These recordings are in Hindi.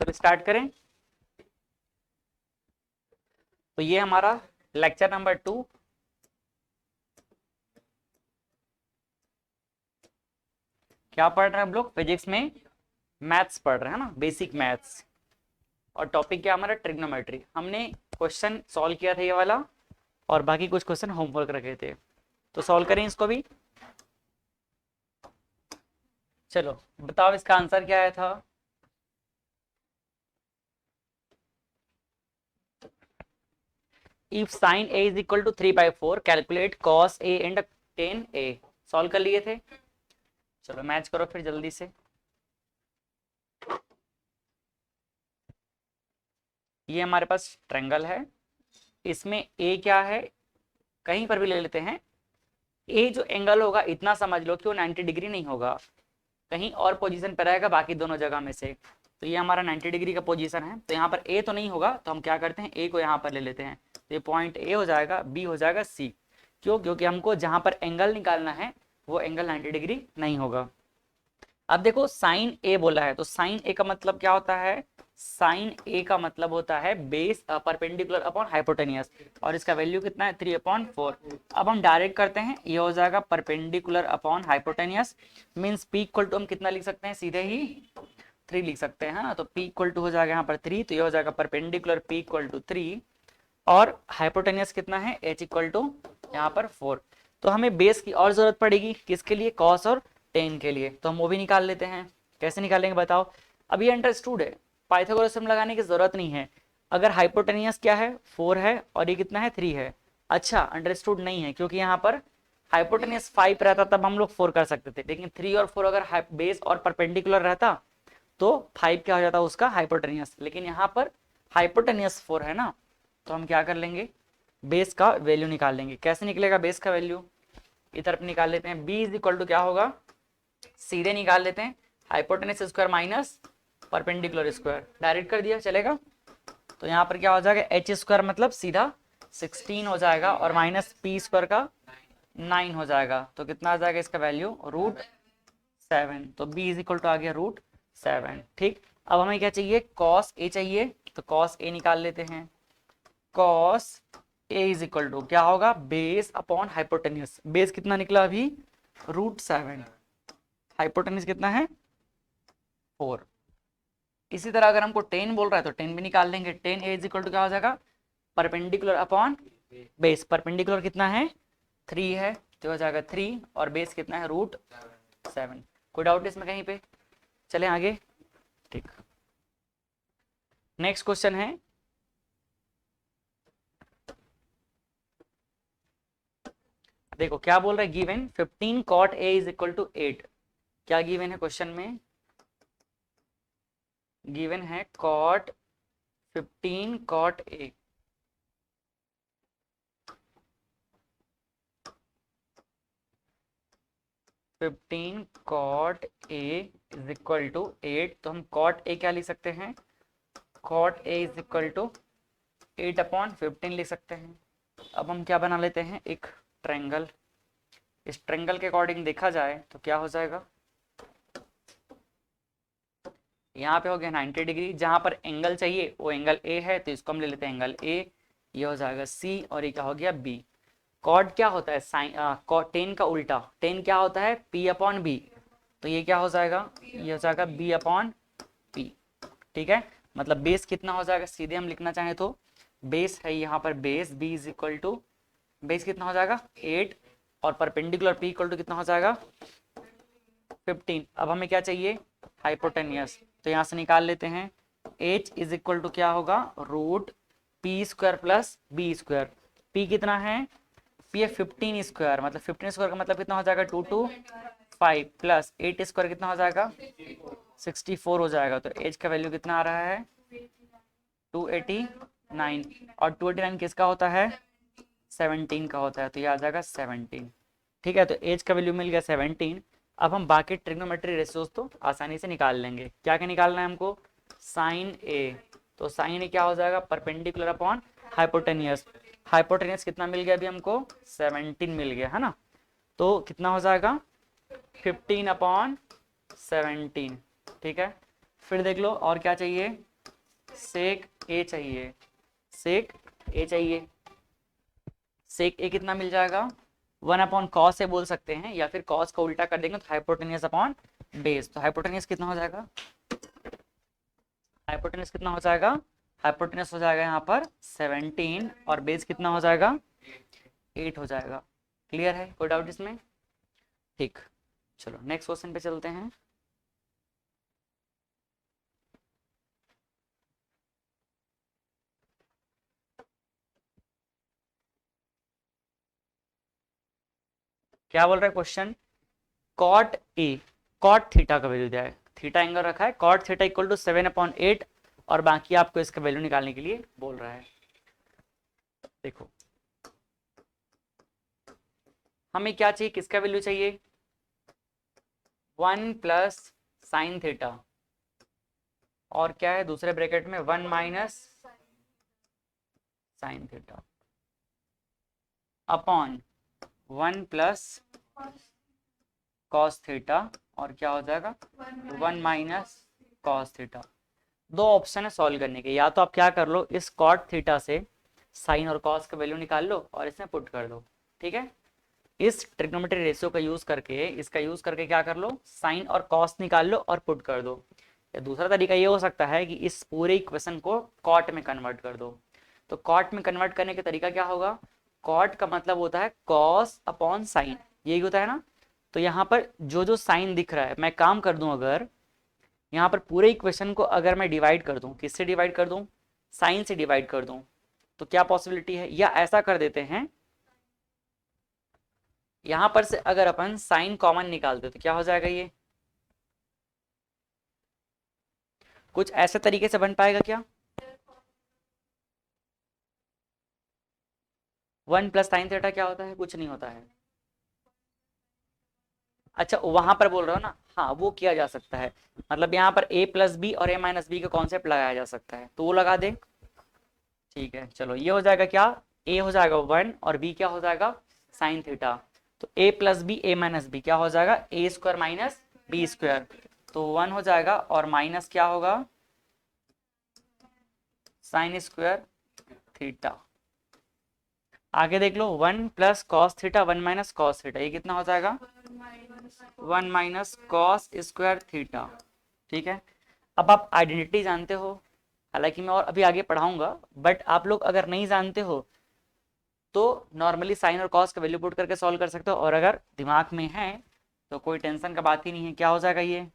चलो स्टार्ट करें। तो ये हमारा लेक्चर नंबर 2। क्या पढ़ रहे हैं हम लोग? फिजिक्स में मैथ्स पढ़ रहे हैं ना, बेसिक मैथ्स। और टॉपिक क्या हमारा? ट्रिग्नोमेट्री। हमने क्वेश्चन सॉल्व किया था ये वाला, और बाकी कुछ क्वेश्चन होमवर्क रखे थे, तो सॉल्व करें इसको भी। चलो बताओ इसका आंसर क्या आया था। If sine A is equal to 3/4 calculate cos A and tan A. Solve कर लिए थे। चलो मैच करो फिर जल्दी से। ये हमारे पास ट्रायंगल है, इसमें ए क्या है, कहीं पर भी ले लेते हैं। ए जो एंगल होगा इतना समझ लो कि वो 90 डिग्री नहीं होगा, कहीं और पोजीशन पर रहेगा बाकी दोनों जगह में से। तो ये हमारा 90 डिग्री का पोजीशन है, तो यहाँ पर ए तो नहीं होगा, तो हम क्या करते हैं, ए को यहाँ पर ले लेते हैं। तो ये पॉइंट ए हो जाएगा, बी हो जाएगा सी। क्यों? क्योंकि हमको जहाँ पर एंगल निकालना है वो एंगल 90 डिग्री नहीं होगा। अब देखो साइन ए बोला है, तो साइन ए का मतलब क्या होता है? साइन ए का मतलब होता है बेस परपेंडिकुलर अपॉन हाइपोटेनियस, और इसका वैल्यू कितना है? 3/4। अब हम डायरेक्ट करते हैं, ये हो जाएगा perpendicular upon hypotenuse. Means P equal to हम कितना लिख सकते हैं? सीधे ही 3 लिख सकते हैं ना। तो पी इक्वल टू हो जाएगा यहाँ पर 3, तो ये हो जाएगा परपेंडिकुलर पी इक्वल टू 3, और हाइपोटेनियस कितना है? एच इक्वल टू यहाँ पर 4। तो हमें बेस की और जरूरत पड़ेगी, किसके लिए? कॉस और टेन के लिए। तो हम वो भी निकाल लेते हैं। कैसे निकालेंगे बताओ? अब ये अंडरस्टूड है, पाइथागोरस थ्योरम लगाने की जरूरत नहीं है। अगर हाइपोटेनियस क्या है? 4 है, और ये कितना है? 3 है। अच्छा, अंडरस्टूड नहीं है, क्योंकि यहाँ पर हाइपोटेनियस 5 रहता तब हम लोग 4 कर सकते थे, लेकिन 3 और 4 अगर बेस और परपेंडिकुलर रहता तो 5 क्या हो जाता उसका? हाइपोटेनियस। लेकिन यहाँ पर हाइपोटेनियस 4 है ना, तो हम क्या कर लेंगे? बेस का वैल्यू निकाल लेंगे। कैसे निकलेगा बेस का वैल्यू? इधर पे निकाल लेते हैं। बी इज इक्वल टू क्या होगा? सीधे निकाल लेते हैं, hypotenuse square minus perpendicular square. Direct कर दिया चलेगा। तो यहाँ पर क्या हो जाएगा? एच स्क्वायर मतलब सीधा 16 हो जाएगा, और माइनस पी स्क्वायर का 9 हो जाएगा। तो कितना आ जाएगा इसका वैल्यू? √7। तो बी इज इक्वल टू आ गया √7। ठीक। अब हमें क्या चाहिए? कॉस ए चाहिए, तो कॉस ए निकाल लेते हैं। Cos A is equal to क्या होगा? Base upon hypotenuse. बेस कितना निकला अभी? √7। हाइपोटेनियस कितना है? 4। इसी तरह अगर हमको 10 बोल रहा है तो 10 भी निकाल लेंगे। 10 ए इज इक्वल टू क्या हो जाएगा? Perpendicular upon base. परपेंडिकुलर कितना है? 3 है, तो हो जाएगा 3, और बेस कितना है? √7। कोई डाउट इसमें कहीं पे? चलें आगे। ठीक। नेक्स्ट क्वेश्चन है, देखो क्या बोल रहा है। Given 15 cot a is equal to 8। क्या गिवन है क्वेश्चन में? गिवन है cot 15 cot a। Fifteen cot A is equal to 8। तो हम कॉट ए क्या लिख सकते हैं? Cot A is equal to 8/15 लिख सकते हैं। अब हम क्या बना लेते हैं? एक ट्रायंगल। इस ट्रायंगल के अकॉर्डिंग देखा जाए तो क्या हो जाएगा? यहाँ पे हो गया 90 डिग्री। जहां पर एंगल चाहिए वो एंगल ए है, तो इसको हम ले लेते हैं एंगल ए। ये हो जाएगा सी, और ये क्या हो गया? बी। कॉट क्या होता है? साइन कॉट टेन का उल्टा। टेन क्या होता है? P/B। तो ये क्या हो जाएगा? ये हो जाएगा B/P। ठीक है। मतलब बेस कितना हो जाएगा? सीधे हम लिखना चाहें तो बेस है यहाँ पर, base B is equal to, base कितना हो जाएगा? 8, और परपेंडिकुलर P इक्वल टू कितना हो जाएगा? 15। अब हमें क्या चाहिए? हाइपोटेनियस। तो यहाँ से निकाल लेते हैं। H इज इक्वल टू क्या होगा? √P² plus B²। P कितना है? P है 15 स्क्वायर, मतलब 15 स्क्वायर का मतलब कितना हो जाएगा? 225 प्लस 8 स्क्वायर कितना हो जाएगा? 64 हो जाएगा। तो एज का वैल्यू कितना आ रहा है? 289। और 289 किसका होता है? 17 का होता है, तो ये आ जाएगा 17। ठीक है, तो एज का वैल्यू मिल गया 17। अब हम बाकी ट्रिग्नोमेट्री रेशियोज तो आसानी से निकाल लेंगे। क्या क्या निकालना है हमको? साइन ए। तो साइन ए क्या हो जाएगा? Perpendicular upon hypotenuse. हाइपोटेनियस कितना मिल गया अभी हमको? 17 मिल गया है ना। तो कितना हो जाएगा? 15/17। ठीक है। फिर देख लो और क्या चाहिए। सेक ए चाहिए, सेक ए चाहिए। सेक ए कितना मिल जाएगा, 1 कॉस ए बोल सकते हैं, या फिर कॉस का उल्टा कर देंगे तो हाइपोटेनियस अपॉन बेस। तो हाइपोटेनियस कितना हो जाएगा, हाइपोटेनस कितना हो जाएगा, हाइपोटेनस हो जाएगा यहाँ पर 17 और बेस कितना हो जाएगा 8 हो जाएगा। क्लियर है, कोई डाउट इसमें? ठीक, चलो नेक्स्ट क्वेश्चन पे चलते हैं। क्या बोल रहा है question, cot A, cot theta का वैल्यू दिया है, थीटा एंगल रखा है, कॉट थीटा इक्वल टू 7/8 और बाकी आपको इसका वैल्यू निकालने के लिए बोल रहा है। देखो हमें क्या चाहिए, किसका वैल्यू चाहिए, 1 प्लस साइन थीटा और क्या है दूसरे ब्रैकेट में 1 minus sine theta upon 1 plus cos theta और क्या हो जाएगा 1 माइनस कॉस थीटा। दो ऑप्शन है सॉल्व करने के, या तो आप क्या कर लो, इस कॉट थीटा से साइन और कॉस का वैल्यू निकाल लो और इसमें पुट कर दो। ठीक है, इस ट्रिग्नोमेट्री रेशियो का यूज करके, इसका यूज करके क्या कर लो, साइन और कॉस निकाल लो और पुट कर दो। या दूसरा तरीका ये हो सकता है कि इस पूरे इक्वेशन को कॉट में कन्वर्ट कर दो। तो कॉट में कन्वर्ट करने का तरीका क्या होगा, कॉट का मतलब होता है कॉस अपॉन साइन, यही होता है ना। तो यहाँ पर जो जो साइन दिख रहा है, मैं काम कर दूं, अगर यहाँ पर पूरे इक्वेशन को अगर मैं डिवाइड कर दूं, किससे डिवाइड कर दूं, साइन से डिवाइड कर दूं, तो क्या पॉसिबिलिटी है, या ऐसा कर देते हैं, यहां पर से अगर अपन साइन कॉमन निकालते तो क्या हो जाएगा, ये कुछ ऐसे तरीके से बन पाएगा क्या, 1 प्लस साइन थीटा क्या होता है, कुछ नहीं होता है। अच्छा वहां पर बोल रहा हो ना, हाँ वो किया जा सकता है, मतलब यहाँ पर a प्लस बी और a माइनस बी का कॉन्सेप्ट लगाया जा सकता है, तो वो लगा दे। ठीक है, चलो ये हो जाएगा क्या, a हो जाएगा 1 और b क्या हो जाएगा साइन थीटा। तो a plus B a minus B क्या हो जाएगा a square minus B square, तो 1 हो जाएगा और माइनस क्या होगा साइन स्क्वायर थीटा। आगे देख लो, 1 plus cos theta 1 minus cos theta, ये कितना हो जाएगा 1 माइनस कॉस स्क्वायर थीटा। ठीक है, अब आप आइडेंटिटी जानते हो, हालांकि मैं और अभी आगे पढ़ाऊंगा, बट आप लोग अगर नहीं जानते हो तो नॉर्मली साइन और कॉस का वैल्यू पुट करके सॉल्व कर सकते हो, और अगर दिमाग में है तो कोई टेंशन का बात ही नहीं है। क्या हो जाएगा, ये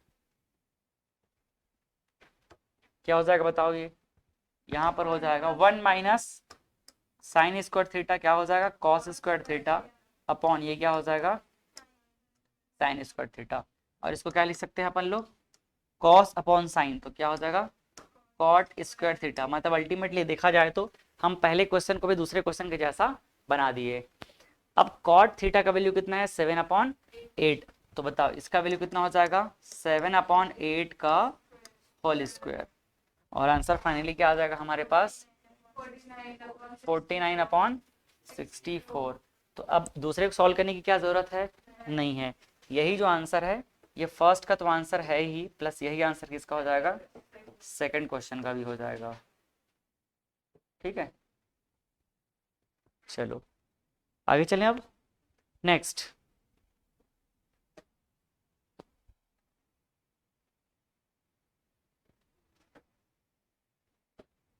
क्या हो जाएगा बताओ, ये यहाँ पर हो जाएगा 1 माइनस साइन स्क्वायर थीटा क्या हो जाएगा कॉस स्क्वायर थीटा अपॉन ये क्या हो जाएगा साइन स्क्वायर थीटा। और इसको क्या लिख सकते हैं अपन लोग, कॉस अपॉन साइन, तो क्या हो जाएगा कॉट स्क्वायर थीटा। मतलब अल्टीमेटली देखा जाए तो हम पहले क्वेश्चन को भी दूसरे क्वेश्चन के जैसा बना दिए। अब कॉट थीटा का वैल्यू कितना है 7/8, तो बताओ इसका वैल्यू कितना हो जाएगा 7/8 का होल स्क्वायर, और आंसर फाइनली क्या आ जाएगा हमारे पास 49/64। तो अब दूसरे को सॉल्व करने की क्या जरूरत है, नहीं है, यही जो आंसर है ये फर्स्ट का तो आंसर है ही, प्लस यही आंसर किसका हो जाएगा सेकंड क्वेश्चन का भी हो जाएगा। ठीक है, चलो आगे चलें अब नेक्स्ट।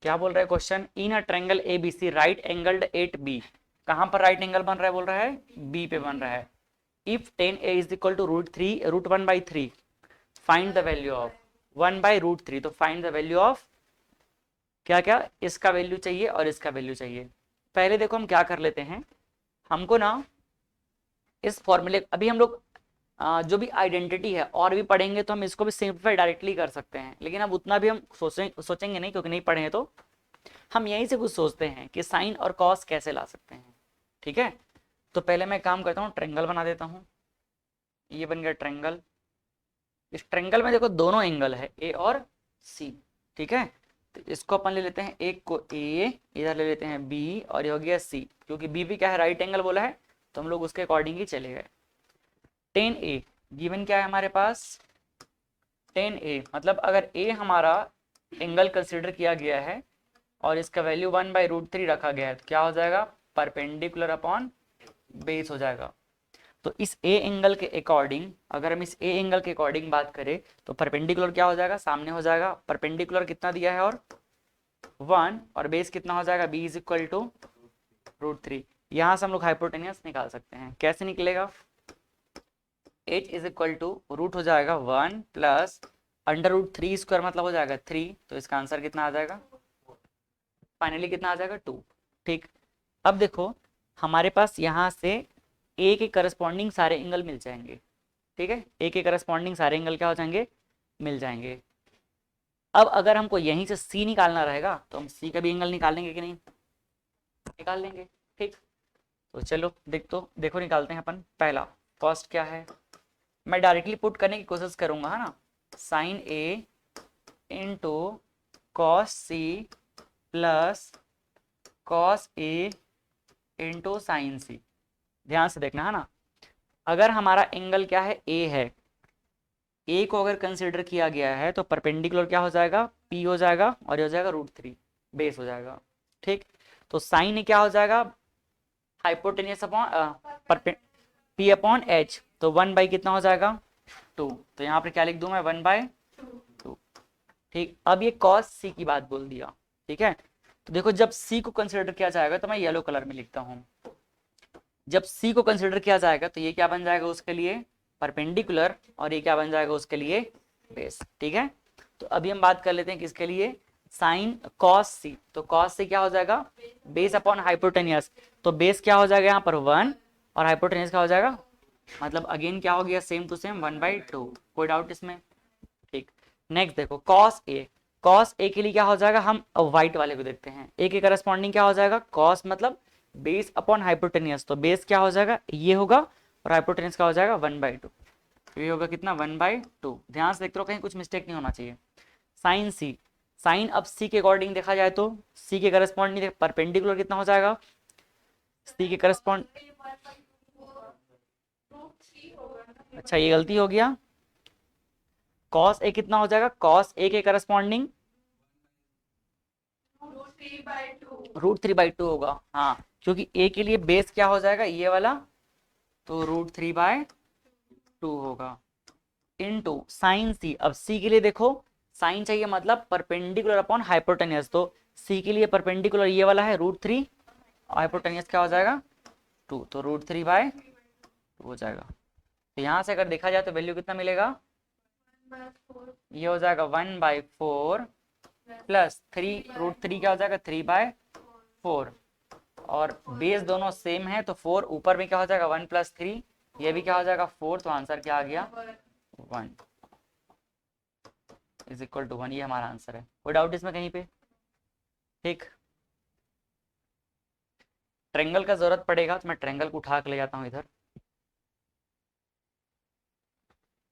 क्या बोल रहा है question, in a triangle ABC right angled at B, कहां पर राइट एंगल बन रहा है, बोल रहा है बी पे बन रहा है। If tan a is equal to √1/3 find the value of 1/√3, तो फाइंड द वैल्यू ऑफ क्या क्या, इसका वैल्यू चाहिए और इसका वैल्यू चाहिए। पहले देखो हम क्या कर लेते हैं, हमको ना इस फॉर्मूले, अभी हम लोग जो भी आइडेंटिटी है और भी पढ़ेंगे तो हम इसको भी सिंप्लीफाई डायरेक्टली कर सकते हैं, लेकिन अब उतना भी हम सोचेंगे नहीं, क्योंकि नहीं पढ़े हैं तो हम यहीं से कुछ सोचते हैं कि साइन और कॉस कैसे ला सकते हैं। ठीक है, तो पहले मैं काम करता हूँ, ट्रायंगल बना देता हूँ। ये बन गया ट्रायंगल, इस ट्रायंगल में देखो दोनों एंगल है ए और सी। ठीक है, तो इसको अपन ले लेते हैं, एक को ए, इधर ले लेते हैं बी, और ये हो गया सी, क्योंकि बी भी क्या है राइट एंगल बोला है तो हम लोग उसके अकॉर्डिंग ही चले गए। tan a गिवन क्या है हमारे पास tan a, मतलब अगर a हमारा एंगल कंसिडर किया गया है और इसका वैल्यू 1/√3 रखा गया है, तो क्या हो जाएगा, परपेंडिकुलर अपॉन बेस हो जाएगा। तो इस ए एंगल के अकॉर्डिंग, अगर हम इस ए एंगल के अकॉर्डिंग बात करें तो परपेंडिकुलर क्या हो जाएगा, सामने हो जाएगा। परपेंडिकुलर कितना दिया है, और 1, और बेस कितना हो जाएगा, b इज इक्वल टू √3। यहाँ से हम लोग हाइपोटेनियस निकाल सकते हैं। कैसे निकलेगा, h is equal to root हो जाएगा 1 प्लस √3² मतलब हो जाएगा 3, तो इसका आंसर कितना आ जाएगा, फाइनली कितना आ जाएगा 2। ठीक, अब देखो हमारे पास यहाँ से ए के करस्पॉन्डिंग सारे एंगल मिल जाएंगे। ठीक है, ए के करस्पॉन्डिंग सारे एंगल क्या हो जाएंगे, मिल जाएंगे। अब अगर हमको यहीं से सी निकालना रहेगा तो हम सी का भी एंगल निकाल लेंगे कि नहीं, निकाल लेंगे। ठीक, तो चलो देखो निकालते हैं अपन। पहला फर्स्ट क्या है, मैं डायरेक्टली पुट करने की कोशिश करूंगा, है ना। Sine A into cos C plus cos A into sine C. ध्यान से देखना, है ना। अगर हमारा एंगल क्या है, ए है, ए को अगर कंसिडर किया गया है तो परपेंडिकुलर क्या हो जाएगा, पी हो जाएगा, और ये हो जाएगा √3, बेस हो जाएगा। ठीक, तो साइन क्या हो जाएगा, hypotenuse upon P upon H, तो 1 कितना हो जाएगा 2, तो यहाँ पर क्या लिख दूं मैं, 1/2। ठीक, अब ये कॉस सी की बात बोल दिया। ठीक है, तो देखो जब सी को कंसिडर किया जाएगा तो मैं येलो कलर में लिखता हूँ। जब सी को कंसिडर किया जाएगा तो ये क्या बन जाएगा उसके लिए, परपेंडिकुलर, और ये क्या बन जाएगा उसके लिए, बेस। ठीक है, तो अभी हम बात कर लेते हैं किसके लिए, साइन कॉस सी। तो कॉस सी क्या हो जाएगा, बेस अपॉन हाइपोटेनियस, तो बेस क्या हो जाएगा यहाँ पर 1, और हाइपोटेनियस क्या हो जाएगा, मतलब अगेन क्या हो गया, सेम टू सेम 1/2। कोई डाउट इसमें। ठीक, नेक्स्ट देखो कॉस ए। कॉस ए के लिए क्या हो जाएगा, हम व्हाइट वाले को देखते हैं। ए के करस्पॉन्डिंग क्या हो जाएगा, कॉस मतलब बेस अपॉन हाइपोटेनियस, तो बेस क्या हो जाएगा, ये होगा, और हाइपोटेनियस क्या हो जाएगा 1/2। ये होगा कितना, 1/2। ध्यान से देखते रहो, कहीं कुछ मिस्टेक नहीं होना चाहिए। साइन सी, साइन अब सी के अकॉर्डिंग देखा जाए तो सी के करस्पॉन्डिंग परपेंडिकुलर कितना हो जाएगा, सी के करस्पॉन्ड, अच्छा ये गलती हो गया, कॉस ए कितना हो जाएगा, कॉस ए के करस्पॉन्डिंग √3/2 होगा। हाँ, क्योंकि ए के लिए बेस क्या हो जाएगा, ये वाला, तो √3/2 होगा, इनटू साइन सी। अब सी के लिए देखो, साइन चाहिए मतलब परपेंडिकुलर अपॉन हाइपोटेनियस, तो सी के लिए परपेंडिकुलर ये वाला है √3, हाइपोटेनियस क्या हो जाएगा 2, तो √3/2 हो जाएगा। तो यहाँ से अगर देखा जाए तो वैल्यू कितना मिलेगा, ये हो जाएगा 1/4 प्लस 3, √3 क्या हो जाएगा 3/4, और बेस दोनों सेम है तो 4 ऊपर में क्या हो जाएगा 1 + 3, ये भी क्या हो जाएगा 4, तो आंसर क्या आ गया 1 इज इक्वल टू 1, ये हमारा आंसर है। कोई डाउट इसमें कहीं पे। ठीक, ट्रेंगल का जरूरत पड़ेगा तो मैं ट्रेंगल को उठा के ले जाता हूँ इधर,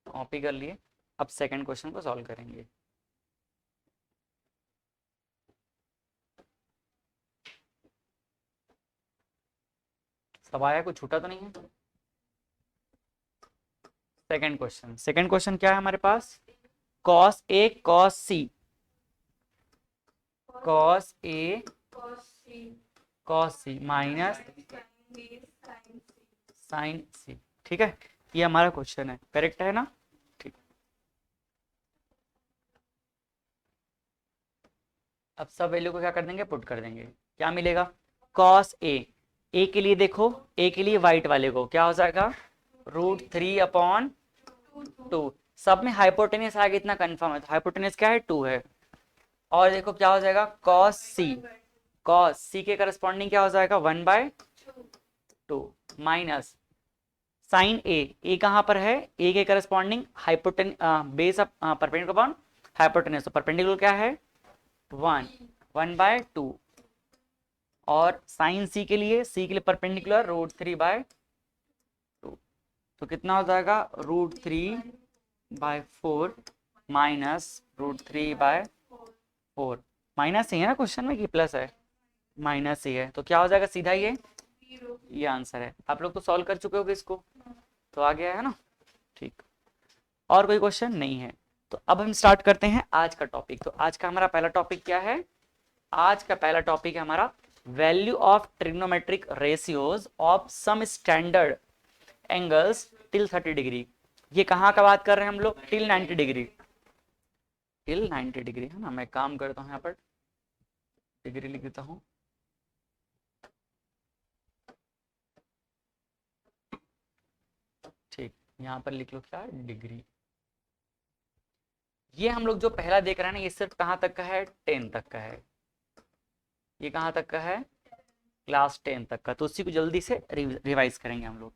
कॉपी कर लिए। अब सेकंड क्वेश्चन को सॉल्व करेंगे। सब आया, कुछ छूटा तो नहीं है। सेकंड क्वेश्चन क्या है हमारे पास, cos A cos C, cos A cos C minus sign सी। ठीक है, ये हमारा क्वेश्चन है, करेक्ट है ना। ठीक, अब सब वैल्यू को क्या कर देंगे, पुट कर देंगे। क्या मिलेगा, कॉस ए के लिए देखो, ए के लिए व्हाइट वाले को क्या हो जाएगा √3/2। सब में हाइपोटेनियस आगे इतना कंफर्म है, तो हाइपोटेनियस क्या है 2 है। और देखो क्या हो जाएगा कॉस सी के करस्पॉन्डिंग क्या हो जाएगा 1/2 माइनस साइन ए कहाँ पर है, ए के corresponding हाइपोटेन base of perpendicular upon hypotenuse, तो परपेंडिकुलर क्या है 1/2, और साइन सी के लिए परपेंडिकुलर √3/2, तो कितना हो जाएगा √3/4 माइनस √3/4। माइनस ही है ना क्वेश्चन में कि प्लस है, माइनस ही है, तो क्या हो जाएगा सीधा ये आंसर है। आप लोग तो सॉल्व कर चुके होगे इसको, तो आ गया है ना। ठीक, और कोई क्वेश्चन नहीं है। तो अब हम स्टार्ट करते हैं आज का टॉपिक। तो आज का हमारा पहला टॉपिक क्या है? आज का पहला टॉपिक है हमारा value of trigonometric ratios of some standard angles till 30 degree. ये कहाँ का बात कर रहे हैं हम लोग? Till 90 degree. टिल 90 डिग्री है ना। मैं काम करता हूँ, यहाँ पर डिग्री लिख देता हूँ। ठीक, यहाँ पर लिख लो क्या? डिग्री। ये हम लोग जो पहला देख रहे हैं ना, ये सिर्फ कहाँ तक का है? 10 तक का है। ये कहाँ तक का है? क्लास 10 तक का। तो उसी को जल्दी से रिवाइज करेंगे हम लोग।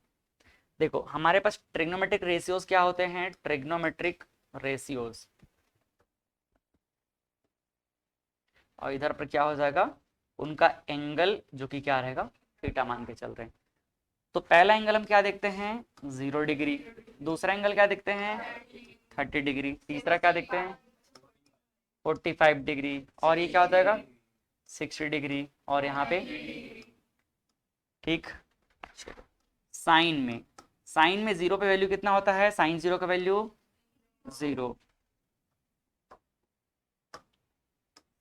देखो हमारे पास ट्रिग्नोमेट्रिक रेशियोज क्या होते हैं? ट्रिग्नोमेट्रिक रेशियोज, और इधर पर क्या हो जाएगा? उनका एंगल, जो कि क्या रहेगा? थीटा मान के चल रहे हैं। तो पहला एंगल हम क्या देखते हैं? 0 डिग्री। दूसरा एंगल क्या देखते हैं? 30 डिग्री। तीसरा क्या देखते हैं? 45 डिग्री। और ये क्या हो जाएगा? 60 डिग्री। और यहाँ पे ठीक साइन में 0 पे वैल्यू कितना होता है? साइन 0 का वैल्यू 0।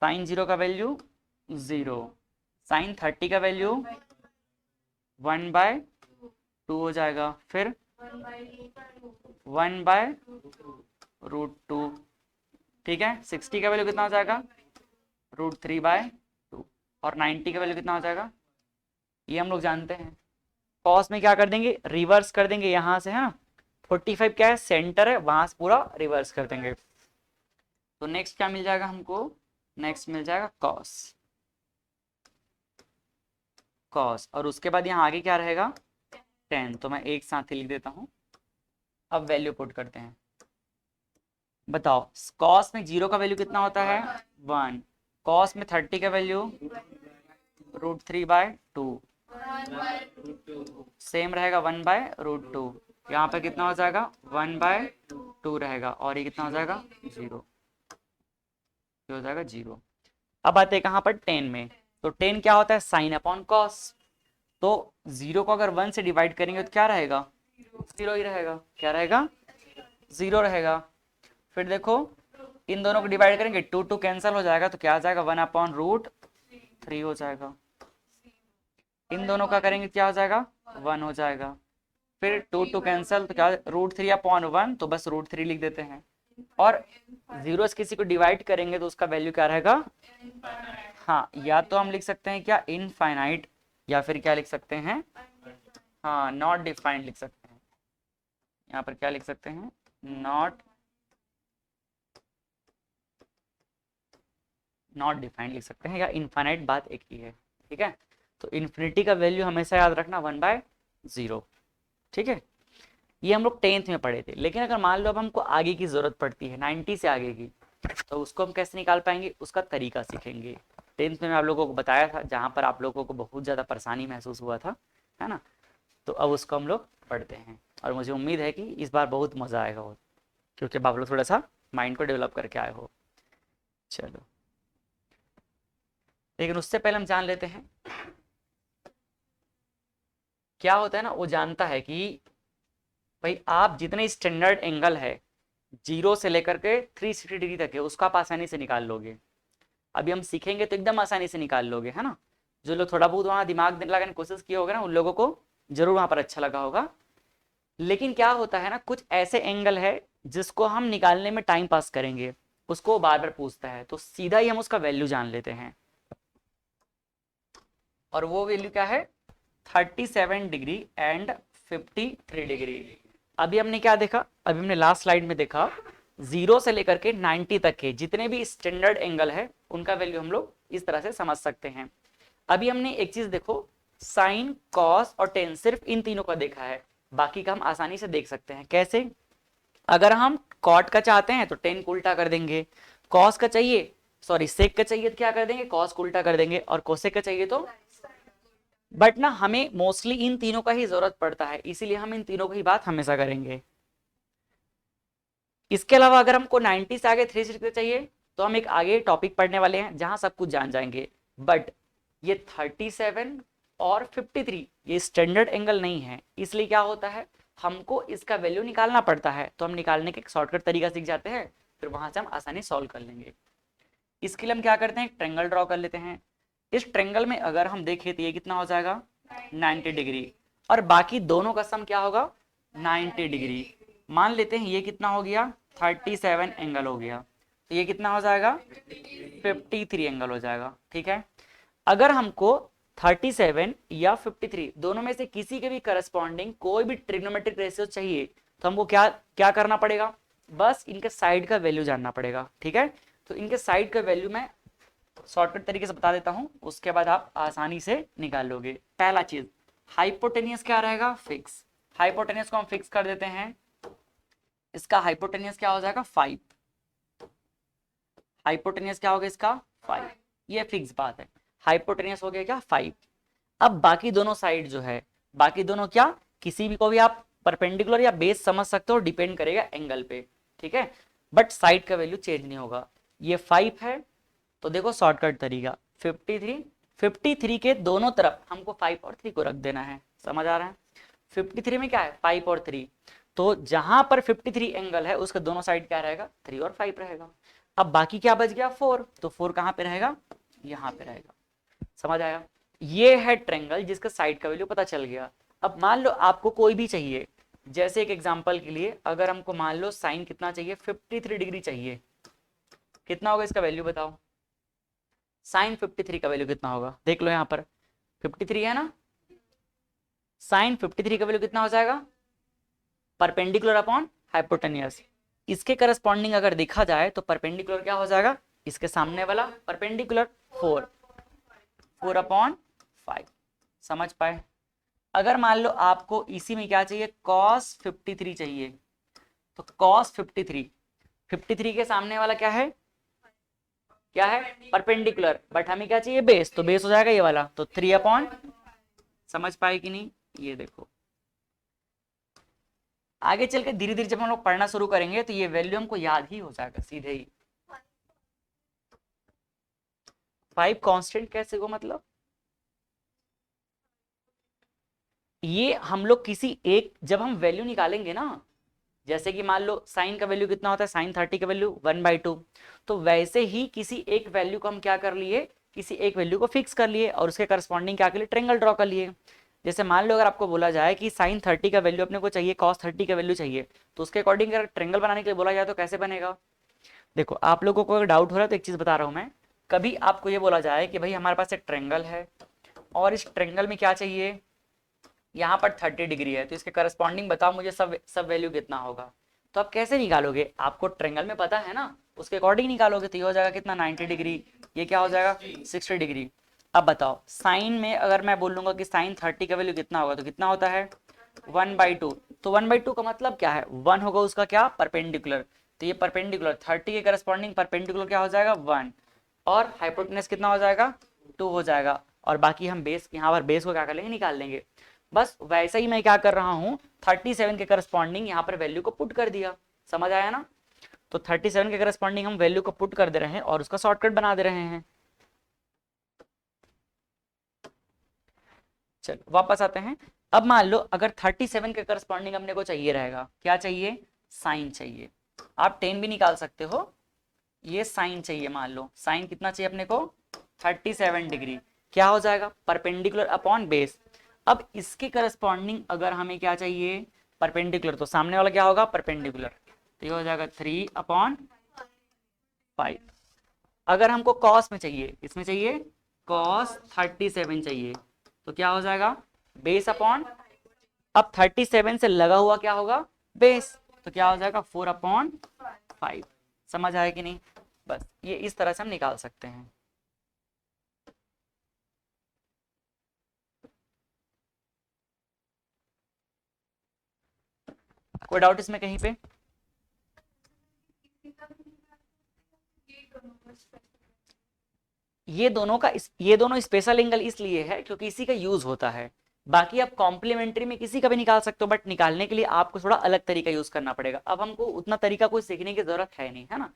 साइन 0 का वैल्यू 0। साइन 30 का वैल्यू 1/2 हो जाएगा। फिर 1/√2। ठीक है। 60 का वैल्यू कितना हो जाएगा? √3/2। और 90 का वैल्यू कितना हो जाएगा? ये हम लोग जानते हैं। कॉस में क्या कर देंगे? रिवर्स कर देंगे यहाँ से, है ना। 45 क्या है? सेंटर है, वहां से पूरा रिवर्स कर देंगे। तो नेक्स्ट क्या मिल जाएगा हमको? नेक्स्ट मिल जाएगा कॉस। कॉस, और उसके बाद यहाँ आगे क्या रहेगा? 10। तो मैं एक साथ ही लिख देता हूँ। अब वैल्यू पुट करते हैं। बताओ कॉस में 0 का वैल्यू कितना होता है? 1। कॉस में 30 का वैल्यू √3/2। सेम रहेगा 1/√2। यहाँ पे कितना हो जाएगा? 1/2 रहेगा। और ये कितना हो जाएगा? 0। हो जाएगा 0। अब आते हैं कहाँ पर? 10 में। तो 10 क्या होता है? Sine upon cos. तो 0 को अगर 1 से डिवाइड करेंगे तो क्या रहेगा? 0 ही रहेगा। क्या रहेगा? 0 रहेगा। फिर देखो इन दोनों को डिवाइड करेंगे, 2 कैंसिल हो जाएगा, तो क्या आ जाएगा? 1/√3 हो जाएगा। इन दोनों का करेंगे, क्या हो जाएगा? 1 हो जाएगा। फिर 2 कैंसिल, तो क्या? √3/1, तो बस √3 लिख देते हैं। और 0 से किसी को डिवाइड करेंगे तो उसका वैल्यू क्या रहेगा? हाँ, या तो हम लिख सकते हैं क्या? इनफाइनाइट, या फिर क्या लिख सकते हैं? हाँ, नॉट डिफाइंड लिख सकते हैं। यहाँ पर क्या लिख सकते हैं? नॉट डिफाइंड लिख सकते हैं, या इनफाइनाइट, बात एक ही है। ठीक है। तो इन्फिनिटी का वैल्यू हमेशा याद रखना 1/0। ठीक है। ये हम लोग 10th में पढ़े थे। लेकिन अगर मान लो अब हमको आगे की जरूरत पड़ती है, 90 से आगे की, तो उसको हम कैसे निकाल पाएंगे? उसका तरीका सीखेंगे। 10th में मैं आप लोगों को बताया था, जहाँ पर आप लोगों को बहुत ज़्यादा परेशानी महसूस हुआ था, है ना। तो अब उसको हम लोग पढ़ते हैं, और मुझे उम्मीद है कि इस बार बहुत मज़ा आएगा, क्योंकि आप लोग थोड़ा सा माइंड को डेवलप करके आए हो। चलो, लेकिन उससे पहले हम जान लेते हैं क्या होता है ना। वो जानता है कि भाई आप जितने स्टैंडर्ड एंगल है 0 से लेकर के 360 डिग्री तक है, उसका आप आसानी से निकाल लोगे। अभी हम सीखेंगे तो एकदम आसानी से निकाल लोगे, है ना। जो लोग थोड़ा बहुत वहाँ दिमाग लगाने की कोशिश किए होगा ना, उन लोगों को जरूर वहाँ पर अच्छा लगा होगा। लेकिन क्या होता है ना, कुछ ऐसे एंगल है जिसको हम निकालने में टाइम पास करेंगे, उसको बार बार पूछता है, तो सीधा ही हम उसका वैल्यू जान लेते हैं। और वो वैल्यू क्या है? 37 डिग्री एंड 53 डिग्री। अभी हमने क्या देखा? अभी हमने लास्ट स्लाइड में देखा 0 से लेकर के 90 तक के जितने भी स्टैंडर्ड एंगल है उनका वैल्यू हम लोग इस तरह से समझ सकते हैं। अभी हमने एक चीज देखो, साइन, कॉस और टेन, सिर्फ इन तीनों का देखा है। बाकी का हम आसानी से देख सकते हैं। कैसे? अगर हम कॉट का चाहते हैं तो टेन को उल्टा कर देंगे। कॉस का चाहिए, सॉरी सेक का चाहिए तो क्या कर देंगे? कॉस को उल्टा कर देंगे। और कोसेक का चाहिए तो, बट ना हमें मोस्टली इन तीनों का ही जरूरत पड़ता है, इसीलिए हम इन तीनों की बात हमेशा करेंगे। इसके अलावा अगर हमको 90 से आगे 360 चाहिए तो हम एक आगे टॉपिक पढ़ने वाले हैं जहां सब कुछ जान जाएंगे। बट ये 37 और 53 ये स्टैंडर्ड एंगल नहीं है, इसलिए क्या होता है, हमको इसका वैल्यू निकालना पड़ता है। तो हम निकालने के एक शॉर्टकट तरीका सीख जाते हैं, फिर वहां से हम आसानी सॉल्व कर लेंगे। इसके लिए हम क्या करते हैं, एक ट्रेंगल ड्रॉ कर लेते हैं। इस ट्रेंगल में अगर हम देखें तो ये कितना हो जाएगा 90 डिग्री, और बाकी दोनों का सम क्या होगा 90 डिग्री। मान लेते हैं ये कितना हो गया 37 एंगल हो गया, तो ये कितना हो जाएगा 53 एंगल हो जाएगा। ठीक है, अगर हमको 37 या 53 दोनों में से किसी के भी करस्पॉन्डिंग कोई भी ट्रिग्नोमेट्रिक रेशियो चाहिए तो हमको क्या क्या करना पड़ेगा, बस इनके साइड का वैल्यू जानना पड़ेगा। ठीक है, तो इनके साइड का वैल्यू मैं शॉर्टकट तरीके से बता देता हूं, उसके बाद आप आसानी से निकाल लोगे। पहला चीज हाइपोटेनियस क्या रहेगा, फिक्स। हाइपोटेनियस को हम फिक्स कर देते हैं, इसका हाइपोटेनियस क्या हो जाएगा 5। हाइपोटेनियस क्या होगा इसका 5, ये फिक्स बात है। हाइपोटेनियस हो गया क्या 5। अब बाकी दोनों साइड जो है, बाकी दोनों क्या, किसी भी को भी आप परपेंडिकुलर या बेस समझ सकते हो, डिपेंड करेगा एंगल पे। ठीक है, बट साइड का वैल्यू चेंज नहीं होगा। ये 5 है तो देखो शॉर्टकट तरीका 53 के दोनों तरफ हमको 5 और 3 को रख देना है। समझ आ रहा है, 53 में क्या है 5 और 3, तो जहां पर 53 एंगल है उसके दोनों साइड क्या रहेगा 3 और 5 रहेगा। अब बाकी क्या बच गया 4, तो 4 कहां पे रहेगा, यहां पे रहेगा। समझ आया, ये है ट्रेंगल जिसका साइड का वैल्यू पता चल गया। अब मान लो आपको कोई भी चाहिए, जैसे एक एग्जांपल के लिए अगर हमको मान लो साइन कितना चाहिए 53 डिग्री चाहिए, कितना होगा इसका वैल्यू बताओ, साइन 53 का वैल्यू कितना होगा, देख लो यहाँ पर 53 है ना, साइन 53 का वैल्यू कितना हो जाएगा परपेंडिकुलर अपॉन हाइपोटेनियस। इसके करस्पॉन्डिंग अगर देखा जाए तो परपेंडिकुलर क्या हो जाएगा, इसके सामने वाला परपेंडिकुलर 4 अपॉन 5। समझ पाए। अगर मान लो आपको इसी में क्या चाहिए cos 53 चाहिए, तो cos 53 के सामने वाला क्या है, क्या है परपेंडिकुलर, बट हमें क्या चाहिए बेस, तो बेस हो जाएगा ये वाला, तो 3 अपॉन। समझ पाए कि नहीं, ये देखो आगे चल के धीरे धीरे जब हम लोग पढ़ना शुरू करेंगे तो ये वैल्यू हमको याद ही हो जाएगा सीधे ही। 5 कांस्टेंट कैसे हो, मतलब ये हम लोग किसी एक, जब हम वैल्यू निकालेंगे ना, जैसे कि मान लो साइन का वैल्यू कितना होता है, साइन 30 का वैल्यू 1/2, तो वैसे ही किसी एक वैल्यू को हम क्या कर लिए, किसी एक वैल्यू को फिक्स कर लिए और उसके करस्पॉन्डिंग क्या कर लिए ट्रेंगल ड्रॉ कर लिए। जैसे मान लो अगर आपको बोला जाए कि साइन 30 का वैल्यू अपने को चाहिए, कॉस 30 का वैल्यू चाहिए, तो उसके अकॉर्डिंग अगर ट्रेंगल बनाने के लिए बोला जाए तो कैसे बनेगा। देखो आप लोगों को अगर डाउट हो रहा है तो एक चीज बता रहा हूं मैं, कभी आपको ये बोला जाए कि भाई हमारे पास एक ट्रेंगल है और इस ट्रेंगल में क्या चाहिए, यहाँ पर 30 डिग्री है, तो इसके करस्पॉन्डिंग बताओ मुझे सब वैल्यू कितना होगा, तो आप कैसे निकालोगे, आपको ट्रेंगल में पता है ना, उसके अकॉर्डिंग निकालोगे, तो ये हो जाएगा कितना 90 डिग्री, ये क्या हो जाएगा 60 डिग्री। अब बताओ साइन में अगर मैं बोलूंगा कि साइन 30 का वैल्यू कितना होगा, तो कितना होता है 1/2, तो 1/2 का मतलब क्या है 1 होगा उसका क्या परपेंडिकुलर, तो ये परपेंडिकुलर 30 के करस्पॉन्डिंग परपेंडिकुलर क्या हो जाएगा 1, और हाइपोटेनस कितना हो जाएगा 2 हो जाएगा, और बाकी हम बेस यहाँ पर बेस को क्या कर लेंगे निकाल लेंगे। बस वैसे ही मैं क्या कर रहा हूँ 37 के करस्पॉन्डिंग यहाँ पर वैल्यू को पुट कर दिया। समझ आया ना, तो 37 के करस्पॉन्डिंग हम वैल्यू को पुट कर दे रहे हैं और उसका शॉर्टकट बना दे रहे हैं। चलो वापस आते हैं। अब मान लो अगर 37 के करस्पॉन्डिंग अपने को चाहिए रहेगा, क्या चाहिए साइन चाहिए, आप 10 भी निकाल सकते हो, ये साइन चाहिए, मान लो साइन कितना चाहिए अपने को 37 डिग्री, क्या हो जाएगा परपेंडिकुलर अपॉन बेस। अब इसके करस्पॉन्डिंग अगर हमें क्या चाहिए परपेंडिकुलर, तो सामने वाला क्या होगा परपेंडिकुलर, तो ये हो जाएगा 3 अपॉन 5। अगर हमको कॉस में चाहिए, इसमें चाहिए कॉस 37 चाहिए, तो क्या हो जाएगा बेस अपॉन, अब 37 से लगा हुआ क्या होगा बेस, तो क्या हो जाएगा 4 अपॉन 5। समझ आया कि नहीं, बस ये इस तरह से हम निकाल सकते हैं। कोई डाउट इसमें कहीं पे, ये दोनों स्पेशल एंगल इसलिए है क्योंकि इसी का यूज होता है, बाकी आप कॉम्प्लीमेंट्री में किसी का भी निकाल सकते हो, बट निकालने के लिए आपको थोड़ा अलग तरीका यूज करना पड़ेगा। अब हमको उतना तरीका कोई सीखने की जरूरत है नहीं, है ना,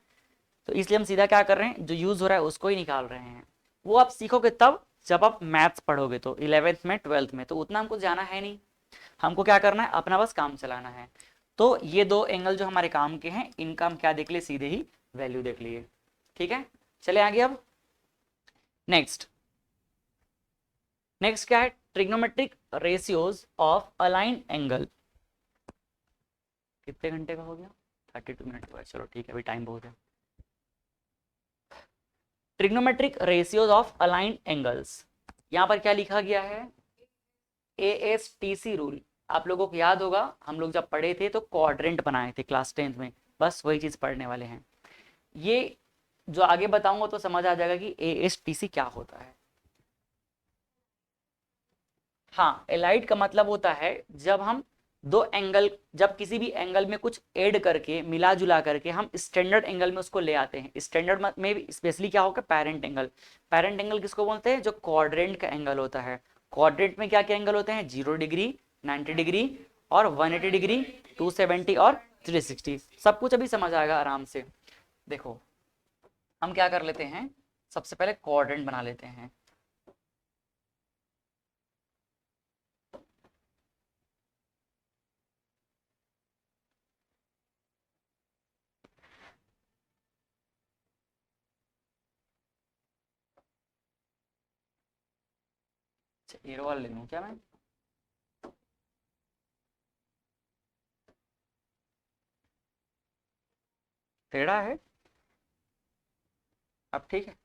तो इसलिए हम सीधा क्या कर रहे हैं जो यूज हो रहा है उसको ही निकाल रहे हैं। वो आप सीखोगे तब जब आप मैथ्स पढ़ोगे, तो 11th में 12th में, तो उतना हमको जाना है नहीं, हमको क्या करना है अपना बस काम चलाना है। तो ये दो एंगल जो हमारे काम के हैं, इनका हम क्या देख लिए, सीधे ही वैल्यू देख लिए। ठीक है, चले आगे। अब नेक्स्ट क्या है, trigonometric ratios of align angle. कितने घंटे का हो गया, 32 मिनट का। चलो ठीक है, अभी टाइम बहुत है। Trigonometric ratios of align angles, यहां पर क्या लिखा गया है, ASTC रूल। आप लोगों को याद होगा, हम लोग जब पढ़े थे तो क्वाड्रेंट बनाए थे क्लास 10th में, बस वही चीज पढ़ने वाले हैं। ये जो आगे बताऊंगा तो समझ आ जाएगा कि ASTC क्या होता है। हाँ, एलाइड का मतलब होता है जब हम दो एंगल, जब किसी भी एंगल में कुछ ऐड करके, मिला जुला करके हम स्टैंडर्ड एंगल में उसको ले आते हैं। स्टैंडर्ड में स्पेशली क्या होगा, पेरेंट एंगल। पेरेंट एंगल किसको बोलते हैं, जो क्वाड्रेंट का एंगल होता है। क्वाड्रेंट में क्या क्या एंगल होते हैं, 0 डिग्री, 90 डिग्री और 180 डिग्री, 270 और 360। सब कुछ अभी समझ आएगा आराम से। देखो हम क्या कर लेते हैं, सबसे पहले क्वाड्रेंट बना लेते हैं। एरो वाला ले लूं क्या मैं, टेढ़ा है। अब ठीक है,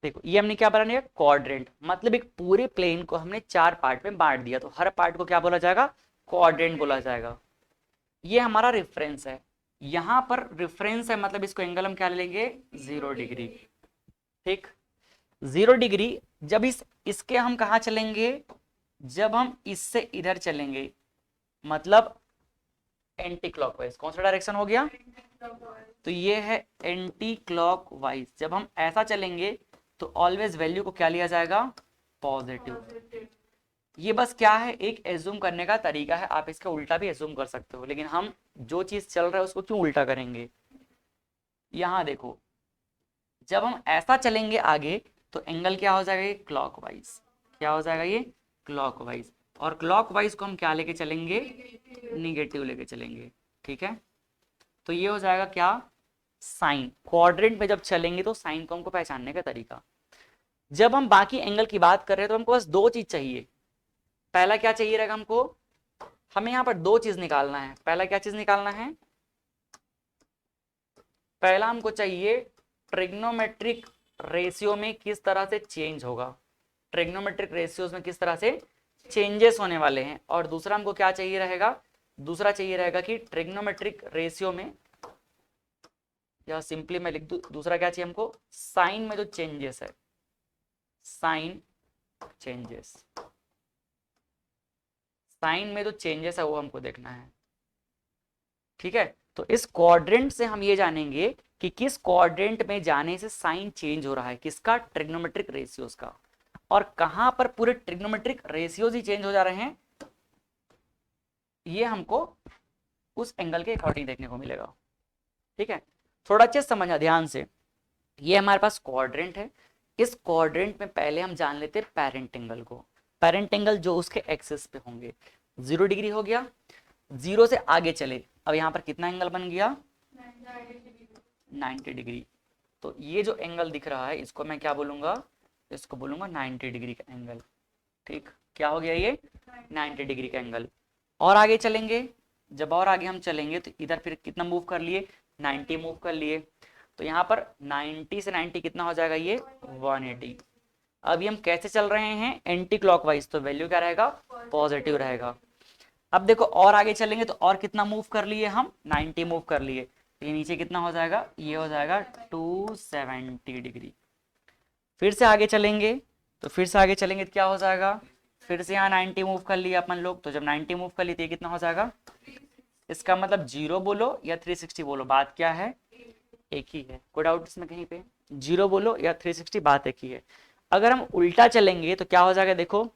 देखो ये हमने क्या बना लिया, क्वाड्रेंट। मतलब एक पूरे प्लेन को हमने 4 पार्ट में बांट दिया, तो हर पार्ट को क्या बोला जाएगा, क्वाड्रेंट बोला जाएगा। ये हमारा रेफरेंस है, यहाँ पर रेफरेंस है, मतलब इसको एंगल हम क्या ले लेंगे, 0 डिग्री। ठीक, 0 डिग्री। जब इसके हम कहाँ चलेंगे, जब हम इससे इधर चलेंगे, मतलब एंटी क्लॉकवाइज। कौन सा डायरेक्शन हो गया, तो ये है एंटी क्लॉकवाइज। जब हम ऐसा चलेंगे तो ऑलवेज वैल्यू को क्या लिया जाएगा, पॉजिटिव। ये बस क्या है, एक एज्यूम करने का तरीका है, आप इसका उल्टा भी एज्यूम कर सकते हो, लेकिन हम जो चीज चल रहा है उसको क्यों उल्टा करेंगे। यहां देखो, जब हम ऐसा चलेंगे आगे तो एंगल क्या हो जाएगा, ये क्लॉकवाइज। क्या हो जाएगा, ये क्लॉकवाइज। और क्लॉकवाइज को हम क्या लेके चलेंगे, निगेटिव लेके चलेंगे। ठीक है, तो ये हो जाएगा क्या, साइन। क्वाड्रेंट में जब चलेंगे तो साइन को हमको पहचानने का तरीका। जब हम बाकी एंगल की बात कर रहे हैं तो हमको बस दो चीज चाहिए। पहला क्या चाहिए रहेगा हमको, हमें यहाँ पर दो चीज निकालना है। पहला क्या चीज निकालना है, पहला हमको चाहिए ट्रिग्नोमेट्रिक रेशियो में किस तरह से चेंज होगा, ट्रिग्नोमेट्रिक रेशियोज में किस तरह से चेंजेस होने वाले हैं। और दूसरा हमको क्या चाहिए रहेगा, दूसरा चाहिए रहेगा कि ट्रिग्नोमेट्रिक रेशियो में, या सिंपली मैं लिख दूं, दूसरा क्या चाहिए हमको, साइन में जो चेंजेस है, साइन चेंजेस, साइन में जो चेंजेस है वो हमको देखना है। ठीक है, तो इस क्वाड्रेंट से हम ये जानेंगे कि किस क्वाड्रेंट में जाने से साइन चेंज हो रहा है, किसका, ट्रिग्नोमेट्रिक रेशियोज का। और कहां पर पूरे ट्रिग्नोमेट्रिक रेशियोज ही चेंज हो जा रहे हैं, ये हमको उस एंगल के अकॉर्डिंग देखने को मिलेगा। ठीक है, थोड़ा अच्छे से समझना ध्यान से। ये हमारे पास क्वाड्रेंट है, इस क्वाड्रेंट में पहले हम जान लेते हैं पेरेंट एंगल को। पेरेंट एंगल जो उसके एक्सिस पे होंगे, 0 डिग्री हो गया। 0 से आगे चले, अब यहाँ पर कितना एंगल बन गया, 90 डिग्री। तो ये जो एंगल दिख रहा है इसको मैं क्या बोलूंगा, इसको बोलूंगा 90 डिग्री का एंगल। ठीक, क्या हो गया ये, 90 डिग्री का एंगल। और आगे चलेंगे, जब और आगे हम चलेंगे तो इधर फिर कितना मूव कर लिए, 90 मूव कर लिए। तो यहाँ पर 90 से 90 कितना हो जाएगा, ये 180। अभी हम कैसे चल रहे हैं, एंटी क्लॉकवाइज, तो वैल्यू क्या रहेगा, पॉजिटिव रहेगा। अब देखो और आगे चलेंगे तो और कितना मूव कर लिए हम, 90 मूव कर लिए। ये नीचे कितना हो जाएगा, ये हो जाएगा 270 डिग्री। फिर से आगे चलेंगे, तो फिर से आगे चलेंगे तो क्या हो जाएगा, फिर से यहाँ 90 मूव कर लिया अपन लोग। तो जब 90 मूव कर लिए तो ये कितना हो जाएगा, इसका मतलब 0 बोलो या 360 बोलो, बात क्या है, एक ही है। कोई डाउट इसमें कहीं पे, 0 बोलो या 360, बात एक ही है। अगर हम उल्टा चलेंगे तो क्या हो जाएगा, देखो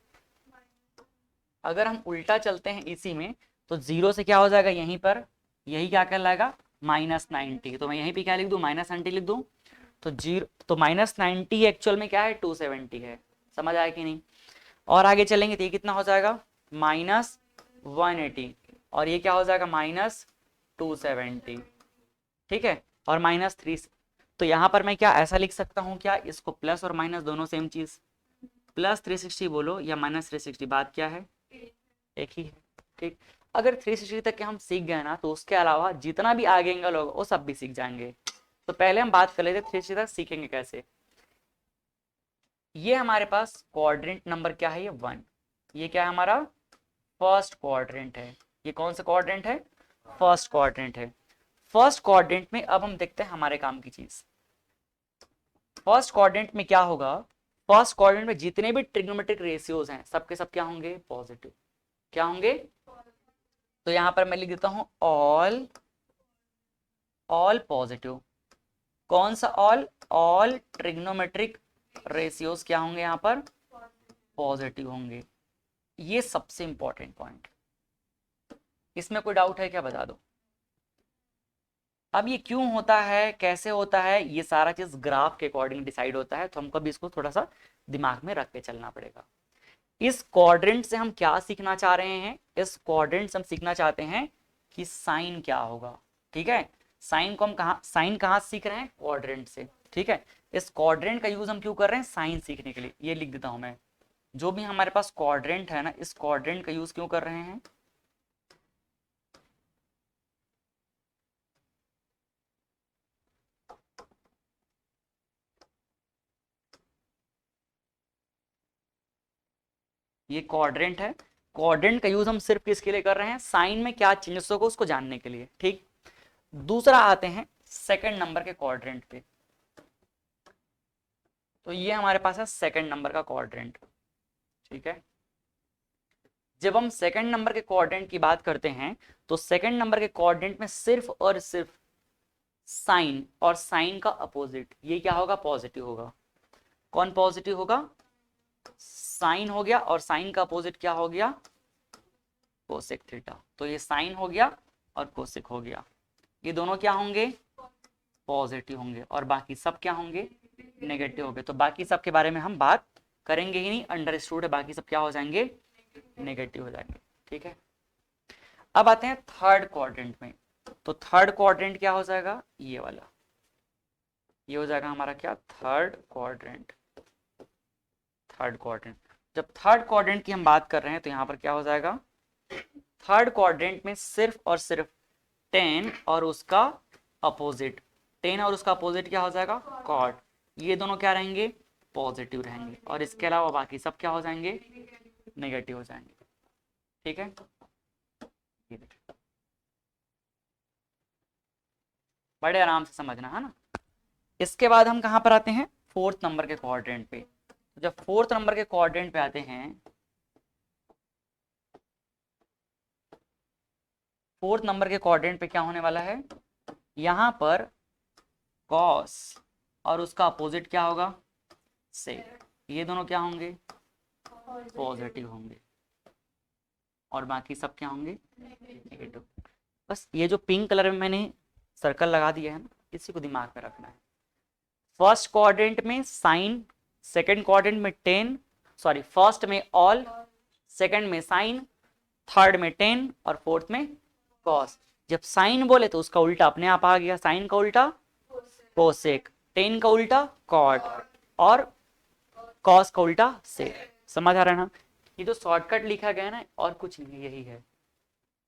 अगर हम उल्टा चलते हैं इसी में, तो 0 से क्या हो जाएगा, यहीं पर यही क्या कहलाएगा, -90। तो मैं यहीं पे क्या लिख दूं, -90 लिख दूं। तो जीरो, तो -90 एक्चुअल में क्या है, 270 है। समझ आया कि नहीं? और आगे चलेंगे तो ये कितना हो जाएगा, -180, और ये क्या हो जाएगा, -270। ठीक है, और -3, तो यहाँ पर मैं क्या ऐसा लिख सकता हूँ क्या, इसको प्लस और माइनस दोनों सेम चीज, +360 बोलो या -360, बात क्या है, एक ही है। ठीक, अगर 360 तक के हम सीख गए ना, तो उसके अलावा जितना भी आगे एंगल होगा वो सब भी सीख जाएंगे। तो पहले हम बात कर लेते 360 तक सीखेंगे कैसे। ये हमारे पास क्वाड्रेंट नंबर क्या है, ये 1। ये क्या है हमारा, फर्स्ट क्वाड्रेंट है। ये कौन सा क्वाड्रेंट है, फर्स्ट क्वाड्रेंट है। फर्स्ट क्वाड्रेंट में अब हम देखते हैं हमारे काम की चीज। फर्स्ट क्वाड्रेंट में क्या होगा, फर्स्ट क्वाड्रेंट में जितने भी ट्रिग्नोमेट्रिक रेशियोज हैं सबके सब क्या होंगे, पॉजिटिव। क्या होंगे, तो यहां पर मैं लिख देता हूं ऑल पॉजिटिव। कौन सा ऑल ट्रिग्नोमेट्रिक रेशियोज क्या होंगे, यहां पर पॉजिटिव होंगे। ये सबसे इंपॉर्टेंट पॉइंट, इसमें कोई डाउट है क्या, बता दो। अब ये क्यों होता है, कैसे होता है, ये सारा चीज ग्राफ के अकॉर्डिंग डिसाइड होता है, तो हमको भी इसको थोड़ा सा दिमाग में रख के चलना पड़ेगा। इस क्वाड्रेंट से हम क्या सीखना चाह रहे हैं, इस क्वाड्रेंट से हम सीखना चाहते हैं कि साइन क्या होगा। ठीक है, साइन को हम साइन कहाँ सीख रहे हैं, क्वाड्रेंट से। ठीक है, इस क्वाड्रेंट का यूज हम क्यों कर रहे हैं, साइन सीखने के लिए। ये लिख देता हूं मैं, जो भी हमारे पास क्वाड्रेंट है ना, इस क्वाड्रेंट का यूज क्यों कर रहे हैं, ये क्वाड्रेंट है। क्वाड्रेंट का यूज हम सिर्फ किसके लिए कर रहे हैं, साइन में क्या चेंजेस होगा उसको जानने के लिए। ठीक, दूसरा आते हैं सेकंड नंबर के क्वाड्रेंट पे। तो ये हमारे पास है सेकंड नंबर का क्वाड्रेंट। ठीक है, जब हम सेकंड नंबर के क्वाड्रेंट की बात करते हैं, तो सेकंड नंबर के क्वाड्रेंट में सिर्फ और सिर्फ साइन और साइन का अपोजिट, ये क्या होगा, पॉजिटिव होगा। कौन पॉजिटिव होगा, साइन हो गया, और साइन का अपोजिट क्या हो गया, कोसेक थीटा। तो ये साइन हो गया और कोसेक हो गया, ये दोनों क्या होंगे, पॉजिटिव होंगे, और बाकी सब क्या होंगे, नेगेटिव होंगे। तो बाकी सब के बारे में हम बात करेंगे ही नहीं, अंडरस्टूड है, बाकी सब क्या हो जाएंगे, नेगेटिव हो जाएंगे। ठीक है, अब आते हैं थर्ड क्वाड्रेंट में। तो थर्ड क्वाड्रेंट क्या हो जाएगा, ये वाला, ये हो जाएगा हमारा क्या, थर्ड क्वाड्रेंट। थर्ड क्वाड्रेंट, जब थर्ड क्वाड्रेंट की हम बात कर रहे हैं, तो यहाँ पर क्या हो जाएगा, थर्ड क्वाड्रेंट में सिर्फ और सिर्फ 10 और उसका अपोजिट, 10 और उसका अपोजिट क्या हो जाएगा, कॉट। ये दोनों क्या रहेंगे, पॉजिटिव रहेंगे, और इसके अलावा बाकी सब क्या हो जाएंगे, नेगेटिव हो जाएंगे। ठीक है, बड़े आराम से समझना है ना। इसके बाद हम कहां पर आते हैं, फोर्थ नंबर के क्वाड्रेंट पे। जब फोर्थ नंबर के क्वाड्रेंट पे आते हैं, फोर्थ नंबर के क्वाड्रेंट पे क्या होने वाला है, यहां पर कॉस और उसका अपोजिट क्या होगा, सेक। ये दोनों क्या होंगे, पॉजिटिव होंगे, और बाकी सब क्या होंगे, नेगेटिव। बस ये जो पिंक कलर में मैंने सर्कल लगा दिया है ना, इसी को दिमाग में रखना है। फर्स्ट क्वाड्रेंट में साइन, सेकंड क्वाड्रेंट में 10, सॉरी फर्स्ट में ऑल, सेकंड में साइन, थर्ड में 10 और फोर्थ में कॉस। जब साइन बोले तो उसका उल्टा अपने आप आ गया, साइन का उल्टा कोसेक, 10 का उल्टा कॉट, और कॉस का उल्टा सेक। समझ आ रहा है ना, ये जो शॉर्टकट लिखा गया है ना, और कुछ नहीं, यही है,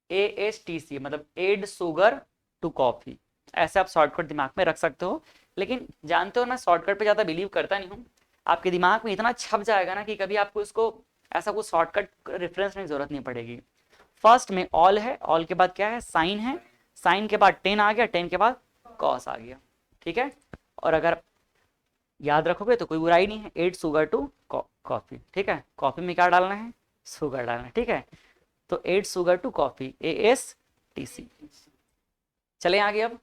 ASTC, मतलब एड शुगर टू कॉफी। ऐसे आप शॉर्टकट दिमाग में रख सकते हो, लेकिन जानते हो ना, शॉर्टकट पे ज्यादा बिलीव करता नहीं हूँ। आपके दिमाग में इतना छप जाएगा ना कि कभी आपको इसको ऐसा कुछ शॉर्टकट रेफरेंस में जरूरत नहीं पड़ेगी। फर्स्ट में ऑल है, ऑल के बाद क्या है, साइन है, साइन के बाद 10 आ गया, 10 के बाद कॉस आ गया। ठीक है, और अगर याद रखोगे तो कोई बुराई नहीं है, एड शुगर टू कॉफी। ठीक है, कॉफी में क्या डालना है, शुगर डालना है। ठीक है, तो add sugar to coffee, ASTC। चले आगे। अब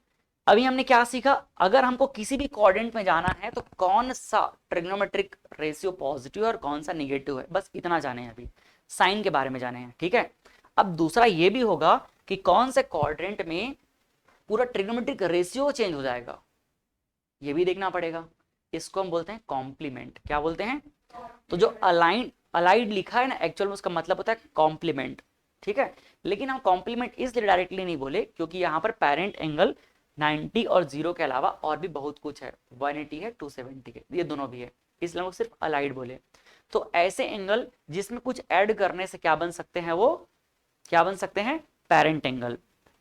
अभी हमने क्या सीखा, अगर हमको किसी भी क्वाड्रेंट में जाना है तो कौन सा ट्रिग्नोमेट्रिक रेशियो पॉजिटिव है और कौन सा निगेटिव है, बस इतना जाने हैं। अभी साइन के बारे में जाने हैं। ठीक है, अब दूसरा ये भी होगा कि कौन से क्वाड्रेंट में पूरा ट्रिग्नोमेट्रिक रेशियो चेंज हो जाएगा। ये भी देखना पड़ेगा। इसको हम बोलते हैं कॉम्प्लीमेंट। क्या बोलते हैं? तो जो अलाइंड अलाइड लिखा है ना, एक्चुअल में उसका मतलब होता है कॉम्प्लीमेंट, ठीक है। लेकिन हम कॉम्प्लीमेंट इसलिए डायरेक्टली नहीं बोले क्योंकि यहाँ पर पेरेंट एंगल 90 और 0 के अलावा और भी बहुत कुछ है, 180 है, 270 है, ये दोनों भी है, इसलिए हम सिर्फ अलाइड बोले। तो ऐसे एंगल जिसमें कुछ ऐड करने से क्या बन सकते हैं, वो क्या बन सकते हैं, पेरेंट एंगल।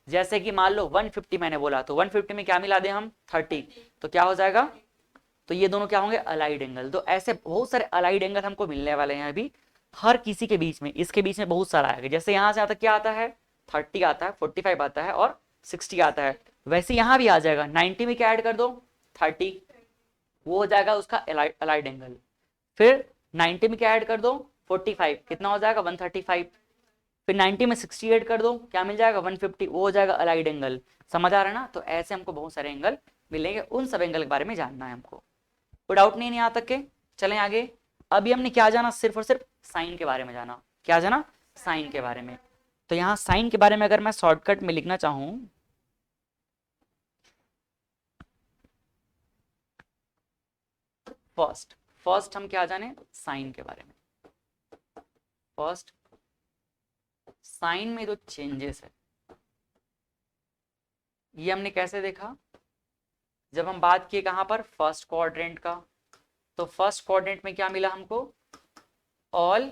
जैसे कि मान लो 150 मैंने बोला, तो 150 में क्या मिला दे हम, 30, तो क्या हो जाएगा, तो ये दोनों क्या होंगे, अलाइड एंगल। तो ऐसे बहुत सारे अलाइड एंगल हमको मिलने वाले हैं अभी, हर किसी के बीच में, इसके बीच में बहुत सारा आएगा। जैसे यहाँ से आता क्या आता है, 30 आता है, 45 आता है और 60 आता है, वैसे यहाँ भी आ जाएगा। 90 में क्या ऐड कर दो, 30, वो हो जाएगा उसका अलाइड एंगल। फिर 90 में क्या ऐड कर दो, 45, कितना हो जाएगा, 135। फिर 90 में 60 ऐड कर दो, क्या मिल जाएगा, 150, वो हो जाएगा अलाइड एंगल। समझ आ रहा है ना? तो ऐसे हमको बहुत सारे एंगल मिलेंगे, उन सब एंगल के बारे में जानना है हमको। कोई डाउट नहीं है यहाँ तक के? चलें आगे। अभी हमने क्या जाना, सिर्फ और सिर्फ साइन के बारे में जाना। क्या जाना, साइन के बारे में। तो यहाँ साइन के बारे में अगर मैं शॉर्टकट में लिखना चाहूं, फर्स्ट हम क्या जाने, साइन के बारे में। फर्स्ट साइन में जो चेंजेस है, ये हमने कैसे देखा, जब हम बात किए कहां पर, फर्स्ट क्वाड्रेंट का। तो फर्स्ट क्वाड्रेंट में क्या मिला हमको, ऑल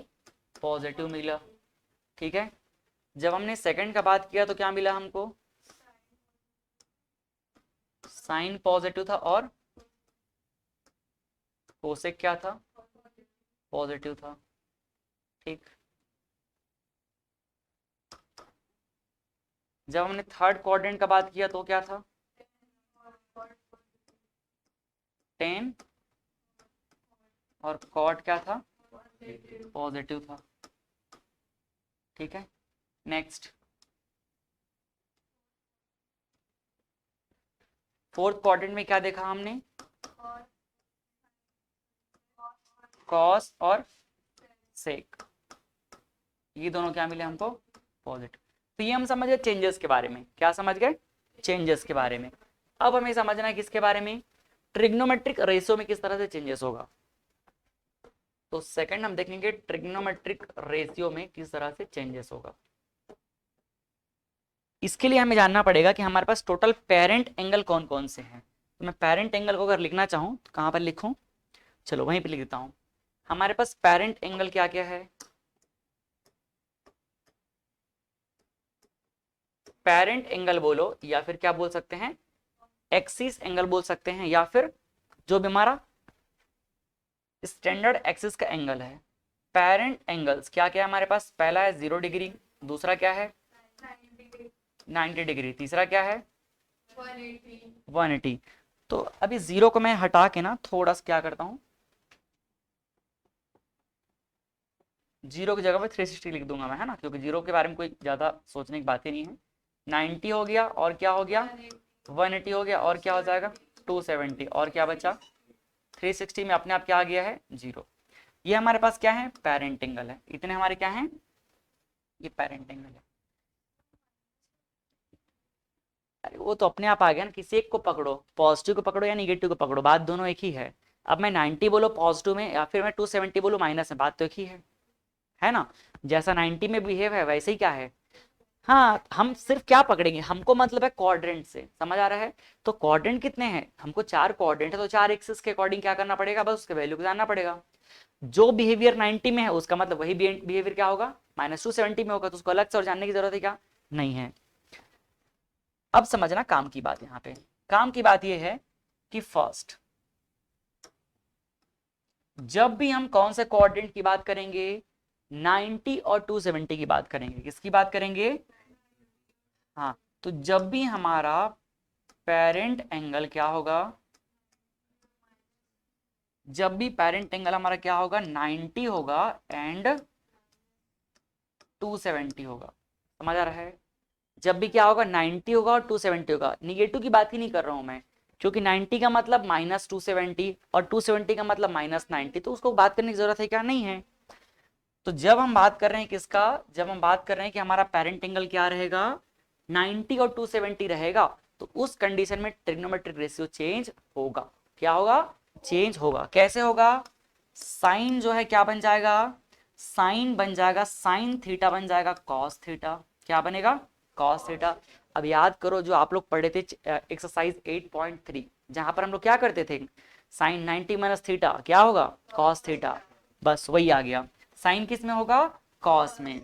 पॉजिटिव मिला, ठीक है। जब हमने सेकंड का बात किया तो क्या मिला हमको, साइन पॉजिटिव था और कोसेक क्या था, पॉजिटिव था, ठीक। जब हमने थर्ड क्वाड्रेंट का बात किया तो क्या था, टेन और कॉट क्या था, पॉजिटिव था, ठीक है। नेक्स्ट फोर्थ क्वाड्रेंट में क्या देखा हमने, कॉस और सेक, ये दोनों क्या मिले हमको, पॉजिटिव। तो ये हम समझ गए चेंजेस के बारे में। क्या समझ गए, चेंजेस के बारे में। अब हमें समझना है किसके बारे में, ट्रिग्नोमेट्रिक रेशियो में किस तरह से चेंजेस होगा। तो सेकंड हम देखेंगे ट्रिग्नोमेट्रिक रेशियो में किस तरह से चेंजेस होगा। इसके लिए हमें जानना पड़ेगा कि हमारे पास टोटल पेरेंट एंगल कौन कौन से हैं। तो मैं पेरेंट एंगल को अगर लिखना चाहूं तो कहां पर लिखूं, चलो वहीं पे लिख देता हूं। हमारे पास पेरेंट एंगल क्या क्या है, पेरेंट एंगल बोलो या फिर क्या बोल सकते हैं, एक्सिस एंगल बोल सकते हैं, या फिर जो भी हमारा स्टैंडर्ड एक्सिस का एंगल है। पेरेंट एंगल्स क्या क्या है हमारे पास, पहला है 0 डिग्री, दूसरा क्या है 90 डिग्री, तीसरा क्या है 180। तो अभी 0 को मैं हटा के ना थोड़ा सा क्या करता हूँ, 0 की जगह पे 360 लिख दूंगा मैं, है ना, क्योंकि 0 के बारे में कोई ज्यादा सोचने की बात ही नहीं है। 90 हो गया और क्या हो गया, 180 हो गया और क्या हो जाएगा 270, और क्या बचा 360 में अपने आप क्या आ गया है 0। ये हमारे पास क्या है, पेरेंट एंगल है। इतने हमारे क्या है, ये पेरेंट एंगल है। अरे वो तो अपने आप आ गया ना, किसी एक को पकड़ो, पॉजिटिव को पकड़ो या निगेटिव को पकड़ो, बात दोनों एक ही है। अब मैं 90 बोलो पॉजिटिव में या फिर मैं 270 बोलो माइनस में, बात तो एक ही है ना। जैसा 90 में बिहेव है वैसे ही क्या है। हाँ, हम सिर्फ क्या पकड़ेंगे, हमको मतलब है क्वाड्रेंट से, समझ आ रहा है। तो क्वाड्रेंट कितने हैं, हमको 4 क्वाड्रेंट है, तो 4 एक्सिस के अकॉर्डिंग क्या करना पड़ेगा, बस उसके वैल्यू को जानना पड़ेगा। जो बिहेवियर 90 में है उसका मतलब वही बिहेवियर क्या होगा, -270 में होगा, तो उसको अलग से और जानने की जरूरत है क्या, नहीं है। अब समझना काम की बात, यहाँ पे काम की बात यह है कि फर्स्ट जब भी हम कौन से क्वाड्रेंट की बात करेंगे, 90 और 270 की बात करेंगे, किसकी बात करेंगे, हाँ। तो जब भी हमारा पेरेंट एंगल क्या होगा, जब भी पेरेंट एंगल हमारा क्या होगा 90 होगा एंड 270 होगा, समझ आ रहा है। जब भी क्या होगा 90 होगा और 270 होगा, निगेटिव की बात ही नहीं कर रहा हूं मैं, क्योंकि 90 का मतलब -270 और 270 का मतलब -90, तो उसको बात करने की जरूरत है क्या, नहीं है। तो जब हम बात कर रहे हैं किसका, जब हम बात कर रहे हैं कि हमारा पेरेंट एंगल क्या रहेगा 90 और 270 रहेगा, तो उस कंडीशन में ट्रिग्नोमेट्रिक रेशियो चेंज होगा, क्या होगा, चेंज होगा। कैसे होगा, साइन जो है क्या बन जाएगा, साइन बन जाएगा, साइन थीटा बन जाएगा कॉस थीटा। क्या बनेगा, कॉस थीटा। अब याद करो जो आप लोग पढ़े थे एक्सरसाइज 8.3, जहां पर हम लोग क्या करते थे, साइन 90 माइनस थीटा क्या होगा, कॉस थीटा। बस वही आ गया। साइन किस में होगा, कॉस में,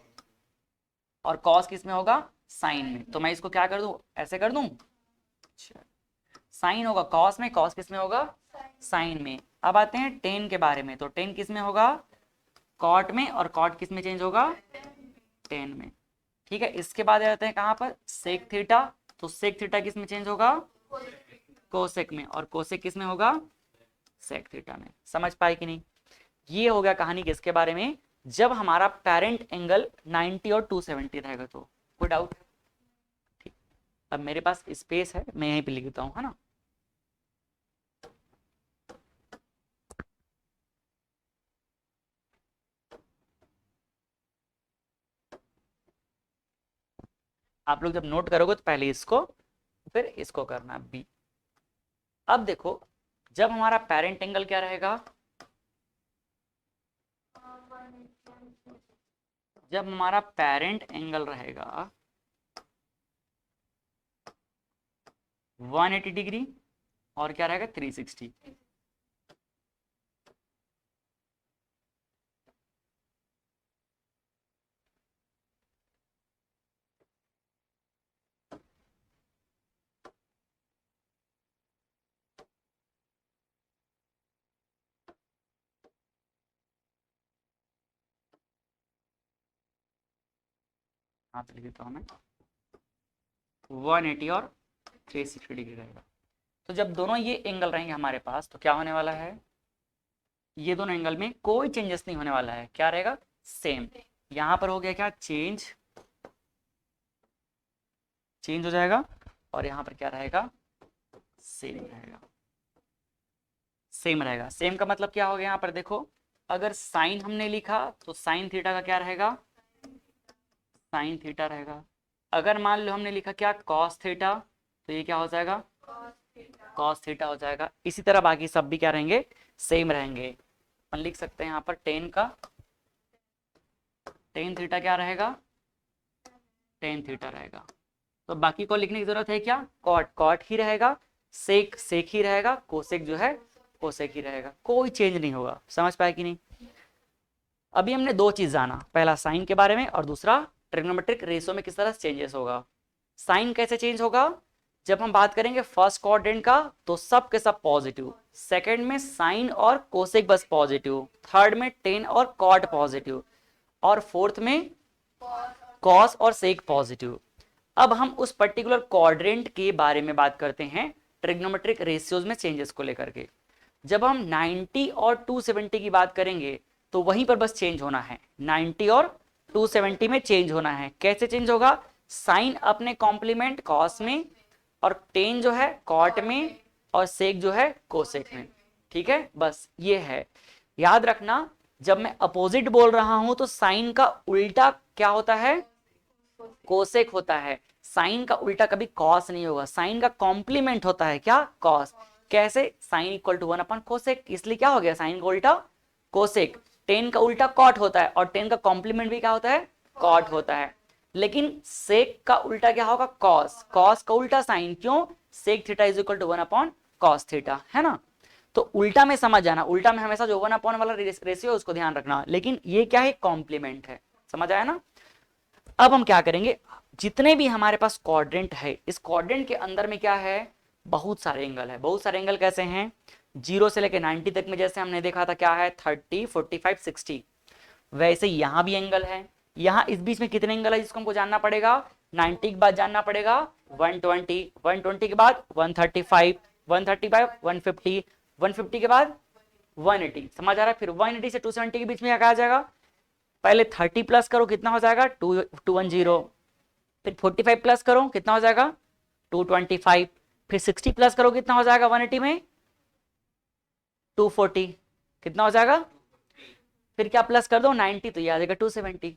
और कॉस किस में होगा, साइन में। तो मैं इसको क्या कर दूं, ऐसे कर दूं, साइन होगा कॉस में, कॉस किस में होगा, साइन में। अब आते हैं टेन के बारे में, तो टेन किस में होगा, कॉट में, और कॉट किस में चेंज होगा, टेन में। ठीक है, इसके बाद आ जाते हैं कहां पर, सेक थीटा। तो सेक थीटा किस में चेंज होगा, कोसेक में, और कोसेक किस में होगा, सेक थीटा में। समझ पाए कि नहीं। ये हो गया कहानी किसके बारे में, जब हमारा पेरेंट एंगल 90 और 270 रहेगा तो। कोई डाउट, ठीक। अब मेरे पास स्पेस है, मैं यहीं पे लिख देता हूं, है ना। आप लोग जब नोट करोगे तो पहले इसको फिर इसको करना बी। अब देखो जब हमारा पेरेंट एंगल क्या रहेगा, जब हमारा पेरेंट एंगल रहेगा 180 डिग्री, और क्या रहेगा 360। हाँ तो लिख देता हूँ मैं, 180 और 360 डिग्री रहेगा। तो जब दोनों ये एंगल रहेंगे हमारे पास तो क्या होने वाला है, ये दोनों एंगल में कोई चेंजेस नहीं होने वाला है। क्या रहेगा, सेम। यहां पर हो गया क्या, चेंज, चेंज हो जाएगा, और यहां पर क्या रहेगा, सेम रहेगा। सेम रहेगा, सेम का मतलब क्या हो गया, यहाँ पर देखो अगर साइन हमने लिखा तो साइन थीटा का क्या रहेगा, साइन थीटा रहेगा। अगर मान लो हमने लिखा क्या, कॉस थीटा, तो ये क्या हो जाएगा, कॉस थीटा हो जाएगा। इसी तरह बाकी सब भी क्या रहेंगे, सेम रहेंगे। अपन लिख सकते हैं यहाँ पर टेन का, टेन थीटा क्या रहेगा, टेन थीटा रहेगा। तो बाकी को लिखने की जरूरत है क्या, कॉट कॉट ही रहेगा, सेक सेक ही रहेगा, कोसेक जो है कोसेक ही रहेगा, कोई चेंज नहीं होगा। समझ पाए कि नहीं। अभी हमने दो चीज जाना, पहला साइन के बारे में और दूसरा ट्रिग्नोमेट्रिक रेशियो में किस तरह चेंजेस होगा। साइन कैसे चेंज होगा, जब हम बात करेंगे फर्स्ट क्वाड्रेंट का तो सब के सब पॉजिटिव, सेकंड में साइन और कोसेक बस पॉजिटिव, थर्ड में टेन और कॉट पॉजिटिव, और फोर्थ में कॉस और सेक पॉजिटिव। अब हम उस पर्टिकुलर क्वाड्रेंट के बारे में बात करते हैं ट्रिग्नोमेट्रिक रेशियोज में चेंजेस को लेकर के। जब हम 90 और 270 की बात करेंगे तो वहीं पर बस चेंज होना है, 90 और 270 में चेंज होना है। कैसे चेंज होगा, साइन अपने कॉम्प्लीमेंट कॉस में, और टेन जो है कॉट में, और सेक जो है कोसेक में। ठीक है, बस ये है। याद रखना जब मैं अपोजिट बोल रहा हूं तो साइन का उल्टा क्या होता है, कोसेक होता है। साइन का उल्टा कभी कॉस नहीं होगा, साइन का कॉम्प्लीमेंट होता है क्या, कॉस। कैसे, sine equal to 1 upon cosec, इसलिए क्या हो गया, साइन का उल्टा कोसेक। टेन का उल्टा कॉट होता है, और टेन का कॉम्प्लीमेंट भी क्या होता है, कॉट होता है। लेकिन सेक का उल्टा क्या होगा, कॉस, कॉस का उल्टा साइन, क्यों, sec theta is equal to 1 upon cos theta, है ना। तो उल्टा में समझ जाना, उल्टा में हमेशा जो 1 अपॉन वाला रेशियो है उसको ध्यान रखना, लेकिन ये क्या है, कॉम्प्लीमेंट है। समझ आया ना। अब हम क्या करेंगे, जितने भी हमारे पास क्वाड्रेंट है, इस क्वाड्रेंट के अंदर में क्या है, बहुत सारे एंगल है। बहुत सारे एंगल कैसे हैं, 0 से लेकर 90 तक में जैसे हमने देखा था क्या है, 30, 45, 60। वैसे यहाँ भी एंगल है। यहाँ इस बीच में कितने एंगल है जिसको हमको जानना पड़ेगा, 90 के बाद जानना पड़ेगा 120, 120 के बाद 135, 135, 150, 150 के बाद 180। समझ आ रहा है। फिर 180 से 270 के बीच में क्या आ जाएगा, पहले 30 प्लस करो कितना हो जाएगा, 210। फिर 45 प्लस करो कितना हो जाएगा, 225। फिर 60 प्लस करो कितना हो जाएगा 180 में, 240। कितना हो जाएगा, फिर क्या प्लस कर दो 90, तो ये आ जाएगा 270।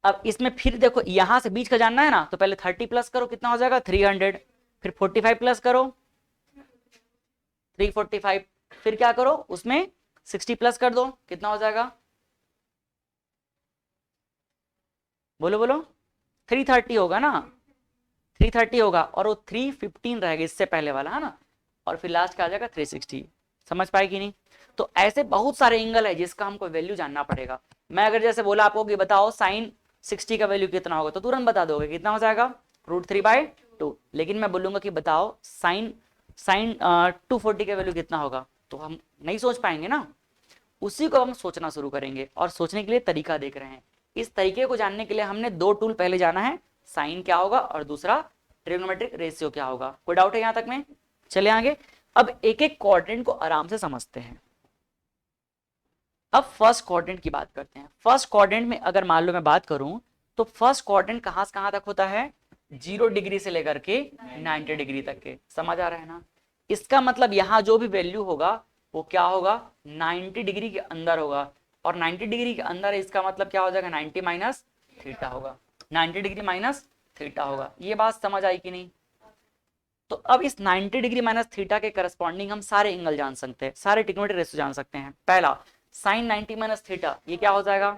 अब इसमें फिर देखो यहां से बीच का जानना है ना, तो पहले 30 प्लस करो कितना हो जाएगा 300। फिर 45 प्लस करो 345। फिर क्या करो, उसमें 60 प्लस कर दो, कितना हो जाएगा, बोलो बोलो, 330 होगा ना, 330 होगा, और वो 315 रहेगा इससे पहले वाला, है ना, और फिर लास्ट का आ जाएगा 360। समझ पाए कि नहीं? तो ऐसे बहुत सारे एंगल है जिसका हमको वैल्यू जानना पड़ेगा। मैं अगर जैसे बोला आपको कि बताओ साइन 60 का वैल्यू कितना होगा, तो तुरंत बता दोगे कितना हो जाएगा, √3/2। लेकिन मैं बोलूंगा कि बताओ साइन साइन 240 का वैल्यू कितना होगा, तो हम नहीं सोच पाएंगे ना। उसी को हम सोचना शुरू करेंगे, और सोचने के लिए तरीका देख रहे हैं। इस तरीके को जानने के लिए हमने दो टूल पहले जाना है, साइन क्या होगा और दूसरा ट्रिग्नोमेट्रिक रेशियो क्या होगा। कोई डाउट है यहां तक में? चले आगे। अब एक एक क्वाड्रेंट को आराम से समझते हैं। अब फर्स्ट क्वाड्रेंट की बात करते हैं। फर्स्ट क्वाड्रेंट में अगर मान लो मैं बात करूं, तो फर्स्ट क्वाड्रेंट कहां से कहां तक होता है, 0 डिग्री से लेकर के 90 डिग्री तक के। समझ आ रहा है ना? इसका मतलब यहां जो भी वैल्यू होगा वो क्या होगा, 90 डिग्री के अंदर होगा, और 90 डिग्री के अंदर है, इसका मतलब क्या हो जाएगा, 90 माइनस थीटा होगा, 90 डिग्री माइनस थीटा होगा। ये बात समझ आई कि नहीं? तो अब इस 90 डिग्री माइनस थीटा के करस्पॉन्डिंग हम सारे एंगल जान सकते हैं, सारे ट्रिग्नोमेट्रिक रेशियो जान सकते हैं। पहला साइन 90 माइनस थीटा, ये क्या हो जाएगा,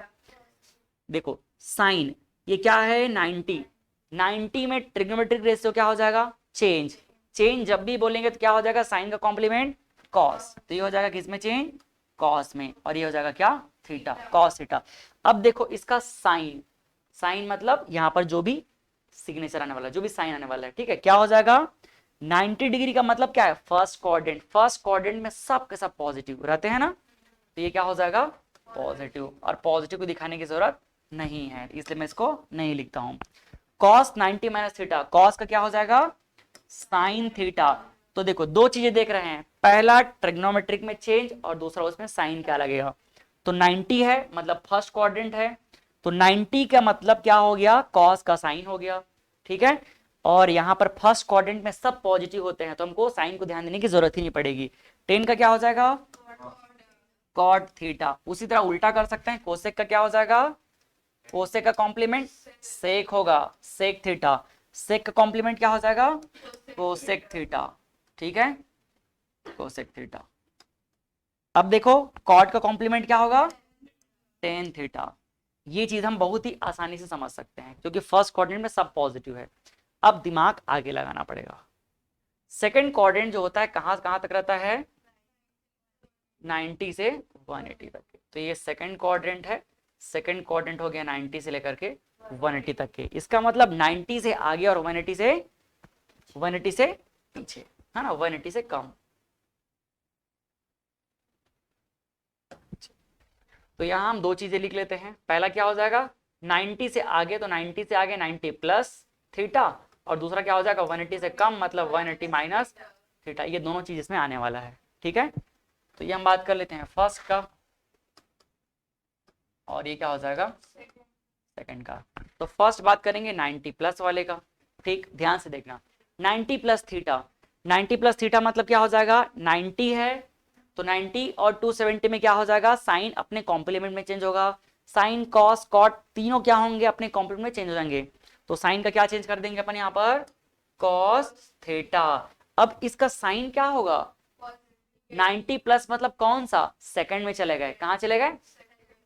देखो साइन ये क्या है 90, 90 में ट्रिग्नोमेट्रिक रेशियो क्या हो जाएगा, चेंज। चेंज जब भी बोलेंगे तो क्या हो जाएगा, साइन का कॉम्प्लीमेंट कॉस, तो ये हो जाएगा किसमें चेंज, कॉस में, और ये हो जाएगा क्या, थीटा, कॉस थीटा। अब देखो इसका साइन, साइन मतलब यहाँ पर जो भी सिग्नेचर आने वाला है, जो भी साइन आने वाला है, ठीक है, क्या हो जाएगा, 90 डिग्री का मतलब क्या है, फर्स्ट क्वाड्रेंट, फर्स्ट क्वाड्रेंट में सब के सब पॉजिटिव रहते हैं ना, तो ये क्या हो जाएगा, पॉजिटिव। और पॉजिटिव को दिखाने की जरूरत नहीं है, इसलिए मैं इसको नहीं लिखता हूं। कॉस 90 माइनस थीटा, कॉस का क्या हो जाएगा, साइन थीटा। तो देखो दो चीजें देख रहे हैं, पहला ट्रिग्नोमेट्रिक में चेंज और दूसरा उसमें साइन क्या लगेगा। तो 90 है मतलब फर्स्ट क्वाड्रेंट है, तो 90 का मतलब क्या हो गया, कॉस का साइन हो गया, ठीक है। और यहाँ पर फर्स्ट क्वाड्रेंट में सब पॉजिटिव होते हैं, तो हमको साइन को ध्यान देने की जरूरत ही नहीं पड़ेगी। 10 का क्या हो जाएगा, कॉट थीटा। उसी तरह उल्टा कर सकते हैं, कोसेक का क्या हो जाएगा, कोसेक का कॉम्प्लीमेंट सेक होगा, सेक थीटा। सेक का कॉम्प्लीमेंट क्या हो जाएगा, कोसेक थीटा, ठीक है, कोसेक थीटा। अब देखो कॉट का कॉम्प्लीमेंट क्या होगा, टेन थीटा। ये चीज हम बहुत ही आसानी से समझ सकते हैं क्योंकि फर्स्ट क्वाड्रेंट में सब पॉजिटिव है। अब दिमाग आगे लगाना पड़ेगा। सेकंड क्वाड्रेंट जो होता है कहां कहां तक रहता है, 90 से 180 तक के। तो ये सेकंड क्वाड्रेंट है, सेकंड क्वाड्रेंट हो गया 90 से लेकर के 180 तक के। इसका मतलब 90 से आगे और 180 से पीछे, है ना, 180 से कम। तो यहां हम दो चीजें लिख लेते हैं। पहला क्या हो जाएगा, 90 से आगे, तो 90 से आगे 90 प्लस थीटा, और दूसरा क्या हो जाएगा 180 से कम मतलब 180 माइनस थीटा। ये दोनों चीज इसमें आने वाला है, ठीक है। तो ये हम बात कर लेते हैं फर्स्ट का, और ये क्या हो जाएगा सेकंड का। तो फर्स्ट बात करेंगे 90 प्लस वाले का, ठीक, ध्यान से देखना। 90 प्लस थीटा, 90 प्लस थीटा मतलब क्या हो जाएगा, 90 है तो 90 और 270 में क्या हो जाएगा, साइन अपने कॉम्प्लीमेंट में चेंज होगा। साइन कॉस कॉट तीनों क्या होंगे, अपने कॉम्प्लीमेंट में चेंज हो जाएंगे। तो साइन का क्या चेंज कर देंगे अपन यहाँ पर, कॉस थीटा। अब इसका साइन क्या होगा, 90 प्लस मतलब कौन सा, सेकंड में चले गए, कहां चले गए।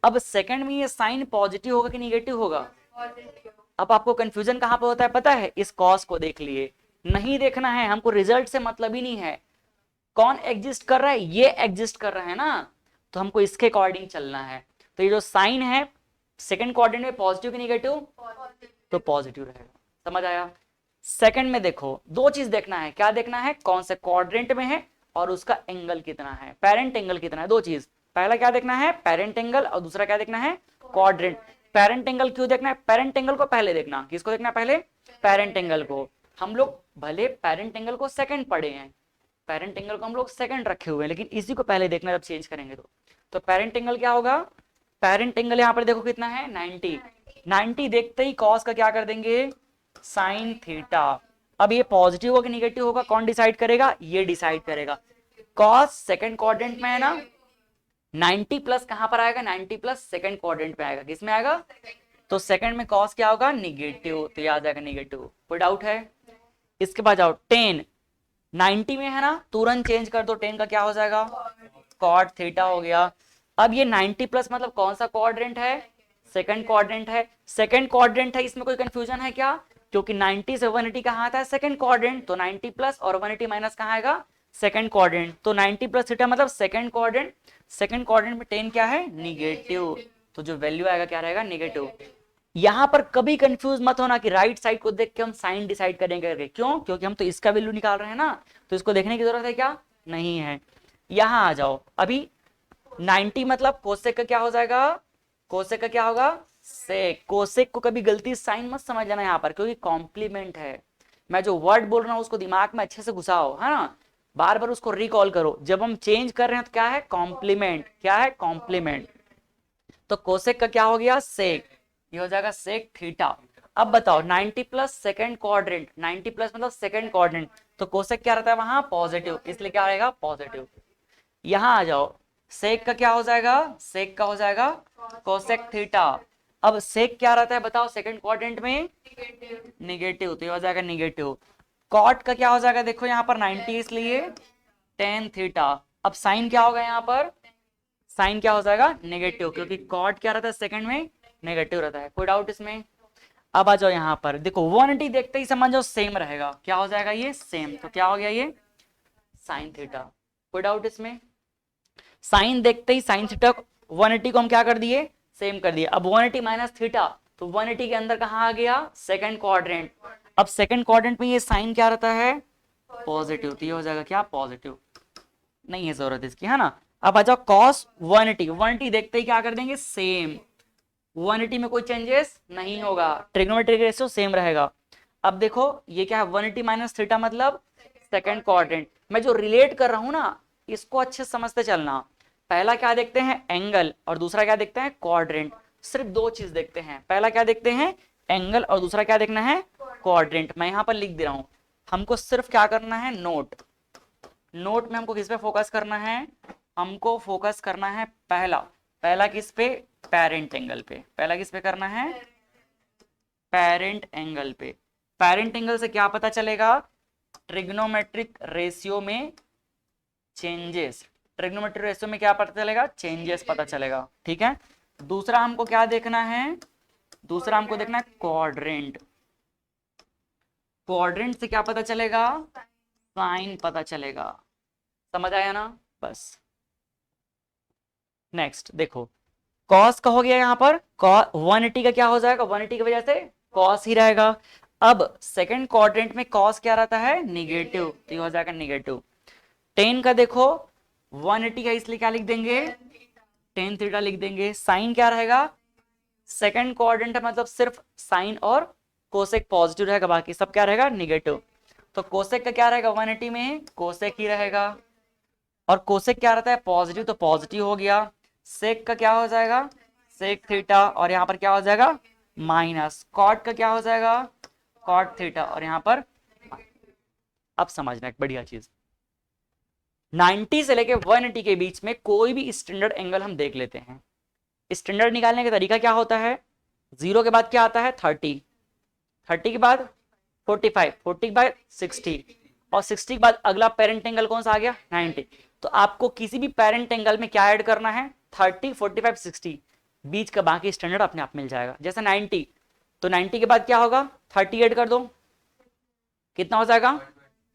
अब सेकंड में ये साइन पॉजिटिव होगा कि निगेटिव होगा। अब आपको कंफ्यूजन कहां पे होता है पता है, इस कॉस को देख लिए, नहीं देखना है हमको, रिजल्ट से मतलब ही नहीं है, कौन एग्जिस्ट कर रहा है, ये एग्जिस्ट कर रहा है ना, तो हमको इसके अकॉर्डिंग चलना है। तो ये जो साइन है सेकंड क्वाड्रेंट में पॉजिटिव कि निगेटिव, तो पॉजिटिव रहेगा। समझ आया। सेकंड में देखो दो चीज देखना है, क्या देखना है, कौन से क्वाड्रेंट में है और उसका एंगल कितना है, पेरेंट एंगल कितना है, दो चीज। पहला क्या देखना है, पेरेंट एंगल, और दूसरा क्या देखना है, क्वाड्रेंट। पेरेंट एंगल क्यों देखना है, पेरेंट एंगल को पहले देखना, किसको देखना है पहले, पेरेंट एंगल को। हम लोग भले पेरेंट एंगल को सेकंड पढ़े हैं, पेरेंट एंगल को हम लोग सेकंड रखे हुए हैं, लेकिन इसी को पहले देखना जब चेंज करेंगे तो पेरेंट एंगल क्या होगा, पेरेंट एंगल यहाँ पर देखो कितना है 90, 90 देखते ही कॉस का क्या कर देंगे, साइन थीटा। अब ये पॉजिटिव होगा कि निगेटिव होगा, कौन डिसाइड करेगा, ये डिसाइड करेगा। कॉस सेकंड क्वाड्रेंट में है ना, 90 प्लस कहां पर आएगा, 90 प्लस सेकंड क्वाड्रेंट में आएगा, किसमें आएगा, तो सेकंड में कॉस क्या होगा, निगेटिव, तो याद आएगा निगेटिव। कोई डाउट है। इसके बाद जाओ 10, 90 में है ना, तुरंत चेंज कर दो, 10 का क्या हो जाएगा, कॉट थीटा हो गया। अब ये 90 प्लस मतलब कौन सा क्वाड्रेंट है, सेकंड क्वाड्रेंट है। सेकंड क्वाड्रेंट है, इसमें कोई कंफ्यूजन है क्या, क्योंकि 90 से 180 कहाँ आता है, सेकंड क्वाड्रेंट, तो 90 प्लस और 180 माइनस कहाँ आएगा, सेकंड क्वाड्रेंट, तो 90 प्लस थीटा मतलब सेकंड क्वाड्रेंट। सेकंड क्वाड्रेंट में 10 क्या है, निगेटिव, तो जो वैल्यू आएगा क्या रहेगा, निगेटिव। यहां पर कभी कंफ्यूज मत होना कि राइट साइड को देख के हम साइन डिसाइड करेंगे करके, क्यों, क्योंकि हम तो इसका वैल्यू निकाल रहे हैं ना, तो इसको देखने की जरूरत है क्या, नहीं है। यहां आ जाओ अभी, 90 मतलब कोसेक का क्या हो जाएगा, कोसेक का क्या होगा, सेक। कोसेक को कभी गलती साइन मत समझ लेना यहाँ पर, क्योंकि कॉम्प्लीमेंट है। मैं जो वर्ड बोल रहा हूँ उसको दिमाग में अच्छे से घुसाओ, है ना, बार बार उसको रिकॉल करो। जब हम चेंज कर रहे हैं तो क्या है, कॉम्प्लीमेंट, क्या है, कॉम्प्लीमेंट। तो कोसेक का क्या हो गया, सेक, ये हो जाएगा सेक थीटा। अब बताओ 90 प्लस सेकंड क्वाड्रेंट, 90 प्लस मतलब सेकंड क्वाड्रेंट, तो कोसेक क्या रहता है वहां, पॉजिटिव, इसलिए क्या रहेगा, पॉजिटिव। यहां आ जाओ, सेक का क्या हो जाएगा, सेक का हो जाएगा कोसेक थीटा। अब सेक क्या रहता है बताओ सेकंड क्वाड्रेंट में, निगेटिव, तो ये हो जाएगा निगेटिव। कॉट का क्या हो जाएगा, देखो यहाँ पर 90 इसलिए टेन थीटा। अब साइन क्या होगा यहाँ पर, साइन क्या हो जाएगा, नेगेटिव, क्योंकि कॉट क्या रहता है सेकंड में, नेगेटिव रहता है। कोई डाउट इसमें। अब आ जाओ यहाँ पर, देखो 180 देखते ही समझ जाओ सेम रहेगा, क्या हो जाएगा ये, सेम, तो क्या हो गया ये, साइन थीटा। कोई डाउट इसमें। साइन देखते ही साइन थीटा 180 को हम क्या कर दिए, सेम कर दिए। अब 180 माइनस थीटा, तो 180 के अंदर कहाँ आ गया, सेकंड क्वाड्रेंट। अब सेकंड क्वाड्रेंट में ये साइन क्या रहता है, पॉजिटिव, तो ये हो जाएगा क्या, पॉजिटिव, नहीं है जरूरत इसकी, है ना। अब आ जाओ कॉस 180, 180 देखते ही क्या कर देंगे, सेम, 180 में कोई चेंजेस नहीं होगा, ट्रिग्नोमेट्रिक रेशियो सेम रहेगा। अब देखो ये क्या है, 180 माइनस थीटा मतलब सेकंड क्वाड्रेंट। मैं जो रिलेट कर रहा हूं ना, इसको अच्छे से समझते चलना। पहला क्या देखते हैं, एंगल, और दूसरा क्या देखते हैं, क्वाड्रेंट। सिर्फ दो चीज देखते हैं, पहला क्या देखते हैं, एंगल, और दूसरा क्या देखना है, क्वाड्रेंट। मैं यहां पर लिख दे रहा हूं, हमको सिर्फ क्या करना है, नोट। नोट में हमको किस पे फोकस करना है, हमको फोकस करना है पहला, पहला किस पे, पेरेंट एंगल पे। पहला किस पे करना है, पेरेंट एंगल पे। पेरेंट एंगल से क्या पता चलेगा, ट्रिग्नोमेट्रिक रेशियो में चेंजेस, ट्रिग्नोमेट्रिक रेशियो में क्या पता चलेगा, चेंजेस पता चलेगा, ठीक है। दूसरा हमको क्या देखना है, दूसरा हमको देखना है क्वाड्रेंट। क्वाड्रेंट से क्या पता चलेगा, साइन पता चलेगा। समझ आया ना, बस। नेक्स्ट देखो, कॉस का हो गया यहाँ पर, 180 का क्या हो जाएगा, 180 की वजह से कॉस ही रहेगा। अब सेकंड क्वाड्रेंट में कॉस क्या रहता है, निगेटिव, तो ये हो जाएगा निगेटिव। 10 का देखो 180 का, इसलिए क्या लिख देंगे, टेन थीटा लिख देंगे। साइन क्या रहेगा, सेकंड क्वाड्रेंट है मतलब सिर्फ साइन और कोसेक पॉजिटिव रहेगा, बाकी सब क्या रहेगा, निगेटिव। तो कोसेक का क्या रहेगा, 180 में कोसेक ही रहेगा, और कोसेक क्या रहता है, पॉजिटिव, तो पॉजिटिव हो गया। सेक का क्या हो जाएगा, सेक थीटा, और यहाँ पर क्या हो जाएगा, माइनस। कॉट का क्या हो जाएगा, कॉट थीटा, और यहाँ पर। अब समझना एक बढ़िया चीज, 90 से लेके 180 के बीच में कोई भी स्टैंडर्ड एंगल हम देख लेते हैं। स्टैंडर्ड निकालने का तरीका क्या होता है, 0 के बाद क्या आता है, 30, 30 के बाद 45, 40 के बाद 60, और 60 के बाद अगला पेरेंट एंगल कौन सा आ गया, 90। तो आपको किसी भी पेरेंट एंगल में क्या ऐड करना है, 30, 45, 60, बीच का बाकी स्टैंडर्ड अपने आप मिल जाएगा। जैसे 90, तो 90 के बाद क्या होगा, 30 ऐड कर दो, कितना हो जाएगा,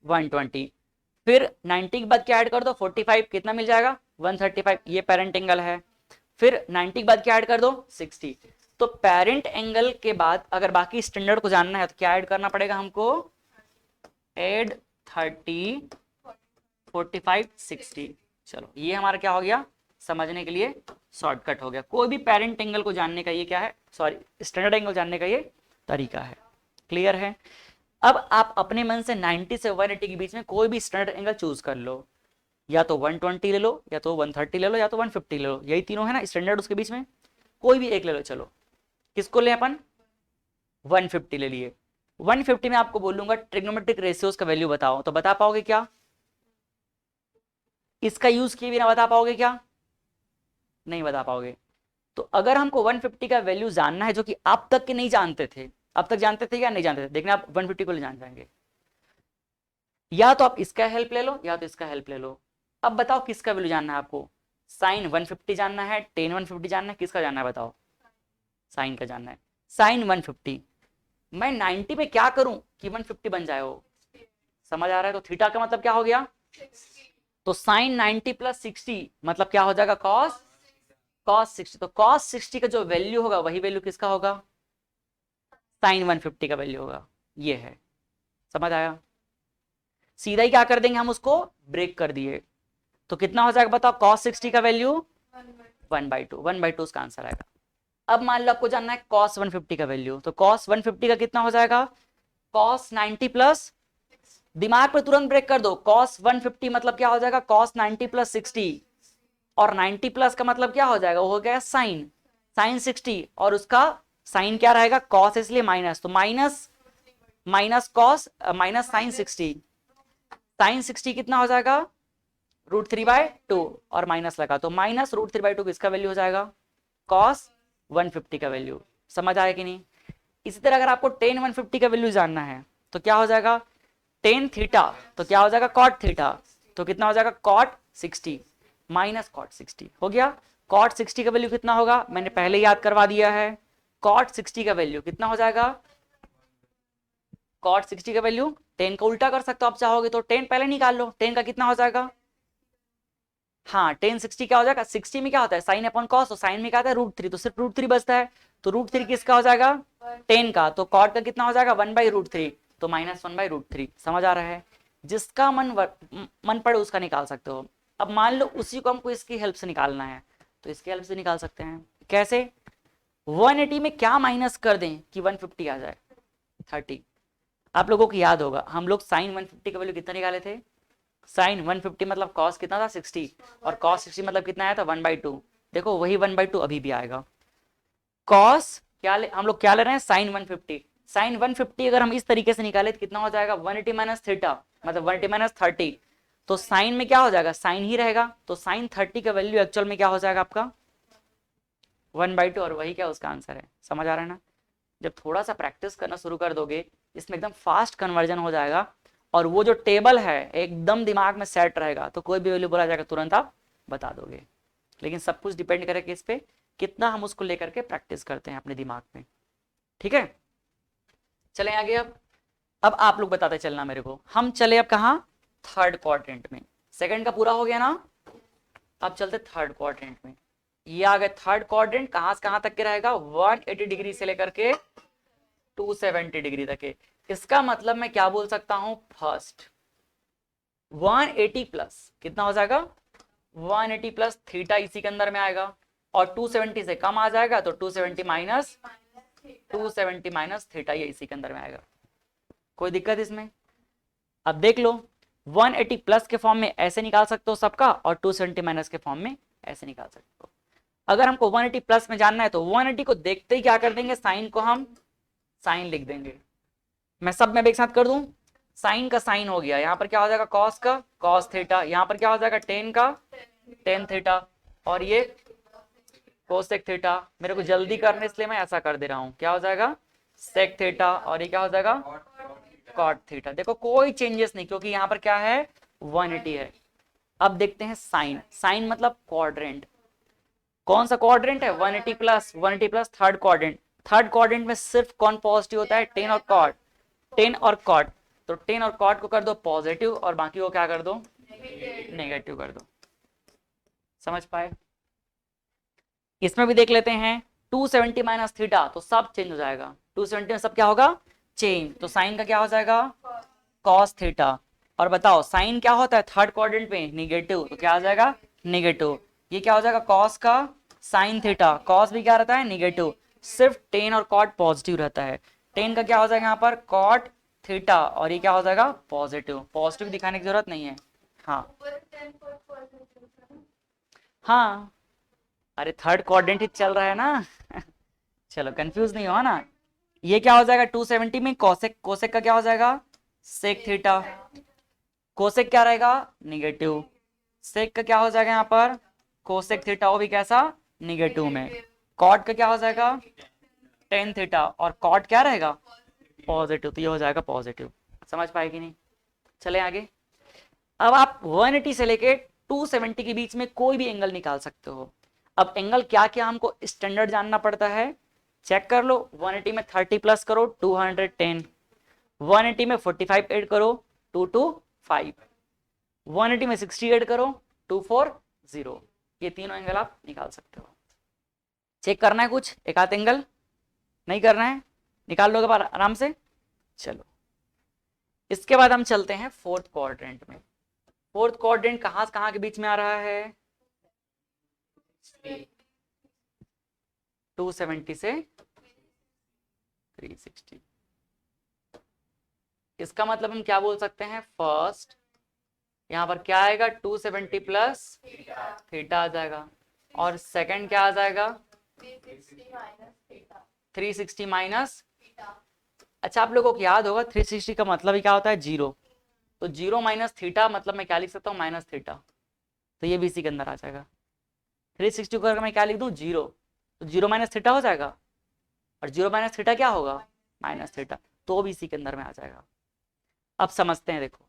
120। फिर 90 के बाद क्या ऐड कर दो, 45, कितना मिल जाएगा, 135, ये पेरेंट एंगल है। फिर 90 के बाद क्या ऐड कर दो, 60। तो पेरेंट एंगल के बाद अगर बाकी स्टैंडर्ड को जानना है तो क्या ऐड करना पड़ेगा हमको, एड 30, 45, 60। चलो ये हमारा क्या हो गया, समझने के लिए शॉर्टकट हो गया। कोई भी पेरेंट एंगल को जानने का ये क्या है, सॉरी स्टैंडर्ड एंगल जानने का ये तरीका है। क्लियर है। अब आप अपने मन से 90 से 180 के बीच में कोई भी स्टैंडर्ड एंगल चूज कर लो, या तो 120 ले लो, या तो 130 ले लो, या तो 150 ले लो, यही तीनों है ना स्टैंडर्ड, उसके बीच में कोई भी एक ले लो। चलो किसको ले अपन, 150 ले लिए। 150 में आपको बोलूंगा ट्रिग्नोमेट्रिक रेशियोज का वैल्यू बताओ, तो बता पाओगे क्या, इसका यूज किए बिना बता पाओगे क्या, नहीं बता पाओगे। तो अगर हमको 150 का वैल्यू जानना है, जो कि आप तक के नहीं जानते थे, अब तक जानते थे या नहीं जानते थे, देखना आप 150 को ले जान जाएंगे। या तो आप इसका हेल्प ले लो या तो इसका हेल्प ले लो। अब बताओ किसका वैल्यू जानना है आपको, साइन 150 जानना है, टेन 150 जानना है, किसका जानना है बताओ, साइन का जानना है। साइन 150, मैं 90 में क्या करूं कि 150 बन जाए वो, समझ आ रहा है। तो थीटा का मतलब क्या हो गया, तो साइन 90 प्लस 60 मतलब क्या हो जाएगा, कॉस कॉस 60। तो कॉस 60 का जो वैल्यू होगा वही वैल्यू किसका होगा, साइन 150 का वैल्यू होगा, ये है। समझ आया, सीधा ही क्या कर देंगे हम, उसको ब्रेक कर दिए। तो कितना हो जाएगा बताओ, कॉस 60 का वैल्यू 1/2, 1/2 उसका आंसर आएगा। अब मान लो आपको जानना है कॉस 150 का वैल्यू, तो कॉस 150 का कितना हो जाएगा, कॉस 90 प्लस, दिमाग पे तुरंत ब्रेक कर दो, कॉस 150 मतलब क्या हो जाएगा, कॉस 90 प्लस 60, और 90 प्लस का मतलब क्या हो जाएगा, वो हो गया साइन, साइन 60, और उसका साइन क्या रहेगा, कॉस इसलिए माइनस, तो minus minus cos minus sine 60, sine 60 कितना हो जाएगा, √3/2, और माइनस लगा तो माइनस √3/2 किसका वैल्यू हो जाएगा, कॉस 150 का वैल्यू। समझ आया कि नहीं। इसी तरह अगर आपको टेन 150 का वैल्यू जानना है तो क्या हो जाएगा, टेन थीटा, तो क्या हो जाएगा कॉट थीटा, तो कितना हो जाएगा कॉट 60 माइनस कॉट 60 हो गया। कॉट 60 का वैल्यू कितना होगा, मैंने पहले याद करवा दिया है, कॉट 60 का वैल्यू कितना हो जाएगा, कॉट 60 का वैल्यू, टेन का उल्टा कर सकते हो आप चाहोगे तो, टेन पहले निकाल लो, टेन का कितना हो जाएगा, हाँ टेन 60 क्या हो जाएगा, 60 में क्या होता है साइन अपॉन कॉस, तो साइन में क्या आता है √3, तो सिर्फ √3 बचता है, तो √3 किसका हो जाएगा, टेन का, तो कॉट का कितना हो जाएगा 1/√3, तो -1/√3। समझ आ रहा है, जिसका मन पड़े उसका निकाल सकते हो। अब मान लो उसी को हमको इसकी हेल्प से निकालना है, तो इसकी हेल्प से निकाल सकते हैं, कैसे, 180 में क्या माइनस कर दें कि 150 आ जाए, 30। आप लोगों को याद होगा हम लोग साइन 150 का वैल्यू कितना निकाले थे, साइन 150 मतलब कॉस कितना था 60, और कॉस 60 मतलब कितना आया था 1/2। देखो वही 1/2 अभी भी आएगा। कॉस क्या हम लोग क्या ले रहे हैं, साइन 150, साइन 150 अगर हम इस तरीके से निकाले तो कितना हो जाएगा 180 माइनस थीटा, मतलब 180 माइनस 30, तो साइन में क्या हो जाएगा, साइन ही रहेगा, तो साइन 30 का वैल्यू एक्चुअल में क्या हो जाएगा आपका 1/2, और वही क्या उसका आंसर है। समझ आ रहा है ना, जब थोड़ा सा प्रैक्टिस करना शुरू कर दोगे इसमें एकदम फास्ट कन्वर्जन हो जाएगा, और वो जो टेबल है एकदम दिमाग में सेट रहेगा, तो कोई भी वैल्यू बोला जाएगा तुरंत आप बता दोगे। लेकिन सब कुछ डिपेंड करेगा इस पे कितना हम उसको लेकर के प्रैक्टिस करते हैं अपने दिमाग में। ठीक है, चले आगे। अब आप लोग बताते चलना मेरे को, हम चले अब कहाँ, थर्ड क्वाड्रेंट में। सेकंड का पूरा हो गया ना, अब चलते थर्ड क्वाड्रेंट में। ये आ गए थर्ड क्वाड्रेंट, कहाँ से कहाँ तक के रहेगा, 180 डिग्री से लेकर के 270 डिग्री तक है। इसका मतलब मैं क्या बोल सकता हूं, फर्स्ट 180 प्लस कितना हो जाएगा, 180 प्लस थीटा इसी के अंदर में आएगा, और 270 से कम आ जाएगा तो 270 माइनस थीटा ये इसी के अंदर में आएगा। कोई दिक्कत इसमें, अब देख लो 180 प्लस के फॉर्म में ऐसे निकाल सकते हो सबका, और 270 माइनस के फॉर्म में ऐसे निकाल सकते हो। अगर हमको 180 प्लस में जानना है तो 180 को देखते ही क्या कर देंगे, साइन को हम साइन लिख देंगे। मैं सब में एक साथ कर दूं, साइन का साइन हो गया, यहाँ पर क्या हो जाएगा कॉस का कॉस थीटा, यहाँ पर क्या हो जाएगा टेन का टेन थीटा, और ये कोसेक थीटा। मेरे को जल्दी करने इसलिए मैं ऐसा कर दे रहा हूँ, क्या हो जाएगा सेक थीटा, और ये क्या हो जाएगा कॉट थीटा। देखो कोई चेंजेस नहीं, क्योंकि यहाँ पर क्या है 180 है। अब देखते हैं साइन, साइन मतलब क्वाड्रेंट, कौन सा क्वाड्रेंट है 180 plus, 180 plus third quadrant. Third quadrant में सिर्फ कौन पॉजिटिव होता है, टेन और कॉट, टेन और कॉट, तो टेन और कॉट को कर दो पॉजिटिव, और बाकी को क्या कर दो नेगेटिव कर दो। समझ पाए, इसमें भी देख लेते हैं 270 माइनस थीटा, तो सब चेंज हो जाएगा, 270 में सब क्या होगा चेंज, तो साइन का क्या हो जाएगा कॉस थीटा। और बताओ साइन क्या होता है थर्ड क्वाड्रेंट में निगेटिव, तो क्या आ जाएगा निगेटिव। ये क्या हो जाएगा कॉस का साइन थीटा, कॉस भी क्या रहता है निगेटिव, सिर्फ टेन और कॉट पॉजिटिव रहता है। टेन का क्या हो जाएगा यहाँ पर कॉट थीटा, और ये क्या हो जाएगा पॉजिटिव, पॉजिटिव दिखाने की जरूरत नहीं है। हाँ हाँ, अरे थर्ड क्वाड्रेंट ही चल रहा है ना चलो कंफ्यूज नहीं हो ना। ये क्या हो जाएगा 270 में कोसेक, कोसेक का क्या हो जाएगा सेक थीटा, कोसेक क्या रहेगा निगेटिव, सेक का क्या हो जाएगा यहाँ पर कोसेक थीटा, वो भी कैसा निगेटिव में। कॉट का क्या हो जाएगा टेन थीटा, और कॉट क्या रहेगा पॉजिटिव, तो ये हो जाएगा पॉजिटिव। समझ पाए कि नहीं, चले आगे। अब आप 180 से लेके 270 के बीच में कोई भी एंगल निकाल सकते हो। अब एंगल क्या क्या हमको स्टैंडर्ड जानना पड़ता है, चेक कर लो। 180 में 30 प्लस करो 210, 180 में 45 ऐड करो 225, 180 में 60 ऐड करो 240। ये तीनों एंगल आप निकाल सकते हो। चेक करना है कुछ एक आध एंगल, नहीं करना है, निकाल लोगे आराम से। चलो इसके बाद हम चलते हैं फोर्थ क्वाड्रेंट में। फोर्थ क्वाड्रेंट कहां से कहां के बीच में आ रहा है, 270 से 360। इसका मतलब हम क्या बोल सकते हैं, फर्स्ट यहां पर क्या आएगा 270 प्लस थीटा आ जाएगा, और सेकंड क्या आ जाएगा 360 माइनस। अच्छा आप लोगों को याद होगा 360 का मतलब ही क्या होता है, जीरो। तो जीरो माइनस थीटा मतलब मैं क्या लिख सकता हूँ, माइनस थीटा। तो ये भी इसी के अंदर आ जाएगा। 360 को अगर मैं क्या लिख दूं, जीरो, तो जीरो माइनस थीटा हो जाएगा, और जीरो माइनस थीटा क्या होगा, माइनस थीटा, तो भी इसी के अंदर में आ जाएगा। अब समझते हैं, देखो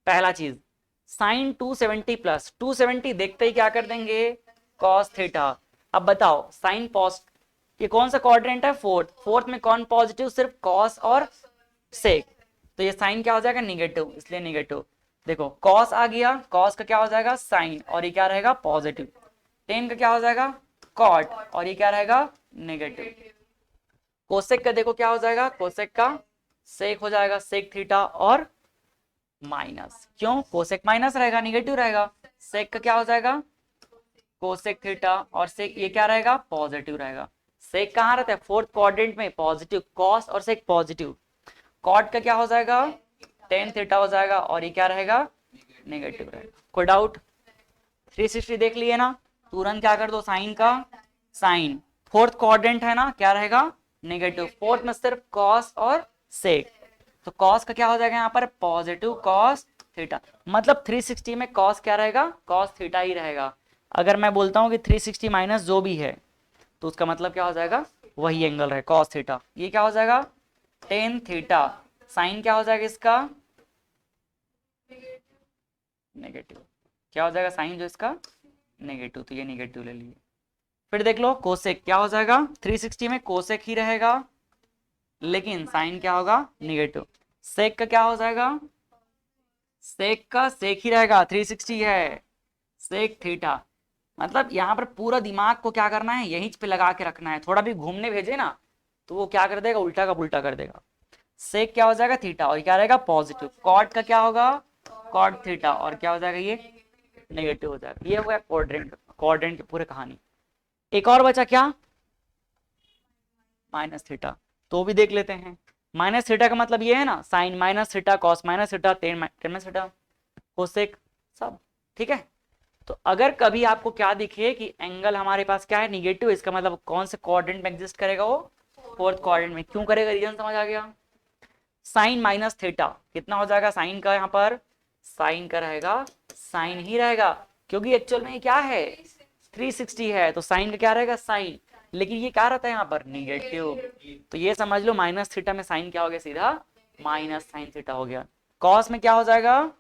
पहला चीज साइन 270 प्लस 270 देखते ही क्या कर देंगे, कॉस थीटा। अब बताओ साइन पॉस्ट, ये कौन सा क्वाड्रेंट है, फोर्थ। फोर्थ में कौन पॉजिटिव, सिर्फ कॉस और सेक। तो ये साइन क्या हो जाएगा, निगेटिव, इसलिए निगेटिव। देखो कॉस आ गया, कॉस का क्या हो जाएगा साइन, और ये क्या रहेगा पॉजिटिव। टेन का क्या हो जाएगा कॉट, और ये क्या रहेगा नेगेटिव। कोसेक का देखो क्या हो जाएगा, कोसेक का सेक हो जाएगा, सेक थीटा और माइनस, क्यों कोसेक माइनस रहेगा, निगेटिव रहेगा। सेक का क्या हो जाएगा कोसेक थीटा, और सेक ये क्या रहेगा पॉजिटिव रहेगा। सेक कहाँ रहता है, फोर्थ क्वाड्रेंट में, पॉजिटिव, कॉस और सेक पॉजिटिव। कॉट का क्या हो जाएगा टेन थीटा हो जाएगा, और ये क्या रहेगा नेगेटिव रहेगा। कोई डाउट, 360 देख लिए ना, तुरंत क्या कर दो साइन का साइन। फोर्थ क्वाड्रेंट है ना, क्या रहेगा नेगेटिव। फोर्थ में सिर्फ कॉस और सेक, तो कॉस का क्या हो जाएगा यहाँ पर पॉजिटिव कॉस थीटा। मतलब 360 में कॉस क्या रहेगा, कॉस थीटा ही रहेगा। अगर मैं बोलता हूँ कि 360 माइनस जो भी है, तो उसका मतलब क्या हो जाएगा, वही एंगल है कॉस थीटा। ये क्या हो जाएगा टेन थीटा, साइन क्या हो जाएगा इसका नेगेटिव, क्या हो जाएगा साइन जो इसका नेगेटिव, तो ये नेगेटिव ले लिए। फिर देख लो कोसेक क्या हो जाएगा, 360 में कोसेक ही रहेगा, लेकिन साइन क्या होगा निगेटिव। सेक का क्या हो जाएगा, सेक का सेक ही रहेगा, 360 है सेक थीटा। मतलब यहाँ पर पूरा दिमाग को क्या करना है, यहीं पे लगा के रखना है। थोड़ा भी घूमने भेजे ना, तो वो क्या कर देगा, उल्टा का उल्टा कर देगा। सेक क्या हो जाएगा थीटा, और क्या रहेगा पॉजिटिव। कॉट का क्या होगा कॉट थीटा, और क्या हो जाएगा ये नेगेटिव हो जाएगा। ये हो गया क्वाड्रेंट, क्वाड्रेंट की पूरी कहानी। एक और बचा क्या, माइनस थीटा, तो भी देख लेते हैं। माइनस थीटा का मतलब ये है ना, sine minus theta, cos minus theta, tan minus theta, cosec, सब ठीक है। तो अगर कभी आपको क्या दिखे कि एंगल हमारे पास क्या है निगेटिव, इसका मतलब कौन से क्वाड्रेंट में एग्जिस्ट करेगा, वो फोर्थ क्वाड्रेंट में। क्यों करेगा, रीजन समझ आ गया। साइन माइनस थीटा कितना हो जाएगा, साइन का यहाँ पर साइन का रहेगा साइन ही रहेगा, क्योंकि एक्चुअल में ये क्या है 360 है, तो साइन का क्या रहेगा साइन, लेकिन ये क्या रहता है यहाँ पर निगेटिव। तो ये समझ लो माइनस थीटा में साइन क्या हो गया, सीधा माइनस साइन थीटा हो गया। कॉस में क्या हो जाएगा,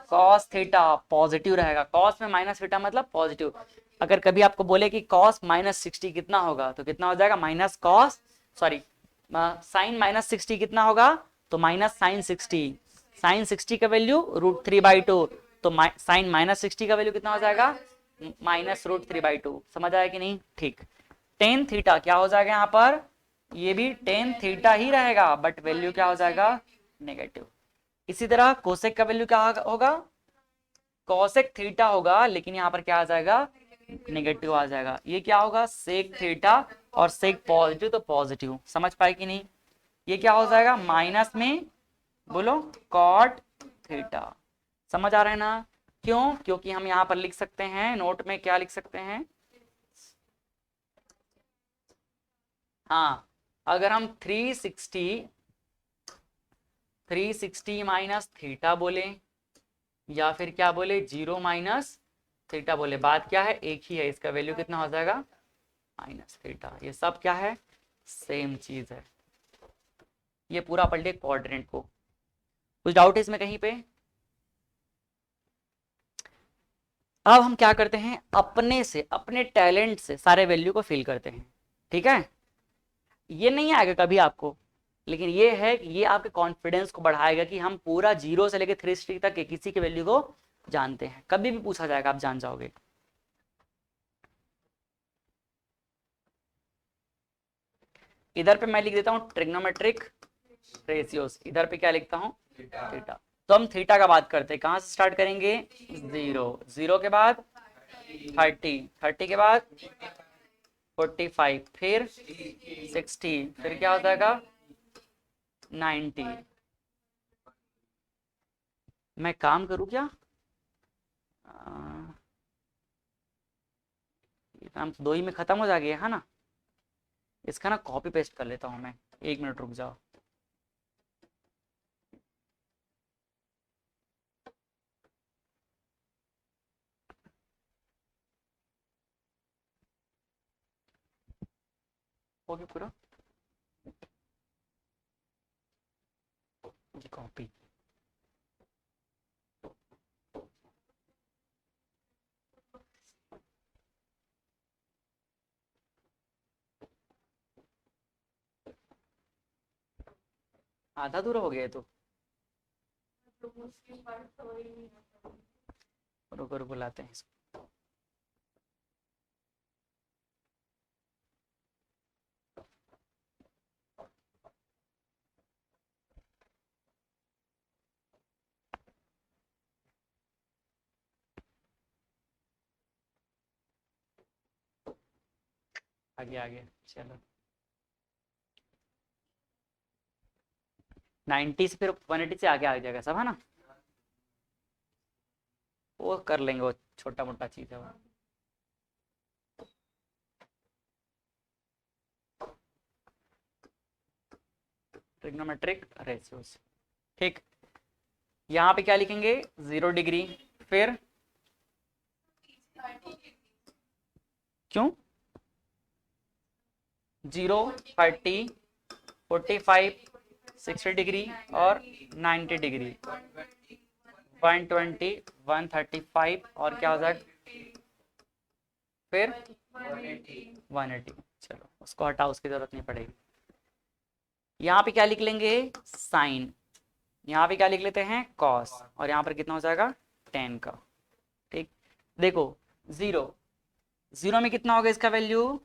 कॉस थीटा पॉजिटिव रहेगा। कॉस में माइनस थीटा मतलब पॉजिटिव। अगर कभी आपको बोले कि कॉस माइनस 60 कितना होगा, तो कितना हो जाएगा minus cos, sorry sine minus 60 कितना होगा, तो माइनस साइन 60। साइन 60 का वैल्यू √3/2, तो साइन माइनस 60 का वैल्यू कितना हो जाएगा, माइनस √3/2। समझ आया कि नहीं, ठीक। टेन थीटा क्या हो जाएगा यहाँ पर, ये भी टेन थीटा ही रहेगा, बट वैल्यू क्या हो जाएगा नेगेटिव। इसी तरह कोसेक का वैल्यू क्या होगा, कोसेक थीटा होगा, लेकिन यहाँ पर क्या आ जाएगा नेगेटिव आ जाएगा। ये क्या होगा सेक थीटा, और सेक पॉजिटिव तो पॉजिटिव। समझ पाए कि नहीं, ये क्या हो जाएगा माइनस में, बोलो कॉट थीटा। समझ आ रहा है ना, क्यों, क्योंकि हम यहाँ पर लिख सकते हैं नोट में, क्या लिख सकते हैं, हाँ अगर हम 360 माइनस थीटा बोले, या फिर क्या बोले जीरो माइनस थीटा बोले, बात क्या है एक ही है, इसका वैल्यू कितना हो जाएगा माइनस थीटा। ये सब क्या है सेम चीज है। ये पूरा पढ़ लिया क्वाड्रेंट को। कुछ डाउट है इसमें कहीं पे? अब हम क्या करते हैं, अपने से, अपने टैलेंट से सारे वैल्यू को फिल करते हैं। ठीक है, ये नहीं आएगा कभी आपको, लेकिन ये है कि ये आपके कॉन्फिडेंस को बढ़ाएगा कि हम पूरा 0 से लेकर 3 तक के किसी के वैल्यू को जानते हैं। कभी भी पूछा जाएगा आप जान जाओगे। इधर पे मैं लिख देता हूँ ट्रिग्नोमेट्रिक रेशियोज, इधर पे क्या लिखता हूँ, थीटा। तो हम थीटा का बात करते हैं, कहाँ से स्टार्ट करेंगे, 0, 0 के बाद 30, 30 के बाद 45, फिर 60, फिर क्या हो जाएगा 90। मैं काम करूँ क्या, ये काम तो 2 ही में खत्म हो जाएगा है ना। इसका ना कॉपी पेस्ट कर लेता हूँ मैं, 1 मिनट रुक जाओ। हो गया पूरा, ये कॉपी। आधा दूर हो गया है तो रुको रुको लाते हैं इसको। आगे आगे चलो, 90 से फिर 180 से आगे आ जाएगा सब है ना, वो कर लेंगे, वो छोटा मोटा चीज है वो। ट्रिग्नोमेट्रिक रेशियोज, ठीक। यहाँ पे क्या लिखेंगे, 0 डिग्री, फिर क्यों 0, 30, 45, 60 डिग्री और 90 डिग्री, 120, 135 और क्या हो जाएगा फिर 180। चलो उसको हटाओ, उसकी जरूरत नहीं पड़ेगी। यहाँ पे क्या लिख लेंगे, साइन, यहाँ पे क्या लिख लेते हैं, कॉस, और यहाँ पर कितना हो जाएगा 10 का। ठीक, देखो 0, 0 में कितना होगा इसका वैल्यू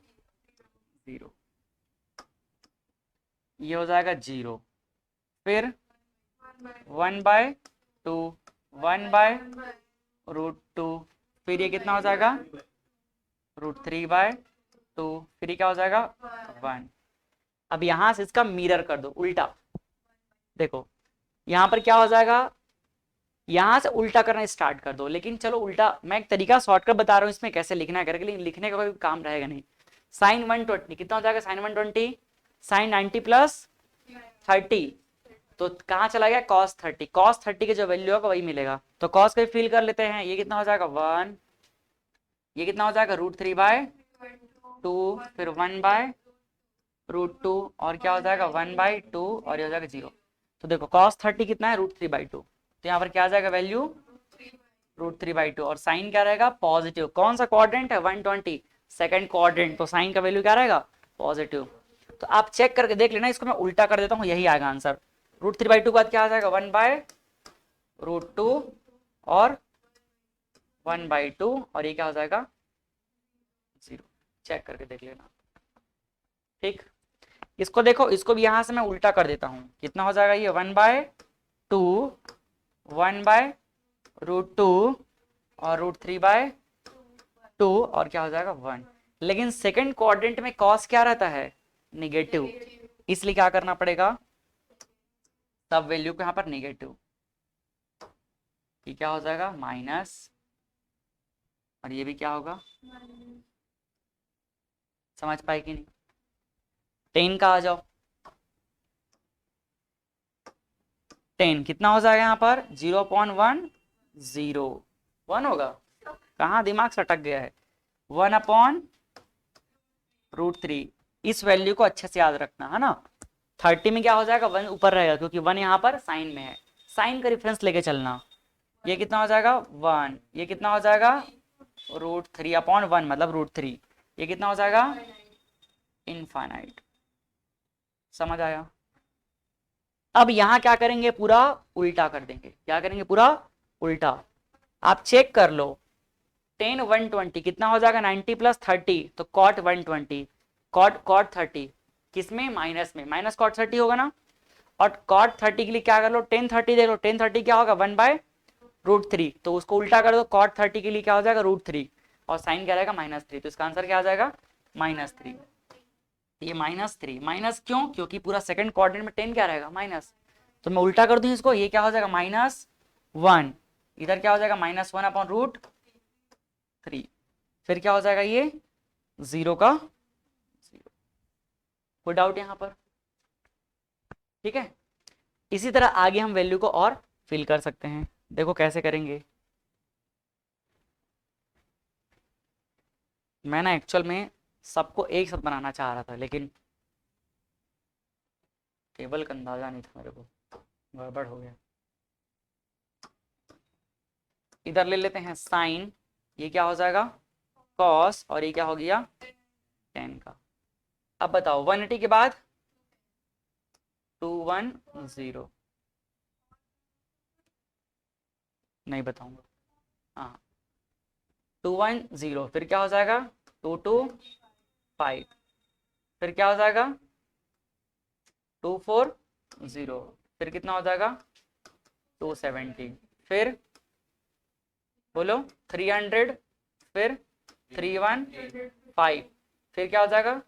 0, ये हो जाएगा 0, फिर 1/2, 1/√2, फिर ये कितना हो जाएगा √3/2, फिर ये क्या हो जाएगा 1। अब यहां से इसका मिरर कर दो, उल्टा। देखो यहां पर क्या हो जाएगा, यहां से उल्टा करना स्टार्ट कर दो। लेकिन चलो उल्टा मैं एक तरीका शॉर्टकट बता रहा हूँ इसमें कैसे लिखना है करके, लेकिन लिखने का कोई काम रहेगा नहीं। साइन 120 कितना हो जाएगा, साइन 120 साइन 90 प्लस 30, तो कहाँ चला गया cos 30, cos 30 के जो वैल्यू होगा वही मिलेगा। तो cos को फिल कर लेते हैं, ये कितना हो जाएगा 1, ये कितना हो जाएगा √3/2, फिर 1/√2 और क्या हो जाएगा 1/2 और ये हो जाएगा 0। तो देखो cos 30 कितना है √3/2, तो यहाँ पर क्या आ जाएगा वैल्यू √3/2, और साइन क्या रहेगा पॉजिटिव। कौन सा क्वाड्रेंट है 120, सेकंड क्वाड्रेंट, तो साइन का वैल्यू क्या रहेगा पॉजिटिव। तो आप चेक करके देख लेना, इसको मैं उल्टा कर देता हूँ, यही आएगा आंसर। √3/2 के बाद क्या आ जाएगा 1/√2 और 1/2 और ये क्या हो जाएगा 0। चेक करके देख लेना, ठीक। इसको देखो, इसको भी यहां से मैं उल्टा कर देता हूँ, कितना हो जाएगा ये 1/2, 1/√2 और √3/2 और क्या हो जाएगा 1। लेकिन सेकंड क्वाड्रेंट में कॉस क्या रहता है निगेटिव, इसलिए क्या करना पड़ेगा सब वैल्यू को यहाँ पर निगेटिव, ये क्या हो जाएगा माइनस, और ये भी क्या होगा, समझ पाए कि नहीं। 10 का आ जाओ, 10 कितना हो जाएगा यहाँ पर 0.1, 1 होगा, कहाँ दिमाग से अटक गया है, 1/√3। इस वैल्यू को अच्छे से याद रखना है ना। 30 में क्या हो जाएगा 1 ऊपर रहेगा, क्योंकि 1 यहाँ पर साइन में है, साइन का रेफरेंस लेके चलना। ये कितना हो जाएगा 1, ये कितना हो जाएगा √3/1 मतलब √3, ये कितना हो जाएगा इनफाइनाइट। समझ आया? अब यहां क्या करेंगे, पूरा उल्टा कर देंगे। क्या करेंगे, पूरा उल्टा। आप चेक कर लो, 10 120 कितना हो जाएगा 90 + 30, तो cot 120 cot 30 किसमें, माइनस में, माइनस cot 30 होगा ना। और cot 30 के लिए क्या कर लो, 10 30 देख लो, 10 30 क्या होगा 1/√3, तो उसको उल्टा कर दो, cot 30 के लिए क्या हो जाएगा √3 और साइन क्या रहेगा -3, तो इसका आंसर क्या आ जाएगा -3। ये -3 माइनस क्यों, क्योंकि पूरा सेकंड क्वाड्रेंट में 10 क्या रहेगा माइनस, तो मैं उल्टा कर दूं इसको, ये क्या हो जाएगा -1, इधर क्या हो जाएगा -1/√3, फिर क्या हो जाएगा ये 0 का 0। कोई डाउट यहाँ पर? ठीक है, इसी तरह आगे हम वैल्यू को और फिल कर सकते हैं। देखो कैसे करेंगे। मैं ना एक्चुअल में सबको एक साथ बनाना चाह रहा था, लेकिन टेबल का अंदाजा नहीं था मेरे को, गड़बड़ हो गया। इधर ले लेते हैं साइन, ये क्या हो जाएगा कॉस, और ये क्या हो गया tan का। अब बताओ 180 के बाद 210, नहीं बताऊंगा, हाँ 210, फिर क्या हो जाएगा 225, फिर क्या हो जाएगा 240, फिर कितना हो जाएगा 270, फिर बोलो 300, फिर 315, फिर क्या हो जाएगा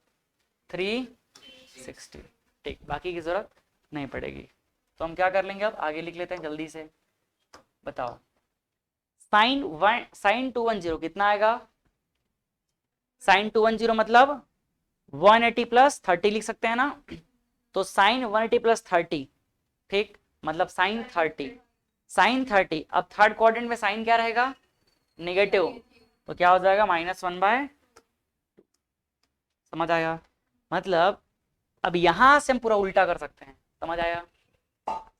360। ठीक, बाकी की जरूरत नहीं पड़ेगी। तो हम क्या कर लेंगे, अब आगे लिख लेते हैं जल्दी से। बताओ साइन 210 कितना आएगा, साइन 210 मतलब 180 + 30 लिख सकते हैं ना, तो साइन 180 + 30, ठीक, मतलब साइन 30, अब थर्ड क्वाड्रेंट में साइन क्या रहेगा नेगेटिव, तो क्या हो जाएगा -1/2। समझ आया? मतलब अब यहां से हम पूरा उल्टा कर सकते हैं। समझ आया?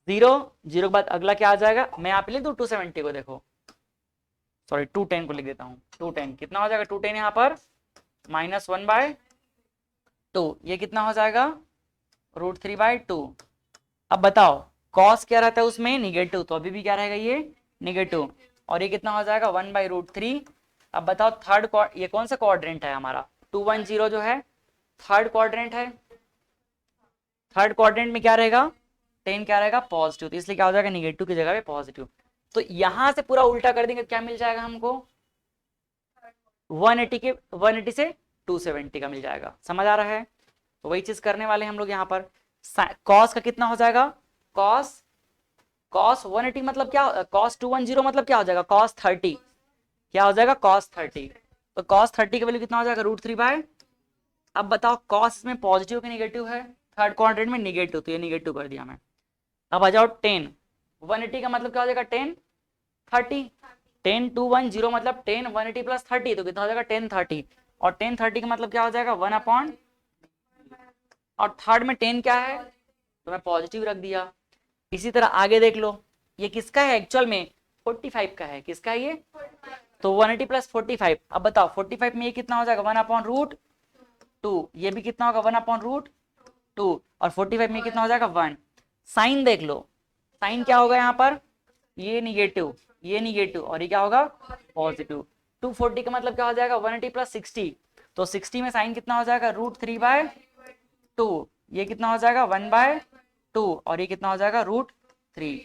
0 के बाद अगला क्या आ जाएगा, मैं यहाँ पे लिख दूं 270 को, देखो सॉरी 210 को लिख देता हूँ, 210 कितना हो जाएगा 210 यहाँ पर -1/2, ये कितना हो जाएगा √3/2। अब बताओ कॉस क्या रहता है उसमें निगेटिव, तो अभी भी क्या रहेगा ये निगेटिव, और ये कितना हो जाएगा 1/√3। अब बताओ थर्ड, ये कौन सा क्वाड्रेंट है हमारा 210 जो है, थर्ड क्वाड्रेंट है, थर्ड क्वाड्रेंट में क्या रहेगा 10 क्या रहेगा पॉजिटिव, तो इसलिए क्या हो जाएगा निगेटिव की जगह पे पॉजिटिव। तो यहां से पूरा उल्टा कर देंगे, क्या मिल जाएगा हमको 180 से 270 का मिल जाएगा। समझ आ रहा है? तो वही चीज करने वाले हम लोग यहाँ पर। कॉस का कितना हो जाएगा, कॉस 180 मतलब क्या, कॉस 210 मतलब क्या हो जाएगा कॉस 30, क्या हो जाएगा cos 30, तो cos 30 का वैल्यू कितना हो जाएगा √3/। अब बताओ कॉस में पॉजिटिव कि नेगेटिव है, थर्ड क्वाड्रेंट में नेगेटिव, तो ये नेगेटिव कर दिया मैं। अब आ जाओ 10, 180 का मतलब क्या हो जाएगा 10 30, 10 210 मतलब 10 180 + 30, तो कितना हो जाएगा 10 30, और 10 30 का मतलब क्या हो जाएगा 1/, और थर्ड में 10 क्या है, तो मैं पॉजिटिव रख दिया। इसी तरह आगे देख लो, ये किसका है एक्चुअल में 45 का है, किसका है ये, तो 180 + 45। अब बताओ 45 में ये कितना हो जाएगा 1/√2, ये भी कितना होगा 1/√2, और 45 में कितना हो जाएगा 1। साइन देख लो, साइन क्या होगा यहाँ पर, ये निगेटिव, ये निगेटिव, और ये क्या होगा पॉजिटिव। 240 का मतलब क्या हो जाएगा 180 + 60, तो 60 में साइन कितना हो जाएगा √3/2, ये कितना हो जाएगा 1/2, और ये कितना हो जाएगा √3।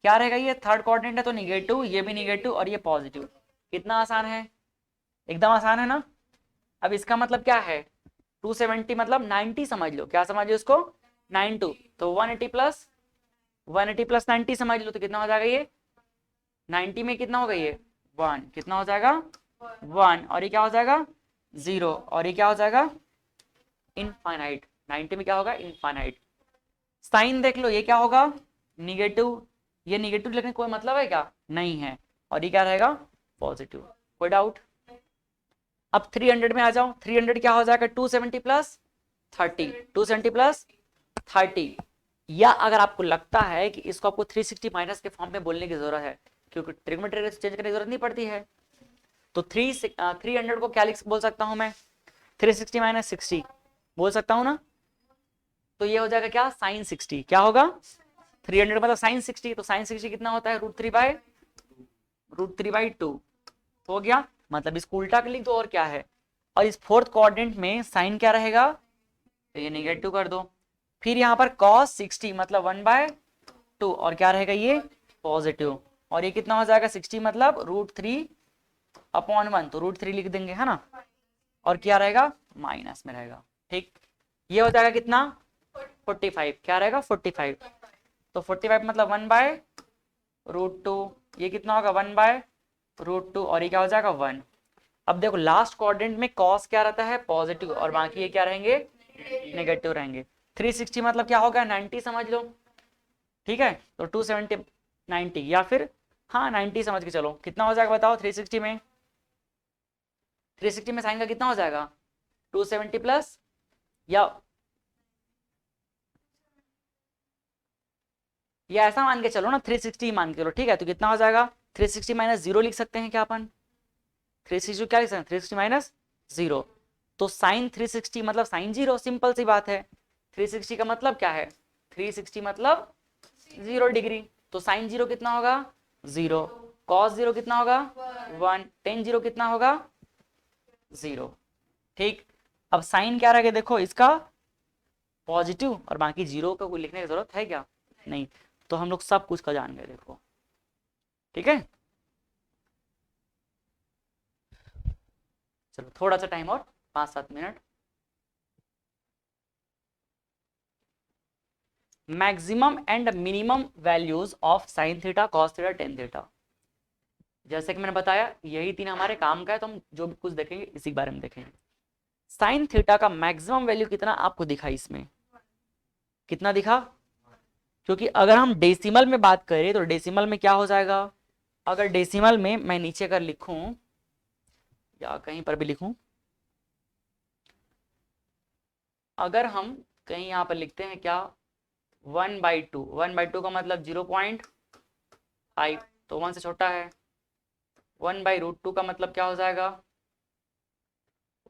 क्या रहेगा, ये थर्ड क्वाड्रेंट है तो निगेटिव, ये भी निगेटिव, और ये पॉजिटिव। कितना आसान है, एकदम आसान है ना। अब इसका मतलब क्या है 270 मतलब 90 समझ लो, क्या समझ लो इसको 92, तो 180 + 90 समझ लो, तो कितना हो जाएगा ये 90 में कितना होगा ये 1, कितना हो जाएगा 1, और ये क्या हो जाएगा 0, और ये क्या हो जाएगा इनफाइनाइट। 90 में क्या होगा इनफाइनाइट। साइन देख लो, ये क्या होगा निगेटिव, ये निगेटिव लिखने कोई मतलब है क्या, नहीं है, और ये क्या रहेगा पॉजिटिव। कोई डाउट? अब 300 में आ जाओ, 300 क्या हो जाएगा 270 + 30, 270 + 30, या अगर आपको लगता है कि इसको आपको 360 माइनस के फॉर्म में बोलने की जरूरत है, क्योंकि ट्रिग्नोमेट्री चेंज करने की जरूरत नहीं पड़ती है, तो 300 को क्या बोल सकता हूं मैं, 360 माइनस 60 बोल सकता हूं ना। तो ये हो जाएगा क्या, साइन 60। क्या होगा, 300 मतलब साइन 60, तो साइन 60 कितना होता है, √3/2 हो गया। मतलब इसको उल्टा कर लिख दो और क्या है। और इस फोर्थ क्वाड्रेंट में साइन क्या रहेगा, तो ये नेगेटिव कर दो। फिर यहाँ पर cos 60 मतलब 1/2 और क्या रहेगा ये पॉजिटिव। और ये कितना हो जाएगा, 60 मतलब √3/1, तो √3 लिख देंगे है ना। और क्या रहेगा, माइनस में रहेगा। ठीक, ये हो जाएगा कितना 45, क्या रहेगा 45। तो 45 मतलब 1/√2, ये कितना होगा 1/√2 और ये क्या हो जाएगा 1। अब देखो लास्ट क्वाड्रेंट में cos क्या रहता है, पॉजिटिव, और बाकी ये क्या रहेंगे, नेगेटिव रहेंगे। 360 मतलब क्या होगा 90 समझ लो। ठीक है, तो 270 90 या फिर हाँ 90 समझ के चलो। कितना हो जाएगा बताओ 360 में, 360 में साइन का कितना हो जाएगा 270 प्लस, या ऐसा मान के चलो ना 360 मान के चलो। ठीक है, तो कितना हो जाएगा 360 माइनस 0 लिख सकते हैं क्या अपन, 360 क्या लिख सकते हैं 360 माइनस 0। तो साइन 360 मतलब साइन 0, सिंपल सी बात है। 360 का मतलब क्या है, 360 मतलब 0 डिग्री। तो साइन 0 कितना होगा 0, कॉस 0 कितना होगा 1, टेन 0 कितना होगा 0। ठीक, अब साइन क्या रहेगा देखो इसका पॉजिटिव, और बाकी जीरो का कोई लिखने की जरूरत है क्या, नहीं। तो हम लोग सब कुछ का जान गए देखो। ठीक है, चलो थोड़ा सा टाइम और 5-7 minute. Maximum and minimum values of sine theta, cos theta, tan theta. जैसे कि मैंने बताया यही तीन हमारे काम का है, तो हम जो भी कुछ देखेंगे इसी के बारे में देखेंगे। साइन थीटा का मैक्सिमम वैल्यू कितना आपको दिखा, इसमें कितना दिखा, क्योंकि अगर हम डेसिमल में बात करें तो डेसिमल में क्या हो जाएगा, अगर डेसिमल में मैं नीचे अगर लिखूं या कहीं पर भी लिखूं, अगर हम कहीं यहाँ पर लिखते हैं क्या 1/2, 1/2 का मतलब 0.5, तो 1 से छोटा है। 1/√2 का मतलब क्या हो जाएगा,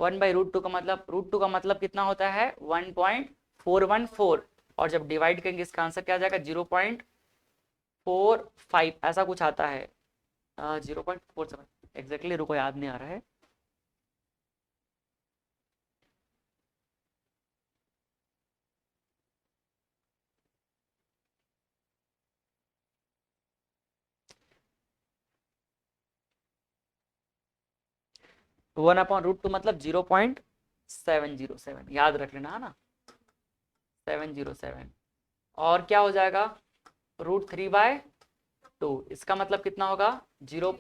1/√2 का मतलब √2 का मतलब कितना होता है 1.414, और जब डिवाइड करेंगे इसका आंसर क्या आ जाएगा 0.45 ऐसा कुछ आता है, 0.47 एग्जैक्टली, रुको याद नहीं आ रहा है। तो 1/√2 मतलब 0.707 याद रख लेना है ना, 707। और क्या हो जाएगा √3/2, इसका मतलब कितना होगा 0.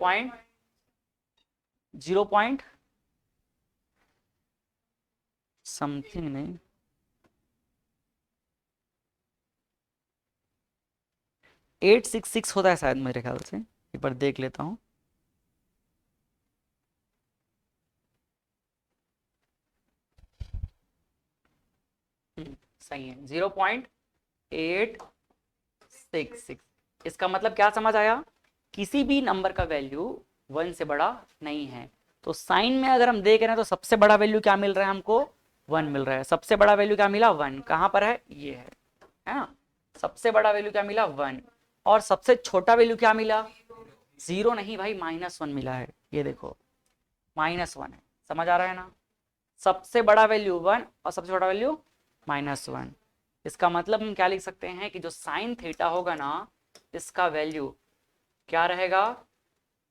समथिंग नहीं, 866 होता है शायद मेरे ख्याल से, एक बार देख लेता हूँ। सही है 0.866। इसका मतलब क्या समझ आया, किसी भी नंबर का वैल्यू 1 से बड़ा नहीं है। तो साइन में अगर हम देख रहे हैं तो सबसे बड़ा वैल्यू क्या मिल रहा है हमको 1 मिल रहा है। सबसे बड़ा वैल्यू क्या मिला 1, कहाँ पर है ये है ना। सबसे बड़ा वैल्यू क्या मिला 1, और सबसे छोटा वैल्यू क्या मिला 0 नहीं भाई, -1 मिला है। ये देखो -1 है, समझ आ रहा है ना। सबसे बड़ा वैल्यू 1 और सबसे छोटा वैल्यू -1। इसका मतलब हम क्या लिख सकते हैं कि जो साइन थीटा होगा ना, इसका वैल्यू क्या रहेगा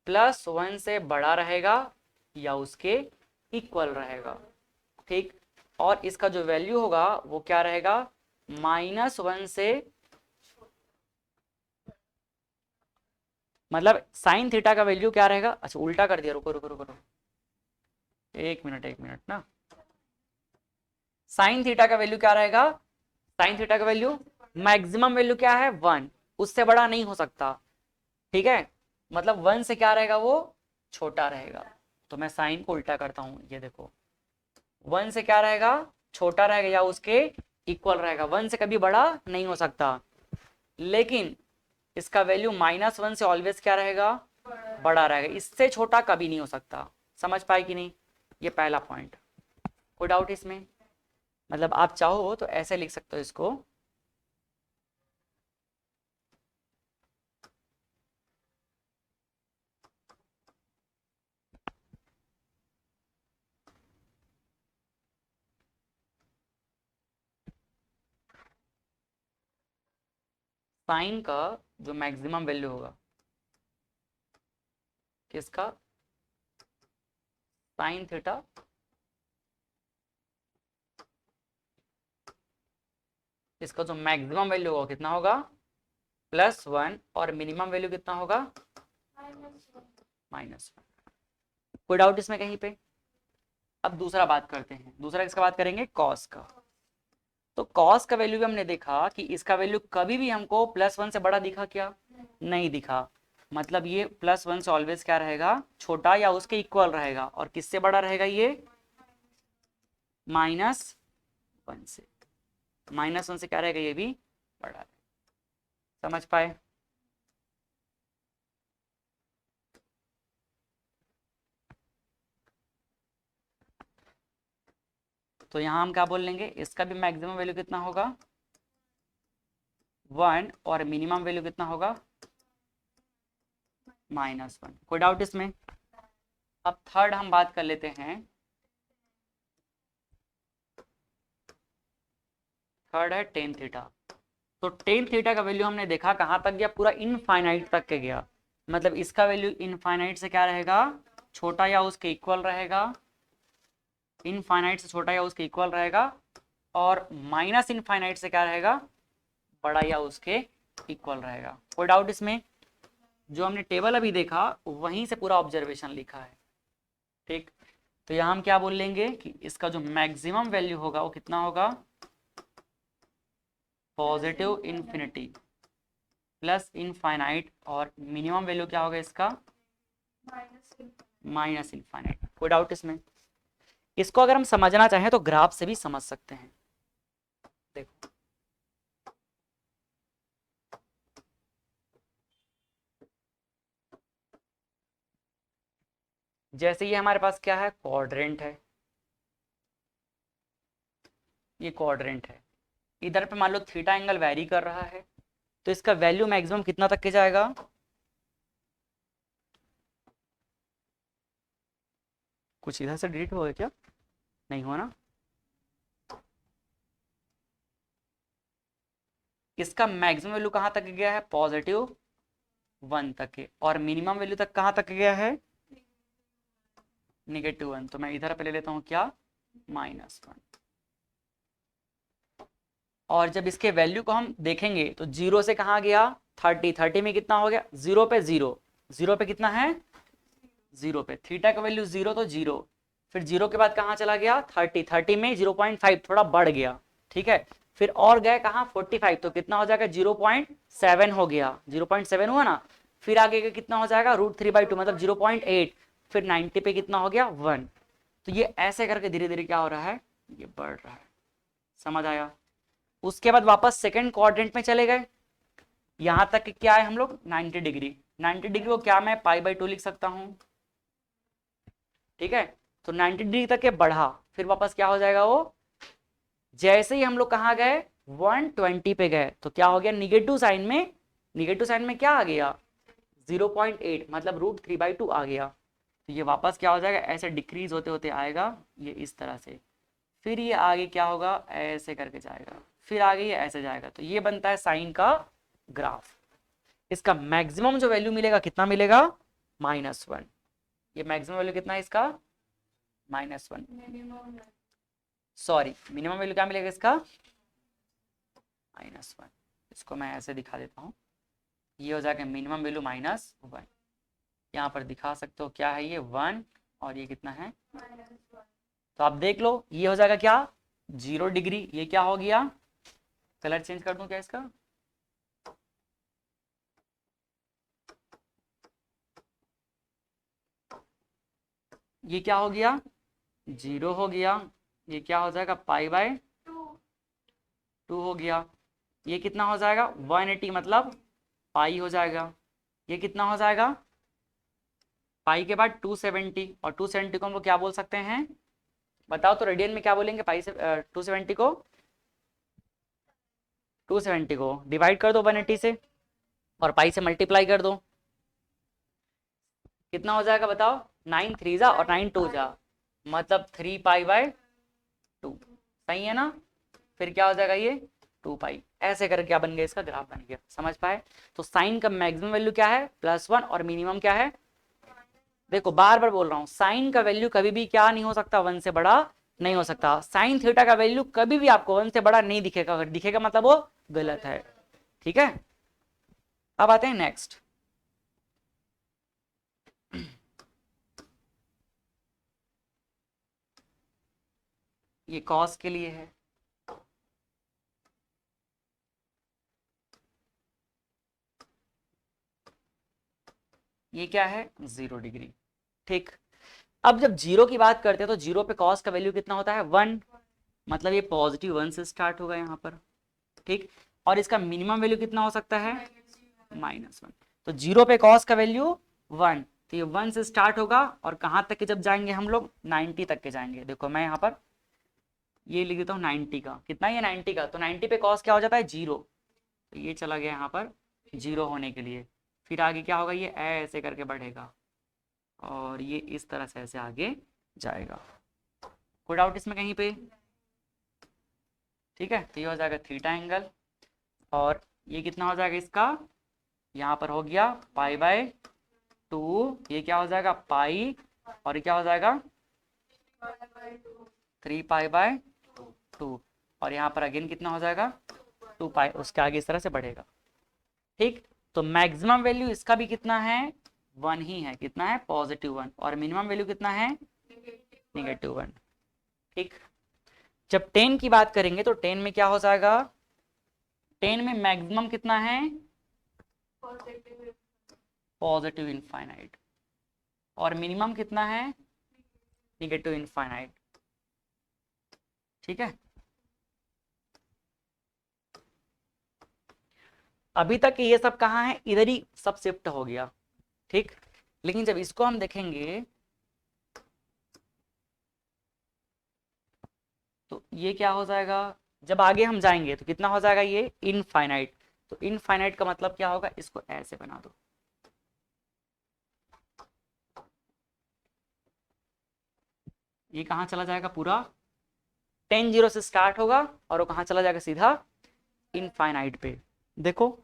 +1 से बड़ा रहेगा या उसके इक्वल रहेगा। ठीक, और इसका जो वैल्यू होगा वो क्या रहेगा -1 से, मतलब साइन थीटा का वैल्यू क्या रहेगा, अच्छा उल्टा कर दिया, रुको रुको रुको रुको, एक मिनट ना। साइन थीटा का वैल्यू क्या रहेगा, साइन थीटा का वैल्यू मैक्सिमम वैल्यू क्या है 1, उससे बड़ा नहीं हो सकता। ठीक है, मतलब 1 से क्या रहेगा वो छोटा रहेगा। तो मैं साइन को उल्टा करता हूं, ये देखो 1 से क्या रहेगा छोटा रहेगा या उसके इक्वल रहेगा, 1 से कभी बड़ा नहीं हो सकता। लेकिन इसका वैल्यू -1 से ऑलवेज क्या रहेगा, बड़ा रहेगा, इससे छोटा कभी नहीं हो सकता। समझ पाए कि नहीं, ये पहला पॉइंट। कोई डाउट इसमें? मतलब आप चाहो तो ऐसे लिख सकते हो इसको, साइन का जो मैक्सिमम वैल्यू होगा, किसका, साइन थीटा, इसका जो मैक्सिमम वैल्यू होगा कितना होगा, +1, और मिनिमम वैल्यू कितना होगा, -1। कोई डाउट इसमें कहीं पे? अब दूसरा बात करते हैं, दूसरा किसका बात करेंगे, कॉस का। तो कॉस का वैल्यू भी हमने देखा कि इसका वैल्यू कभी भी हमको +1 से बड़ा दिखा क्या, नहीं दिखा। मतलब ये +1 से ऑलवेज क्या रहेगा, छोटा या उसके इक्वल रहेगा। और किससे बड़ा रहेगा ये, -1 से। -1 से क्या रहेगा, ये भी बड़ा है। समझ पाए? तो यहाँ हम क्या बोल लेंगे, इसका भी मैक्सिमम वैल्यू कितना होगा, 1, और मिनिमम वैल्यू कितना होगा, -1। कोई डाउट इसमें? अब थर्ड हम बात कर लेते हैं, थर्ड है टेन थीटा। तो टेन थीटा का वैल्यू हमने देखा कहाँ तक गया, पूरा इनफाइनाइट तक के गया। मतलब इसका वैल्यू इनफाइनाइट से क्या रहेगा, छोटा या उसके इक्वल रहेगा, इनफाइनाइट से छोटा या उसके इक्वल रहेगा। और माइनस इनफाइनाइट से क्या रहेगा, बड़ा या उसके इक्वल रहेगा। कोई डाउट इसमें? जो हमने टेबल अभी देखा वहीं से पूरा ऑब्जर्वेशन लिखा है। ठीक, तो यहाँ हम क्या बोल लेंगे कि इसका जो मैक्सिमम वैल्यू होगा वो कितना होगा, पॉजिटिव इन्फिनिटी प्लस इनफाइनाइट, और मिनिमम वैल्यू क्या होगा इसका, माइनस इनफाइनाइट। कोई डाउट इसमें? इसको अगर हम समझना चाहें तो ग्राफ से भी समझ सकते हैं। देखो, जैसे ये हमारे पास क्या है, क्वाड्रेंट है, ये क्वाड्रेंट है। इधर पे मान लो थीटा एंगल वेरी कर रहा है, तो इसका वैल्यू मैक्सिमम कितना तक के जाएगा, कुछ इधर से डिलीट हो गया क्या, नहीं हो ना। इसका मैक्सिमम वैल्यू कहाँ तक गया है, +1 तक के, और मिनिमम वैल्यू तक कहाँ तक गया है, -1। तो मैं इधर पे ले लेता हूँ क्या, -1। और जब इसके वैल्यू को हम देखेंगे तो 0 से कहाँ गया, 30 में कितना हो गया, 0 पे 0, 0 पे कितना है, 0 पे थीटा का वैल्यू 0, तो 0। फिर 0 के बाद कहाँ चला गया, 30 में 0.5 थोड़ा बढ़ गया, ठीक है। फिर और गए कहाँ, 45, तो कितना हो जाएगा, 0.7 हो गया, 0.7 हुआ ना। फिर आगे का कितना हो जाएगा, √3/2 मतलब 0.8। फिर 90 पे कितना हो गया, 1। तो ये ऐसे करके धीरे धीरे क्या हो रहा है, ये बढ़ रहा है। समझ आया? उसके बाद वापस सेकंड क्वाड्रेंट में चले गए, यहां तक क्या है हम लोग, 90 डिग्री। 90 डिग्री को क्या मैं π/2 लिख सकता हूं, ठीक है। तो 90 डिग्री तक के बढ़ा, फिर वापस क्या हो जाएगा वो, जैसे ही हम लोग कहाँ गए, 120 पे गए, तो क्या हो गया, निगेटिव साइन में, निगेटिव साइन में क्या आ गया, 0.8 मतलब √3/2 आ गया। तो ये वापस क्या हो जाएगा, ऐसे डिक्रीज होते होते आएगा, ये इस तरह से। फिर ये आगे क्या होगा, ऐसे करके जाएगा, फिर आगे ये ऐसे जाएगा। तो ये बनता है साइन का ग्राफ। इसका मैक्सिमम जो वैल्यू मिलेगा कितना मिलेगा, -1। ये मैक्सिमम वैल्यू कितना है इसका, -1। सॉरी, मिनिमम वैल्यू क्या मिलेगा इसका, -1। इसको मैं ऐसे दिखा देता हूँ, ये हो जाएगा मिनिमम वैल्यू -1। यहाँ पर दिखा सकते हो क्या है, ये 1, और ये कितना है, तो आप देख लो ये हो जाएगा क्या, 0 डिग्री। ये क्या हो गया, कलर चेंज कर दूं क्या इसका, ये क्या हो गया, 0 हो गया। ये क्या हो जाएगा, π/2। 2 हो गया। ये कितना हो जाएगा 180 मतलब पाई हो जाएगा। ये कितना हो जाएगा पाई के बाद 270, और 270 को हम लोग क्या बोल सकते हैं बताओ तो, रेडियन में क्या बोलेंगे पाई से 270 को, 270 को डिवाइड कर दो 180 से और पाई से मल्टीप्लाई कर दो, कितना हो जाएगा बताओ, 9 3 जा और 9 2 जा, मतलब 3 पाई बाय 2, सही है ना। फिर क्या हो जाएगा ये 2 पाई, ऐसे करके क्या बन गया इसका ग्राफ बन गया, समझ पाए। तो साइन का मैक्सिमम वैल्यू क्या है +1 और मिनिमम क्या है, देखो बार बार बोल रहा हूँ साइन का वैल्यू कभी भी क्या नहीं हो सकता 1 से बड़ा नहीं हो सकता, साइन थीटा का वैल्यू कभी भी आपको 1 से बड़ा नहीं दिखेगा, अगर दिखेगा मतलब वो गलत है, ठीक है। अब आते हैं नेक्स्ट, ये कॉस के लिए है, ये क्या है 0 डिग्री, ठीक। अब जब जीरो की बात करते हैं तो जीरो पे कॉस का वैल्यू कितना होता है 1, मतलब ये +1 से स्टार्ट होगा यहाँ पर, ठीक। और इसका मिनिमम वैल्यू कितना हो सकता है -1, तो जीरो पे कॉस का वैल्यू 1, तो ये 1 से स्टार्ट होगा और कहाँ तक के जब जाएंगे हम लोग 90 तक के जाएंगे। देखो मैं यहाँ पर ये लिख देता हूँ 90 का, कितना ये 90 का, तो 90 पे कॉस क्या हो जाता है 0, तो ये चला गया यहाँ पर 0 होने के लिए। फिर आगे क्या होगा, ये ऐसे करके बढ़ेगा और ये इस तरह से ऐसे आगे जाएगा। कोई डाउट इसमें कहीं पे, ठीक है। तो ये हो जाएगा थीटा एंगल, और ये कितना हो जाएगा इसका, यहाँ पर हो गया पाई/2, ये क्या हो जाएगा पाई, और ये क्या हो जाएगा 3 पाई/2, और यहाँ पर अगेन कितना हो जाएगा 2 पाई, उसके आगे इस तरह से बढ़ेगा, ठीक। तो मैक्सिमम वैल्यू इसका भी कितना है 1 ही है, कितना है +1, और मिनिमम वैल्यू कितना है -1, ठीक। जब 10 की बात करेंगे तो 10 में क्या हो जाएगा, 10 में मैक्सिमम कितना है पॉजिटिव इनफाइनाइट, और मिनिमम कितना है निगेटिव इनफाइनाइट, ठीक है। अभी तक ये सब कहाँ है, इधर ही सब शिफ्ट हो गया, ठीक। लेकिन जब इसको हम देखेंगे तो ये क्या हो जाएगा, जब आगे हम जाएंगे तो कितना हो जाएगा ये इनफाइनाइट, तो इनफाइनाइट का मतलब क्या होगा, इसको ऐसे बना दो, ये कहाँ चला जाएगा पूरा 10 0 से स्टार्ट होगा और वो कहाँ चला जाएगा सीधा इनफाइनाइट पे। देखो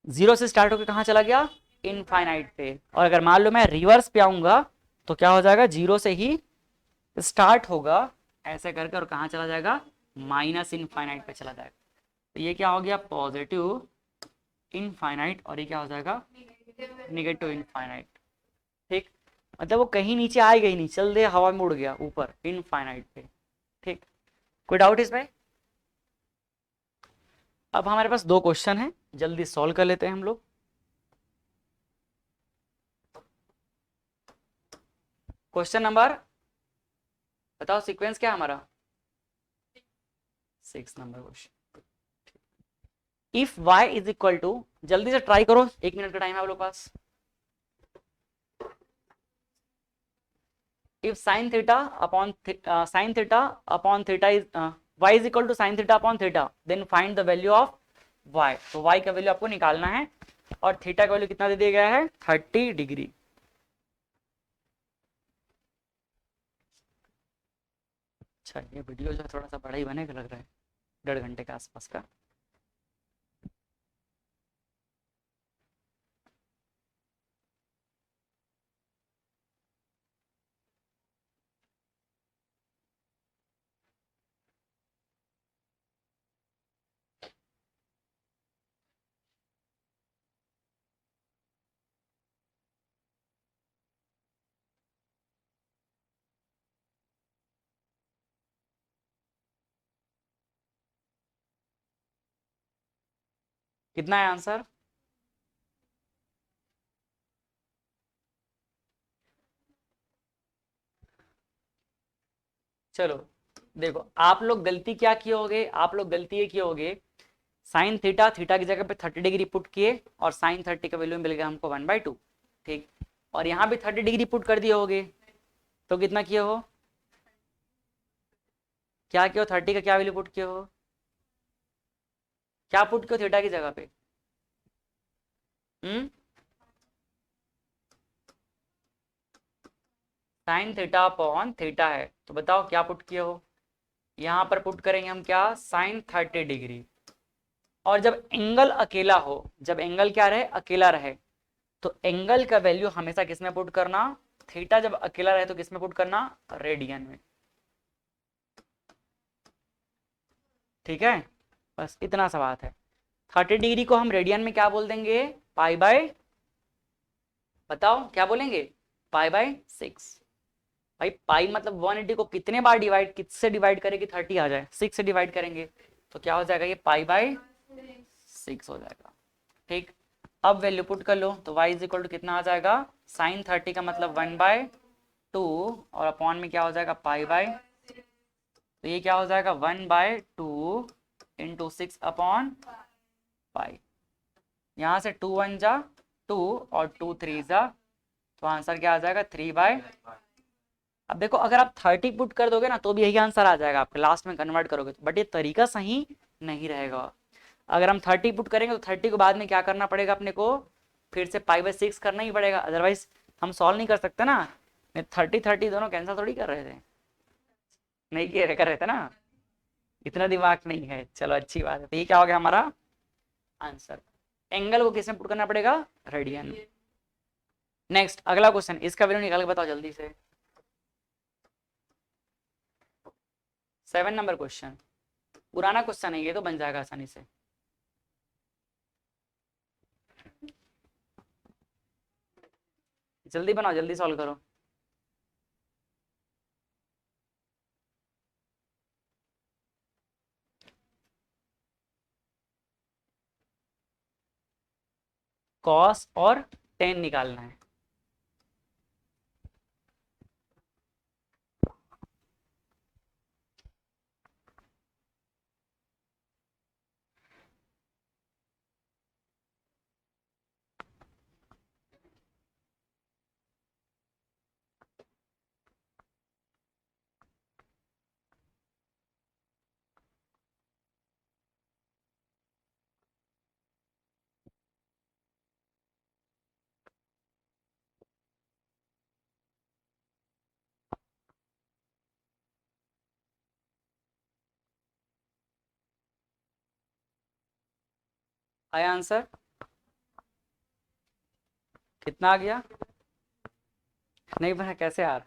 0 से स्टार्ट होकर कहाँ चला गया इनफाइनाइट पे, और अगर मान लो मैं रिवर्स पे आऊंगा तो क्या हो जाएगा 0 से ही स्टार्ट होगा ऐसे करके और कहाँ चला जाएगा माइनस इनफाइनाइट पे चला जाएगा, तो ये क्या हो गया पॉजिटिव इनफाइनाइट, और ये क्या हो जाएगा निगेटिव इनफाइनाइट, ठीक। मतलब वो कहीं नीचे आएगा ही नहीं, चल दे हवा में उड़ गया ऊपर इनफाइनाइट पे, ठीक। कोई डाउट इसमें। अब हमारे पास 2 क्वेश्चन हैं, जल्दी सॉल्व कर लेते हैं हम लोग। क्वेश्चन नंबर बताओ, सीक्वेंस क्या है हमारा 6 number question. If y is equal to, जल्दी से ट्राई करो, 1 मिनट का टाइम है आप लोग पास। If sin theta upon theta is y is equal to sin theta upon theta, then find the value of y, तो y का वैल्यू आपको निकालना है, और थीटा का वैल्यू कितना दे दिया गया है 30 डिग्री। अच्छा ये वीडियो जो है थोड़ा सा बड़ा ही बनेगा लग रहा है, 1.5 घंटे के आसपास का। कितना है आंसर, चलो देखो आप लोग गलती क्या किए होगे, आप लोग गलती ये किए होगे, साइन थीटा, थीटा की जगह पे 30 डिग्री पुट किए और साइन 30 का वैल्यू मिल गया हमको 1/2। ठीक, और यहाँ भी 30 डिग्री पुट कर दिए होगे, तो कितना किए हो, क्या किए हो, 30 का क्या वैल्यू पुट किए हो, क्या पुट किए हो थीटा की जगह पे? हम्म, साइन थीटा अपॉन थीटा है, तो बताओ क्या पुट किए हो। यहाँ पर पुट करेंगे हम क्या, साइन 30 डिग्री। और जब एंगल अकेला हो, जब एंगल क्या रहे, अकेला रहे, तो एंगल का वैल्यू हमेशा किस में पुट करना, थीटा जब अकेला रहे तो किस में पुट करना, रेडियन में। ठीक है, बस इतना सा बात है। 30 डिग्री को हम रेडियन में क्या बोल देंगे, पाई बाय, बताओ क्या बोलेंगे, पाई/6। भाई पाई मतलब 180 को कितने बार डिवाइड, किससे डिवाइड करें कि 30 आ जाए, 6 से डिवाइड करेंगे, तो क्या हो जाएगा, ये पाई/6 हो जाएगा। ठीक, अब वैल्यू पुट कर लो, तो y इज इक्वल टू कितना आ जाएगा, साइन 30 का मतलब 1/2 और अपॉन में क्या हो जाएगा, पाई/, तो ये क्या हो जाएगा 1/2 इंटू 6 अपॉन पाई। यहाँ से 2 1 जा 2 और 2 3 जा, तो आंसर क्या आ जाएगा 3/। अब देखो अगर आप 30 पुट कर दोगे ना तो भी यही आंसर आ जाएगा आपके, लास्ट में कन्वर्ट करोगे तो, बट ये तरीका सही नहीं रहेगा। अगर हम 30 पुट करेंगे तो 30 को बाद में क्या करना पड़ेगा अपने को, फिर से पाई/6 करना ही पड़ेगा, अदरवाइज हम सॉल्व नहीं कर सकते ना। 30 30 दोनों कैंसिल थोड़ी कर रहे थे, नहीं किए कर रहे थे ना, इतना दिमाग नहीं है। चलो अच्छी बात है, तो ये क्या हो गया हमारा आंसर। एंगल को किसमें पुट करना पड़ेगा, रेडियन। नेक्स्ट अगला क्वेश्चन, इसका वैल्यू निकाल के बताओ जल्दी से। 7 नंबर क्वेश्चन, पुराना क्वेश्चन है ये, तो बन जाएगा आसानी से। जल्दी बनाओ, जल्दी सॉल्व करो। कॉस और टेन निकालना है। आया आंसर, कितना आ गया, नहीं बना कैसे यार,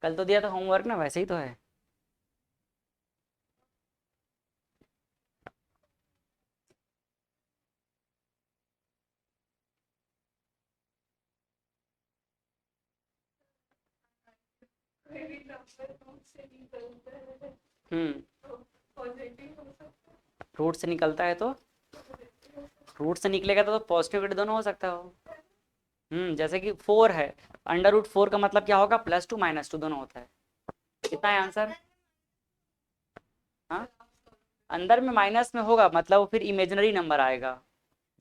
कल तो दिया था होमवर्क ना, वैसे ही तो है। हम्म, रूट से निकलता है तो, रूट से निकलेगा तो पॉजिटिव दोनों हो सकता हो। जैसे कि 4 है, √4 का मतलब क्या होगा, +2 -2 दोनों होता है। कितना है आंसर, हाँ, अंदर में माइनस में होगा मतलब वो फिर इमेजिनरी नंबर आएगा,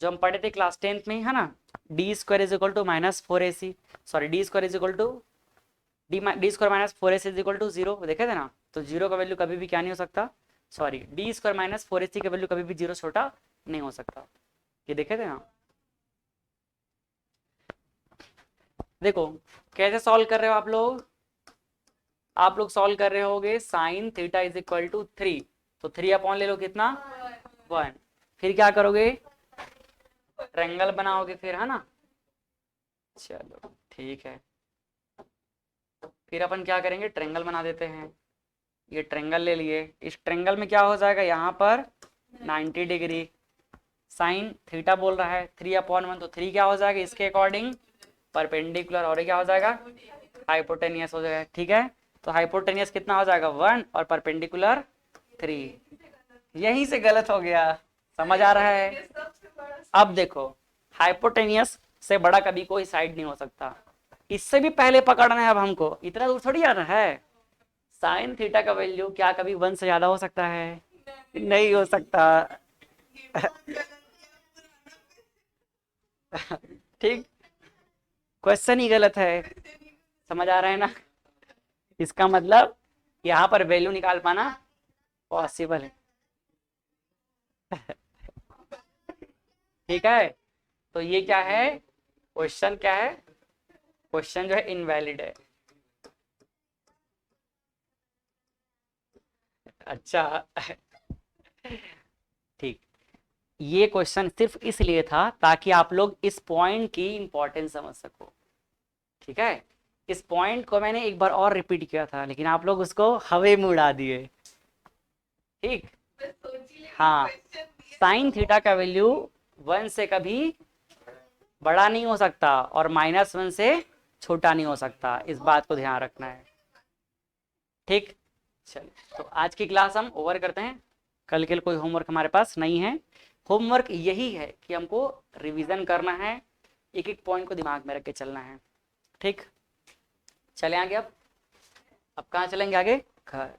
जो हम पढ़े थे क्लास 10th में ही है ना, d² is equal to -4ac, sorry d² is equal to d² -4ac is equal to 0, देखे थे ना, तो 0 का वैल्यू कभी भी क्या नहीं हो सकता, सॉरी d² -4ac का वैल्यू कभी भी 0 छोटा नहीं हो सकता, ये देखे थे ना। देखो कैसे सॉल्व कर रहे हो आप लोग, आप लोग सॉल्व कर रहे होगे sine theta is equal to 3, तो 3 अपॉन ले लो कितना 1, फिर क्या करोगे, ट्रायंगल बनाओगे फिर, है ना। चलो ठीक है, फिर अपन क्या करेंगे, ट्रायंगल बना देते हैं। ये ट्रायंगल ले लिए, इस ट्रायंगल में क्या हो जाएगा, यहाँ पर 90 डिग्री, साइन थीटा बोल रहा है 3/1, तो 3 क्या हो जाएगा इसके अकॉर्डिंग परपेंडिकुलर, और ये क्या हो जाएगा हाइपोटेनियस हो जाएगा। ठीक है, तो हाइपोटेनियस कितना हो जाएगा 1 और परपेंडिकुलर 3, यहीं से गलत हो गया, समझ आ रहा है। अब देखो हाइपोटेनियस से बड़ा कभी कोई साइड नहीं हो सकता, इससे भी पहले पकड़ना है अब हमको, इतना दूर थोड़ी आना है, साइन थीटा का वैल्यू क्या कभी 1 से ज्यादा हो सकता है? नहीं हो सकता। ठीक, क्वेश्चन ही गलत है। समझ आ रहा है ना? इसका मतलब यहाँ पर वैल्यू निकाल पाना पॉसिबल है। ठीक है, तो ये क्या है, क्वेश्चन क्या है, क्वेश्चन जो है इनवैलिड है। अच्छा। ठीक, ये क्वेश्चन सिर्फ इसलिए था ताकि आप लोग इस पॉइंट की इंपॉर्टेंस समझ सको। ठीक है, इस पॉइंट को मैंने एक बार और रिपीट किया था लेकिन आप लोग उसको हवे में उड़ा दिए। ठीक, हाँ, साइन थीटा का वैल्यू 1 से कभी बड़ा नहीं हो सकता और -1 से छोटा नहीं हो सकता, इस बात को ध्यान रखना है। ठीक, चलिए तो आज की क्लास हम ओवर करते हैं। कल के लिए कोई होमवर्क हमारे पास नहीं है। होमवर्क यही है कि हमको रिवीजन करना है, एक एक पॉइंट को दिमाग में रख के चलना है। ठीक, चले आगे। अब कहाँ चलेंगे आगे? घर।